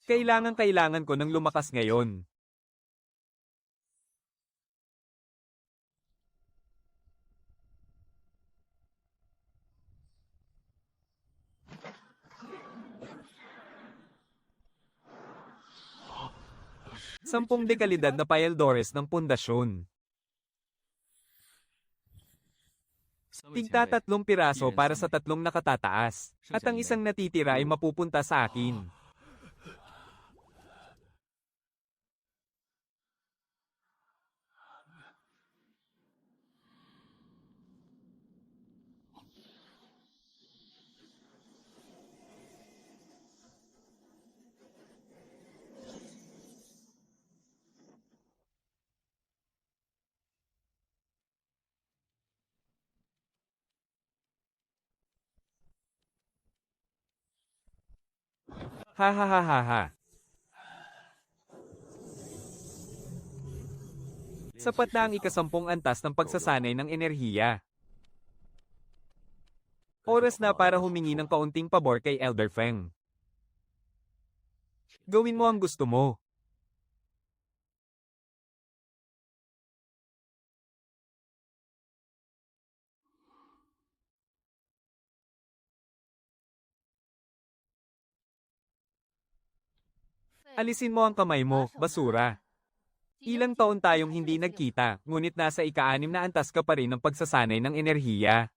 Kailangan ko ng lumakas ngayon. Sampung dekalidad na paeldores ng pundasyon. Tigta 3 piraso para sa 3 nakatataas, at ang isang natitira ay mapupunta sa akin. Ha ha ha ha ha. Sapat na ang ika-10 antas ng pagsasanay ng enerhiya. Oras na para humingi ng kaunting pabor kay Elder Feng. Gawin mo ang gusto mo. Alisin mo ang kamay mo, basura. Ilang taon tayong hindi nagkita, ngunit nasa ika-6 na antas ka pa rin ng pagsasanay ng enerhiya.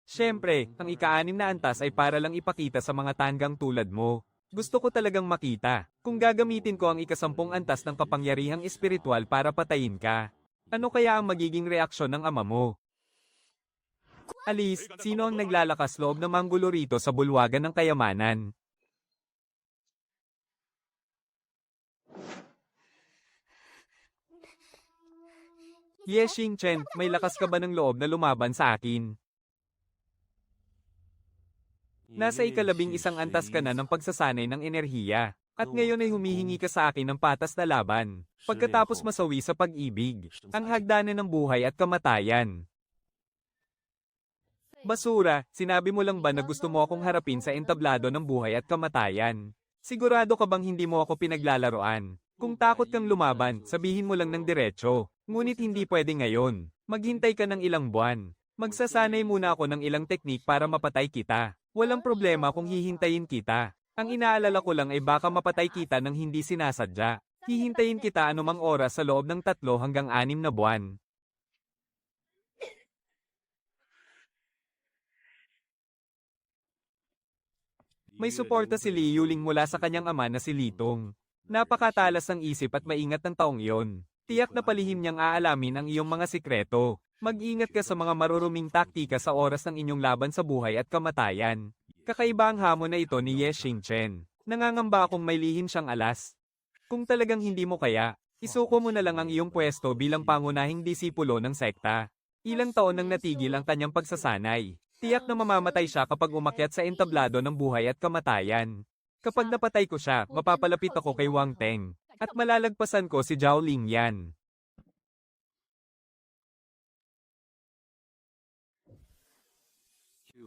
Siyempre, ang ika-6 na antas ay para lang ipakita sa mga tanggang tulad mo. Gusto ko talagang makita, kung gagamitin ko ang ika-10 antas ng kapangyarihang espiritual para patayin ka. Ano kaya ang magiging reaksyon ng ama mo? Alice, sino ang naglalakas loob na manggulo rito sa bulwagan ng kayamanan? Ye Xingchen, may lakas ka ba ng loob na lumaban sa akin? Nasa ika-11 antas ka na ng pagsasanay ng enerhiya, at ngayon ay humihingi ka sa akin ng patas na laban, pagkatapos masawi sa pag-ibig, ang hagdanan ng buhay at kamatayan. Basura, sinabi mo lang ba na gusto mo akong harapin sa entablado ng buhay at kamatayan? Sigurado ka bang hindi mo ako pinaglalaroan? Kung takot kang lumaban, sabihin mo lang ng diretso. Ngunit hindi pwede ngayon. Maghintay ka ng ilang buwan. Magsasanay muna ako ng ilang teknik para mapatay kita. Walang problema kung hihintayin kita. Ang inaalala ko lang ay baka mapatay kita ng hindi sinasadya. Hihintayin kita anumang oras sa loob ng 3 hanggang 6 na buwan. May suporta si Li Yuling mula sa kanyang ama na si Litong. Napakatalas ng isip at maingat ng taong iyon. Tiyak na palihim niyang aalamin ang iyong mga sikreto. Mag-ingat ka sa mga maruruming taktika sa oras ng inyong laban sa buhay at kamatayan. Kakaiba ang hamon na ito ni Ye Xingchen. Nangangamba akong may lihim siyang alas. Kung talagang hindi mo kaya, isuko mo na lang ang iyong pwesto bilang pangunahing disipulo ng sekta. Ilang taon nang natigil ang kanyang pagsasanay. Tiyak na mamamatay siya kapag umakyat sa entablado ng buhay at kamatayan. Kapag napatay ko siya, mapapalapit ako kay Wang Teng. At malalagpasan ko si Zhao Lingyan.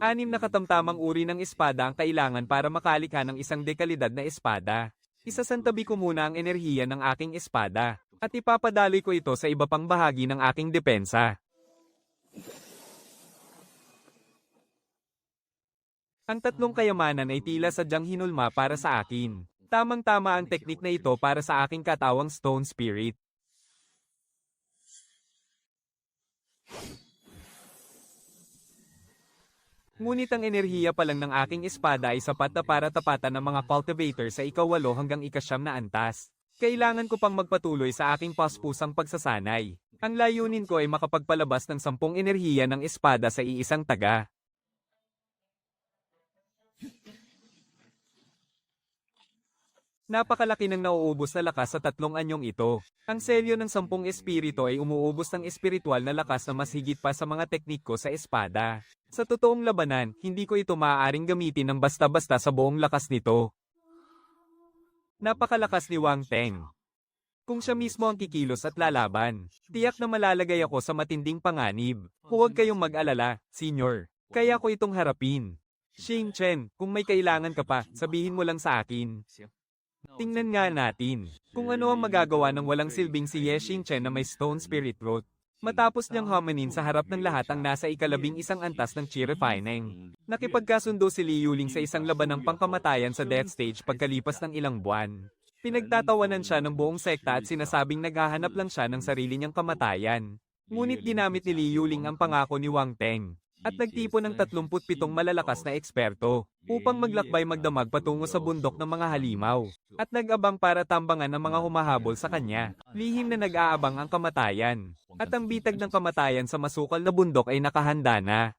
6 na katamtamang uri ng espada ang kailangan para makalikha ng isang dekalidad na espada. Isasantabi ko muna ang enerhiya ng aking espada, at ipapadaloy ko ito sa iba pang bahagi ng aking depensa. Ang 3 kayamanan ay tila sadyang hinulma para sa akin. Tamang-tama ang teknik na ito para sa aking katawang Stone Spirit. Ngunit ang enerhiya pa lang ng aking espada ay sapat na para tapatan ng mga cultivator sa ika-8 hanggang ika-9 na antas. Kailangan ko pang magpatuloy sa aking paspusang pagsasanay. Ang layunin ko ay makapagpalabas ng 10 enerhiya ng espada sa iisang taga. Napakalaki ng nauubos na lakas sa 3 anyong ito. Ang selyo ng 10 espiritu ay umuubos ng espiritual na lakas na mas higit pa sa mga teknik ko sa espada. Sa totoong labanan, hindi ko ito maaaring gamitin ng basta-basta sa buong lakas nito. Napakalakas ni Wang Teng. Kung siya mismo ang kikilos at lalaban, tiyak na malalagay ako sa matinding panganib. Huwag kayong mag-alala, senyor. Kaya ko itong harapin. Xingchen, kung may kailangan ka pa, sabihin mo lang sa akin. Tingnan nga natin kung ano ang magagawa ng walang silbing si Ye Xingchen na may Stone Spirit Root. Matapos niyang homenin sa harap ng lahat ang nasa ika-11 antas ng Qi Refining. Nakipagkasundo si Li Yuling sa isang labanang pangkamatayan sa death stage pagkalipas ng ilang buwan. Pinagtatawanan siya ng buong sekta at sinasabing naghahanap lang siya ng sarili niyang kamatayan. Ngunit ginamit ni Li Yuling ang pangako ni Wang Teng at nagtipon ng 37 malalakas na eksperto upang maglakbay magdamag patungo sa bundok ng mga halimaw at nag-abang para tambangan ang mga humahabol sa kanya. Lihim na nag-aabang ang kamatayan at ang bitag ng kamatayan sa masukal na bundok ay nakahanda na.